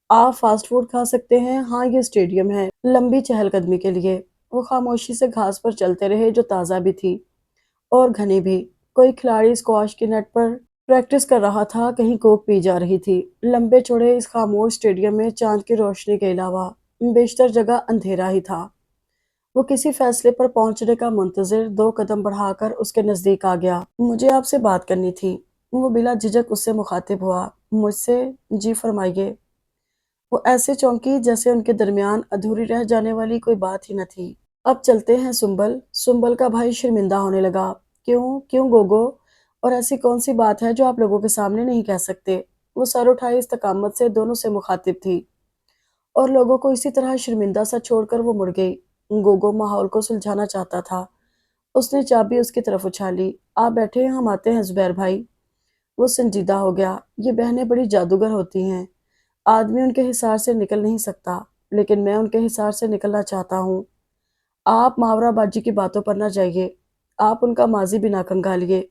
Speaker 1: آپ فاسٹ فوڈ کھا سکتے ہیں، ہاں یہ اسٹیڈیم ہے لمبی چہل قدمی کے لیے۔ وہ خاموشی سے گھاس پر چلتے رہے جو تازہ بھی تھی اور گھنی بھی۔ کوئی کھلاڑی اسکواش کی نیٹ پر پریکٹس کر رہا تھا، کہیں کوک پی جا رہی تھی۔ لمبے چوڑے اس خاموش اسٹیڈیم میں چاند کی روشنی کے علاوہ بیشتر جگہ اندھیرا ہی تھا۔ وہ کسی فیصلے پر پہنچنے کا منتظر 2 قدم بڑھا کر اس کے نزدیک آ گیا۔ مجھے آپ سے بات کرنی تھی۔ وہ بلا جھجک اس سے مخاطب ہوا۔ مجھ سے؟ جی فرمائیے۔ وہ ایسے چونکی جیسے ان کے درمیان ادھوری رہ جانے والی کوئی بات ہی نہ تھی۔ اب چلتے ہیں سنبل۔ سنبل کا بھائی شرمندہ ہونے لگا۔ کیوں گوگو؟ اور ایسی کون سی بات ہے جو آپ لوگوں کے سامنے نہیں کہہ سکتے؟ وہ سر اٹھائی استقامت سے دونوں سے مخاطب تھی، اور لوگوں کو اسی طرح شرمندہ سا چھوڑ کر وہ مڑ گئی۔ گوگو ماحول کو سلجھانا چاہتا تھا۔ اس نے چابی اس کی طرف اچھالی۔ آپ بیٹھے، ہم آتے ہیں زبیر بھائی۔ وہ سنجیدہ ہو گیا۔ یہ بہنیں بڑی جادوگر ہوتی ہیں، آدمی ان کے حصار سے نکل نہیں سکتا، لیکن میں ان کے حصار سے نکلنا چاہتا ہوں۔ آپ ماورا باجی کی باتوں پر نہ جائیے، آپ ان کا ماضی بھی نہ کنگھالیے۔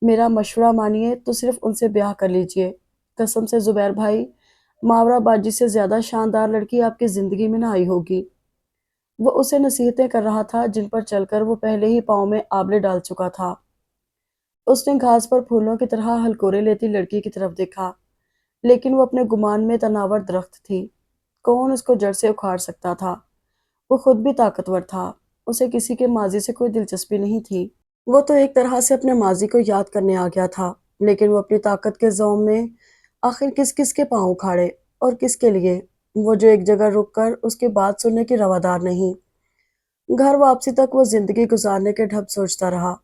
Speaker 1: میرا مشورہ مانیے تو صرف ان سے بیاہ کر لیجئے۔ قسم سے زبیر بھائی، ماورا باجی سے زیادہ شاندار لڑکی آپ کی زندگی میں نہ آئی ہوگی۔ وہ اسے نصیحتیں کر رہا تھا جن پر چل کر وہ پہلے ہی پاؤں میں آبلے ڈال چکا تھا۔ اس نے گھاس پر پھولوں کی طرح ہلکورے لیتی لڑکی کی طرف دیکھا، لیکن وہ اپنے گمان میں تناور درخت تھی، کون اس کو جڑ سے اکھاڑ سکتا تھا۔ وہ خود بھی طاقتور تھا، اسے کسی کے ماضی سے کوئی دلچسپی نہیں تھی۔ وہ تو ایک طرح سے اپنے ماضی کو یاد کرنے آ گیا تھا، لیکن وہ اپنی طاقت کے زوم میں آخر کس کے پاؤں اکھاڑے، اور کس کے لیے؟ وہ جو ایک جگہ رک کر اس کی بات سننے کی روادار نہیں۔ گھر واپسی تک وہ زندگی گزارنے کے ڈھب سوچتا رہا۔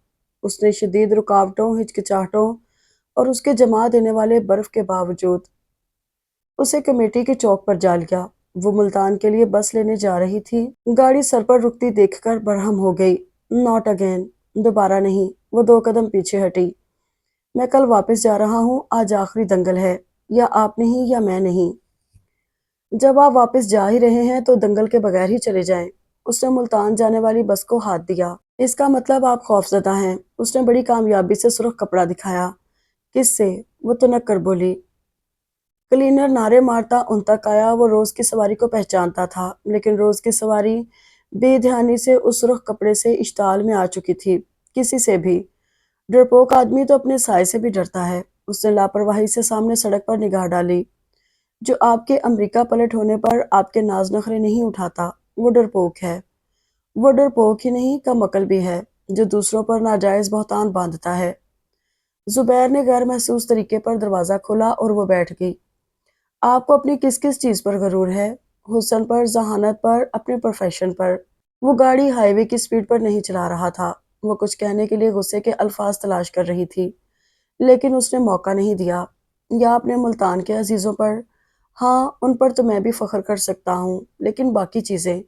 Speaker 1: اس نے شدید رکاوٹوں، ہچکچاہٹوں اور اس کے جما دینے والے برف کے باوجود اسے کمیٹی کے چوک پر جا لیا۔ وہ ملتان کے لیے بس لینے جا رہی تھی۔ گاڑی سر پر رکتی دیکھ کر برہم ہو گئی۔ ناٹ اگین، دوبارہ نہیں۔ وہ 2 قدم پیچھے ہٹی۔ میں کل واپس جا رہا ہوں، آج آخری دنگل ہے، یا آپ نہیں یا میں نہیں۔ جب آپ واپس جا ہی رہے ہیں تو دنگل کے بغیر ہی چلے جائیں۔ اس نے ملتان جانے والی بس کو ہاتھ دیا۔ اس کا مطلب آپ خوفزدہ ہیں۔ اس نے بڑی کامیابی سے سرخ کپڑا دکھایا۔ کس سے؟ وہ تنک کر بولی۔ کلینر نعرے مارتا ان تک آیا۔ وہ روز کی سواری کو پہچانتا تھا، لیکن روز کی سواری بے دھیانی سے اس سرخ کپڑے سے اشتعال میں آ چکی تھی۔ کسی سے بھی ڈرپوک آدمی تو اپنے سائے سے بھی ڈرتا ہے۔ اس نے لاپرواہی سے سامنے سڑک پر نگاہ ڈالی۔ جو آپ کے امریکہ پلٹ ہونے پر آپ کے ناز نخرے نہیں اٹھاتا، وہ ڈرپوک ہے۔ وہ ڈرپوک ہی نہیں، کم عقل بھی ہے، جو دوسروں پر ناجائز بہتان باندھتا ہے۔ زبیر نے غیر محسوس طریقے پر دروازہ کھولا اور وہ بیٹھ گئی۔ آپ کو اپنی کس کس چیز پر غرور ہے؟ حسن پر، ذہانت پر، اپنے پروفیشن پر۔ وہ گاڑی ہائی وے کی سپیڈ پر نہیں چلا رہا تھا۔ وہ کچھ کہنے کے لیے غصے کے الفاظ تلاش کر رہی تھی، لیکن اس نے موقع نہیں دیا۔ یا اپنے ملتان کے عزیزوں پر؟ ہاں، ان پر تو میں بھی فخر کر سکتا ہوں، لیکن باقی چیزیں؟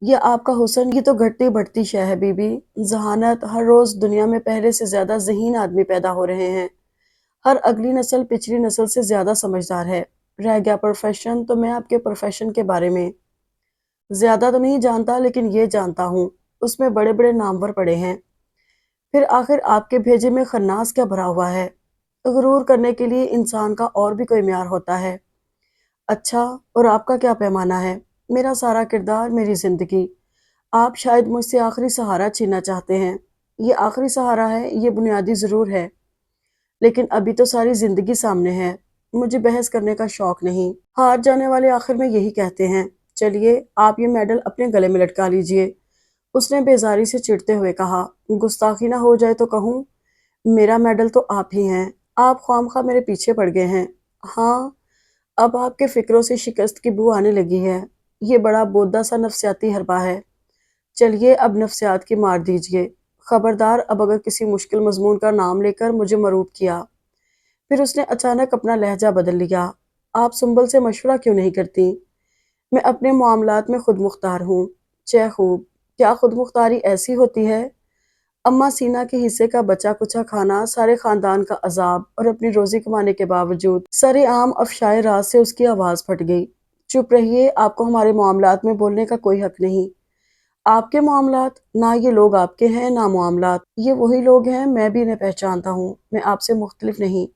Speaker 1: یہ آپ کا حسن، یہ تو گھٹتی بڑھتی شے ہے بی بی۔ ذہانت، ہر روز دنیا میں پہلے سے زیادہ ذہین آدمی پیدا ہو رہے ہیں۔ ہر اگلی نسل پچھلی نسل سے زیادہ سمجھدار ہے۔ رہ گیا پروفیشن، تو میں آپ کے پروفیشن کے بارے میں زیادہ تو نہیں جانتا، لیکن یہ جانتا ہوں اس میں بڑے بڑے نامور پڑے ہیں۔ پھر آخر آپ کے بھیجے میں خناس کیا بھرا ہوا ہے؟ غرور کرنے کے لیے انسان کا اور بھی کوئی معیار ہوتا ہے۔ اچھا، اور آپ کا کیا پیمانہ ہے؟ میرا سارا کردار، میری زندگی۔ آپ شاید مجھ سے آخری سہارا چھیننا چاہتے ہیں۔ یہ آخری سہارا ہے، یہ بنیادی ضرور ہے، لیکن ابھی تو ساری زندگی سامنے ہے۔ مجھے بحث کرنے کا شوق نہیں۔ ہار جانے والے آخر میں یہی کہتے ہیں۔ چلیے، آپ یہ میڈل اپنے گلے میں لٹکا لیجئے، اس نے بیزاری سے چڑھتے ہوئے کہا۔ گستاخی نہ ہو جائے تو کہوں، میرا میڈل تو آپ ہی ہیں۔ آپ خواہ میرے پیچھے پڑ گئے ہیں۔ ہاں، اب آپ کے فکروں سے شکست کی بو آنے لگی ہے۔ یہ بڑا بودھا سا نفسیاتی حربہ ہے۔ چلیے، اب نفسیات کی مار دیجئے۔ خبردار، اب اگر کسی مشکل مضمون کا نام لے کر مجھے مروب کیا۔ پھر اس نے اچانک اپنا لہجہ بدل لیا۔ آپ سنبل سے مشورہ کیوں نہیں کرتی؟ میں اپنے معاملات میں خود مختار ہوں۔ چہ خوب، کیا خود مختاری ایسی ہوتی ہے؟ اماں سینا کے حصے کا بچا کچا کھانا، سارے خاندان کا عذاب، اور اپنی روزی کمانے کے باوجود سرے عام افشائے راز سے اس کی آواز پھٹ گئی۔ چپ رہیے، آپ کو ہمارے معاملات میں بولنے کا کوئی حق نہیں۔ آپ کے معاملات؟ نہ یہ لوگ آپ کے ہیں، نہ معاملات۔ یہ وہی لوگ ہیں، میں بھی انہیں پہچانتا ہوں۔ میں آپ سے مختلف نہیں۔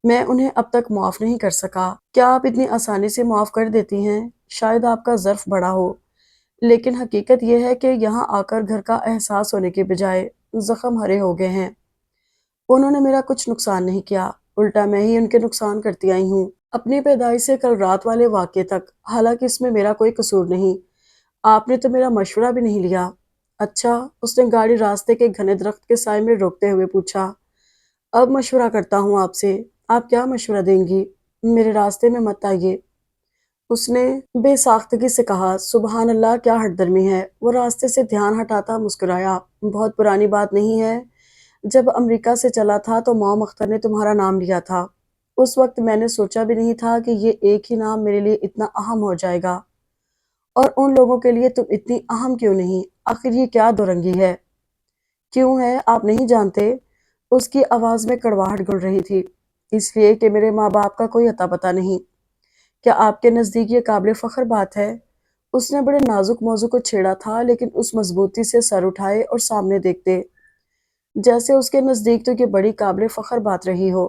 Speaker 1: میں انہیں اب تک معاف نہیں کر سکا۔ کیا آپ اتنی آسانی سے معاف کر دیتی ہیں؟ شاید آپ کا ظرف بڑا ہو، لیکن حقیقت یہ ہے کہ یہاں آ کر گھر کا احساس ہونے کے بجائے زخم ہرے ہو گئے ہیں۔ انہوں نے میرا کچھ نقصان نہیں کیا، الٹا میں ہی ان کے نقصان کرتی آئی ہوں، اپنی پیدائش سے کل رات والے واقعے تک۔ حالانکہ اس میں میرا کوئی قصور نہیں۔ آپ نے تو میرا مشورہ بھی نہیں لیا۔ اچھا، اس نے گاڑی راستے کے گھنے درخت کے سائے میں روکتے ہوئے پوچھا۔ اب مشورہ کرتا ہوں آپ سے۔ آپ کیا مشورہ دیں گی؟ میرے راستے میں مت آئیے، اس نے بے ساختگی سے کہا۔ سبحان اللہ، کیا ہٹ درمی ہے۔ وہ راستے سے دھیان ہٹاتا مسکرایا۔ بہت پرانی بات نہیں ہے، جب امریکہ سے چلا تھا تو موم اختر نے تمہارا نام لیا تھا۔ اس وقت میں نے سوچا بھی نہیں تھا کہ یہ ایک ہی نام میرے لیے اتنا اہم ہو جائے گا، اور ان لوگوں کے لیے تم اتنی اہم کیوں نہیں؟ آخر یہ کیا دو رنگی ہے؟ کیوں ہے، آپ نہیں جانتے؟ اس کی آواز میں کڑواہٹ گھل رہی تھی۔ اس لیے کہ میرے ماں باپ کا کوئی اتا پتہ نہیں۔ کیا آپ کے نزدیک یہ قابل فخر بات ہے؟ اس نے بڑے نازک موضوع کو چھیڑا تھا، لیکن اس مضبوطی سے سر اٹھائے اور سامنے دیکھتے، جیسے اس کے نزدیک تو یہ بڑی قابل فخر بات رہی ہو۔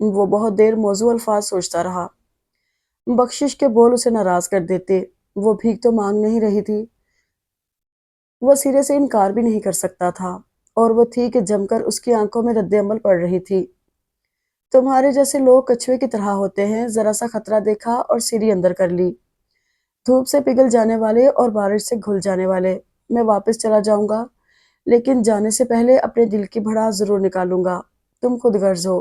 Speaker 1: وہ بہت دیر موضوع الفاظ سوچتا رہا۔ بخشش کے بول اسے ناراض کر دیتے۔ وہ بھیک تو مانگ نہیں رہی تھی، وہ سرے سے انکار بھی نہیں کر سکتا تھا، اور وہ تھی کہ جم کر اس کی آنکھوں میں رد عمل پڑ رہی تھی۔ تمہارے جیسے لوگ کچھوے کی طرح ہوتے ہیں، ذرا سا خطرہ دیکھا اور سیڑھی اندر کر لی۔ دھوپ سے پگھل جانے والے اور بارش سے گھل جانے والے۔ میں واپس چلا جاؤں گا، لیکن جانے سے پہلے اپنے دل کی بھڑاس ضرور نکالوں گا۔ تم خود غرض ہو،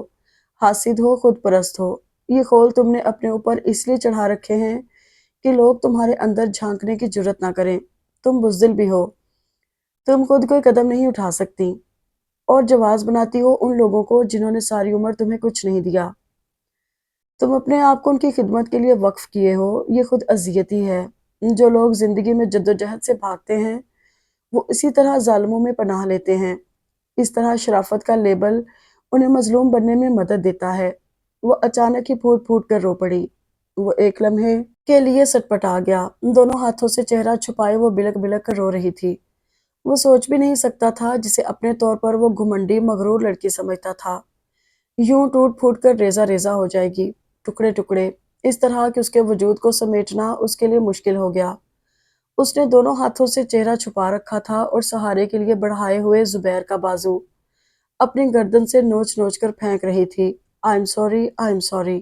Speaker 1: حاسد ہو، خود پرست ہو۔ یہ خول تم نے اپنے اوپر اس لیے چڑھا رکھے ہیں کہ لوگ تمہارے اندر جھانکنے کی جرت نہ کریں۔ تم بزدل بھی ہو، تم خود کوئی قدم نہیں اٹھا سکتی، اور جواز بناتی ہو ان لوگوں کو جنہوں نے ساری عمر تمہیں کچھ نہیں دیا۔ تم اپنے آپ کو ان کی خدمت کے لیے وقف کیے ہو۔ یہ خود اذیت ہی ہے۔ جو لوگ زندگی میں جدوجہد سے بھاگتے ہیں، وہ اسی طرح ظالموں میں پناہ لیتے ہیں۔ اس طرح شرافت کا لیبل انہیں مظلوم بننے میں مدد دیتا ہے۔ وہ اچانک ہی پھوٹ پھوٹ کر رو پڑی۔ وہ ایک لمحے کے لیے سٹپٹا گیا۔ دونوں ہاتھوں سے چہرہ چھپائے وہ بلک بلک کر رو رہی تھی۔ وہ سوچ بھی نہیں سکتا تھا جسے اپنے طور پر وہ گھمنڈی مغرور لڑکی سمجھتا تھا، یوں ٹوٹ پھوٹ کر ریزہ ریزہ ہو جائے گی، ٹکڑے ٹکڑے، اس طرح کہ اس کے وجود کو سمیٹنا اس کے لیے مشکل ہو گیا۔ اس نے دونوں ہاتھوں سے چہرہ چھپا رکھا تھا اور سہارے کے لیے بڑھائے ہوئے زبیر کا بازو اپنی گردن سے نوچ نوچ کر پھینک رہی تھی۔ I am sorry, I am sorry.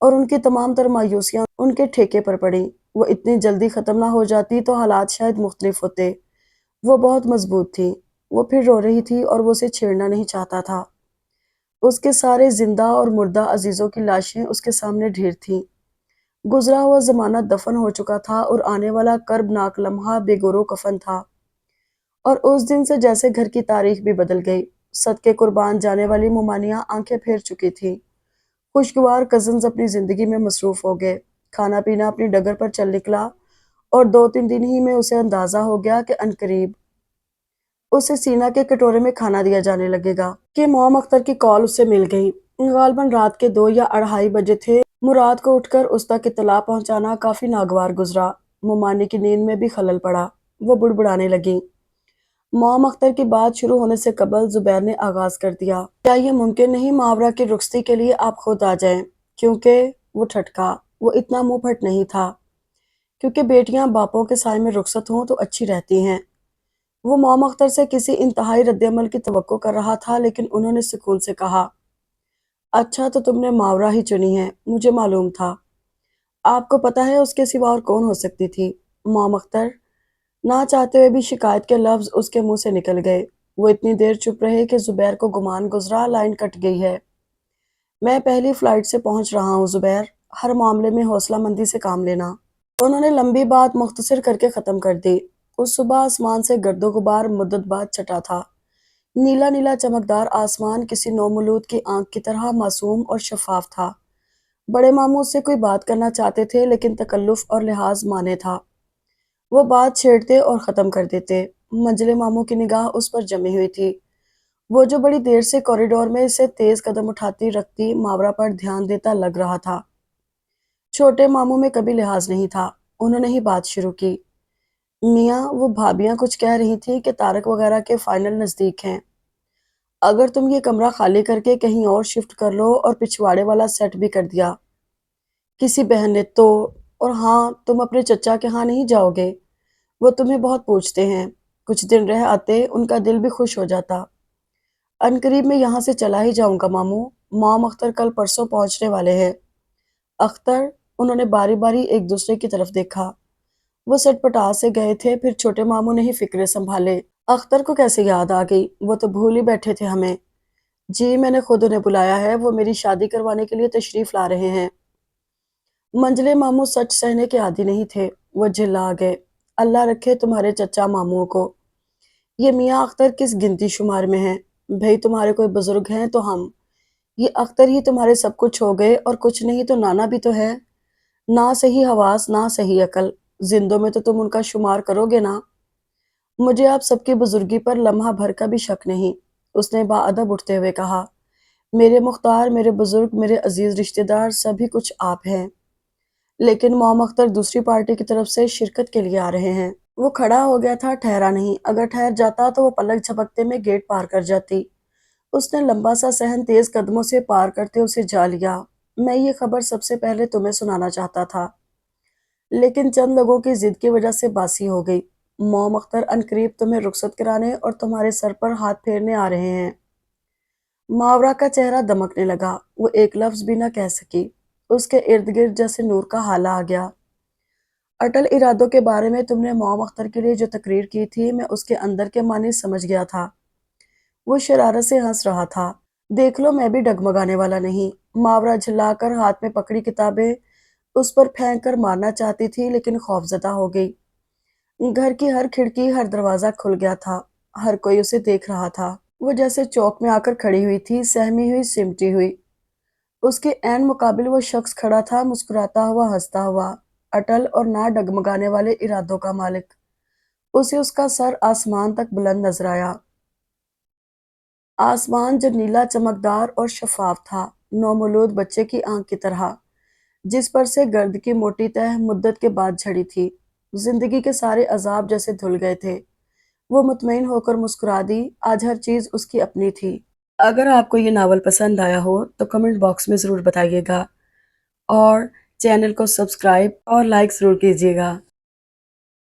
Speaker 1: اور ان کی تمام تر مایوسیاں ان کے ٹھیکے پر پڑیں۔ وہ اتنی جلدی ختم نہ ہو جاتی تو حالات شاید مختلف ہوتے۔ وہ بہت مضبوط تھی۔ وہ پھر رو رہی تھی اور وہ اسے چھیڑنا نہیں چاہتا تھا۔ اس کے سارے زندہ اور مردہ عزیزوں کی لاشیں اس کے سامنے ڈھیر تھیں۔ گزرا ہوا زمانہ دفن ہو چکا تھا اور آنے والا کربناک لمحہ بے گرو کفن تھا۔ اور اس دن سے جیسے گھر کی تاریخ بھی بدل گئی۔ صدقے قربان جانے والی ممانیاں آنکھیں پھیر چکی تھی۔ خوشگوار کزنز اپنی زندگی میں مصروف ہو گئے۔ کھانا پینا اپنی ڈگر پر چل نکلا اور 2-3 دن ہی میں اسے اندازہ ہو گیا کہ عنقریب اسے سینا کے کٹورے میں کھانا دیا جانے لگے گا کہ موم اختر کی کال اس سے مل گئی۔ غالباً رات کے 2 یا 2:30 بجے تھے۔ مراد کو اٹھ کر اس تک اطلاع پہنچانا کافی ناگوار گزرا۔ ممانی کی نیند میں بھی خلل پڑا۔ وہ بڑبڑانے لگی۔ موم اختر کی بات شروع ہونے سے قبل زبیر نے آغاز کر دیا۔ کیا یہ ممکن نہیں ماورا کی رخصتی کے لیے آپ خود آ جائیں؟ کیونکہ وہ ٹھٹکا۔ وہ اتنا منہ پھٹ نہیں تھا۔ کیونکہ بیٹیاں باپوں کے سائے میں رخصت ہوں تو اچھی رہتی ہیں۔ وہ موم اختر سے کسی انتہائی رد عمل کی توقع کر رہا تھا لیکن انہوں نے سکون سے کہا، اچھا تو تم نے ماورا ہی چنی ہے، مجھے معلوم تھا۔ آپ کو پتہ ہے اس کے سوا اور کون ہو سکتی تھی؟ موم اختر نہ چاہتے ہوئے بھی شکایت کے لفظ اس کے منہ سے نکل گئے۔ وہ اتنی دیر چپ رہے کہ زبیر کو گمان گزرا لائن کٹ گئی ہے۔ میں پہلی فلائٹ سے پہنچ رہا ہوں زبیر، ہر معاملے میں حوصلہ مندی سے کام لینا۔ انہوں نے لمبی بات مختصر کر کے ختم کر دی۔ اس صبح آسمان سے گرد و غبار مدت بعد چھٹا تھا۔ نیلا نیلا چمکدار آسمان کسی نومولود کی آنکھ کی طرح معصوم اور شفاف تھا۔ بڑے ماموں سے کوئی بات کرنا چاہتے تھے لیکن تکلف اور لحاظ مانے تھا۔ وہ بات چھیڑتے اور ختم کر دیتے۔ منجلے ماموں کی نگاہ اس پر جمی ہوئی تھی۔ وہ جو بڑی دیر سے کوریڈور میں اسے تیز قدم اٹھاتی رکھتی ماورا پر دھیان دیتا لگ رہا تھا۔ چھوٹے ماموں میں کبھی لحاظ نہیں تھا۔ انہوں نے ہی بات شروع کی۔ میاں وہ بھابیاں کچھ کہہ رہی تھیں کہ طارق وغیرہ کے فائنل نزدیک ہیں۔ اگر تم یہ کمرہ خالی کر کے کہیں اور شفٹ کر لو اور پچھواڑے والا سیٹ بھی کر دیا کسی بہن نے تو، اور ہاں تم اپنے چچا کے ہاں نہیں جاؤ گے، وہ تمہیں بہت پوچھتے ہیں، کچھ دن رہ آتے ان کا دل بھی خوش ہو جاتا۔ عنقریب میں یہاں سے چلا ہی جاؤں گا ماموں، موم اختر کل پرسوں پہنچنے والے ہیں۔ اختر، انہوں نے باری باری ایک دوسرے کی طرف دیکھا۔ وہ سٹ پٹا سے گئے تھے پھر چھوٹے ماموں نے ہی فکرے سنبھالے۔ اختر کو کیسے یاد آ گئی؟ وہ تو بھول ہی بیٹھے تھے ہمیں۔ جی میں نے خود انہیں بلایا ہے، وہ میری شادی کروانے کے لیے تشریف لا رہے ہیں۔ منجلے ماموں سچ سہنے کے عادی نہیں تھے۔ وہ جھلا گئے۔ اللہ رکھے تمہارے چچا ماموں کو۔ یہ میاں اختر کس گنتی شمار میں ہیں؟ بھئی تمہارے کوئی بزرگ ہیں تو ہم۔ یہ اختر ہی تمہارے سب کچھ ہو گئے اور کچھ نہیں تو نانا بھی تو ہے۔ نہ صحیح حواس نہ صحیح عقل، زندوں میں تو تم ان کا شمار کرو گے نا۔ مجھے آپ سب کی بزرگی پر لمحہ بھر کا بھی شک نہیں، اس نے باادب اٹھتے ہوئے کہا۔ میرے مختار، میرے بزرگ، میرے عزیز رشتہ دار سبھی کچھ آپ ہیں۔ لیکن موم اختر دوسری پارٹی کی طرف سے شرکت کے لیے آ رہے ہیں۔ وہ کھڑا ہو گیا تھا، ٹھہرا نہیں۔ اگر ٹھہر جاتا تو وہ پلک جھپکتے میں گیٹ پار کر جاتی۔ اس نے لمبا سا صحن تیز قدموں سے پار کرتے اسے جا لیا۔ میں یہ خبر سب سے پہلے تمہیں سنانا چاہتا تھا، لیکن چند لوگوں کی ضد کی وجہ سے باسی ہو گئی۔ موم اختر عنقریب تمہیں رخصت کرانے اور تمہارے سر پر ہاتھ پھیرنے آ رہے ہیں۔ ماورا کا چہرہ دمکنے لگا۔ وہ ایک لفظ بھی نہ کہہ سکی۔ اس کے ارد گرد جیسے نور کا ہالہ آ گیا۔ اٹل ارادوں کے بارے میں تم نے موم اختر کے لیے جو تقریر کی تھی میں اس کے اندر کے معنی سمجھ گیا تھا۔ وہ شرارت سے ہنس رہا تھا۔ دیکھ لو میں بھی ڈگمگانے والا نہیں۔ ماورا جھلا کر ہاتھ میں پکڑی کتابیں اس پر پھینک کر مارنا چاہتی تھی لیکن خوفزدہ ہو گئی۔ گھر کی ہر کھڑکی ہر دروازہ کھل گیا تھا۔ ہر کوئی اسے دیکھ رہا تھا۔ وہ جیسے چوک میں آ کر کھڑی ہوئی تھی، سہمی ہوئی سمٹی ہوئی۔ اس کے عین مقابل وہ شخص کھڑا تھا، مسکراتا ہوا ہنستا ہوا، اٹل اور نہ ڈگمگانے والے ارادوں کا مالک۔ اسے اس کا سر آسمان تک بلند نظر آیا۔ آسمان جو نیلا چمکدار اور شفاف تھا، نومولود بچے کی آنکھ کی طرح، جس پر سے گرد کی موٹی تہ مدت کے بعد جھڑی تھی۔ زندگی کے سارے عذاب جیسے دھل گئے تھے۔ وہ مطمئن ہو کر مسکرا دی۔ آج ہر چیز اس کی اپنی تھی۔ اگر آپ کو یہ ناول پسند آیا ہو تو کمنٹ باکس میں ضرور بتائیے گا اور چینل کو سبسکرائب اور لائک ضرور کیجیے گا۔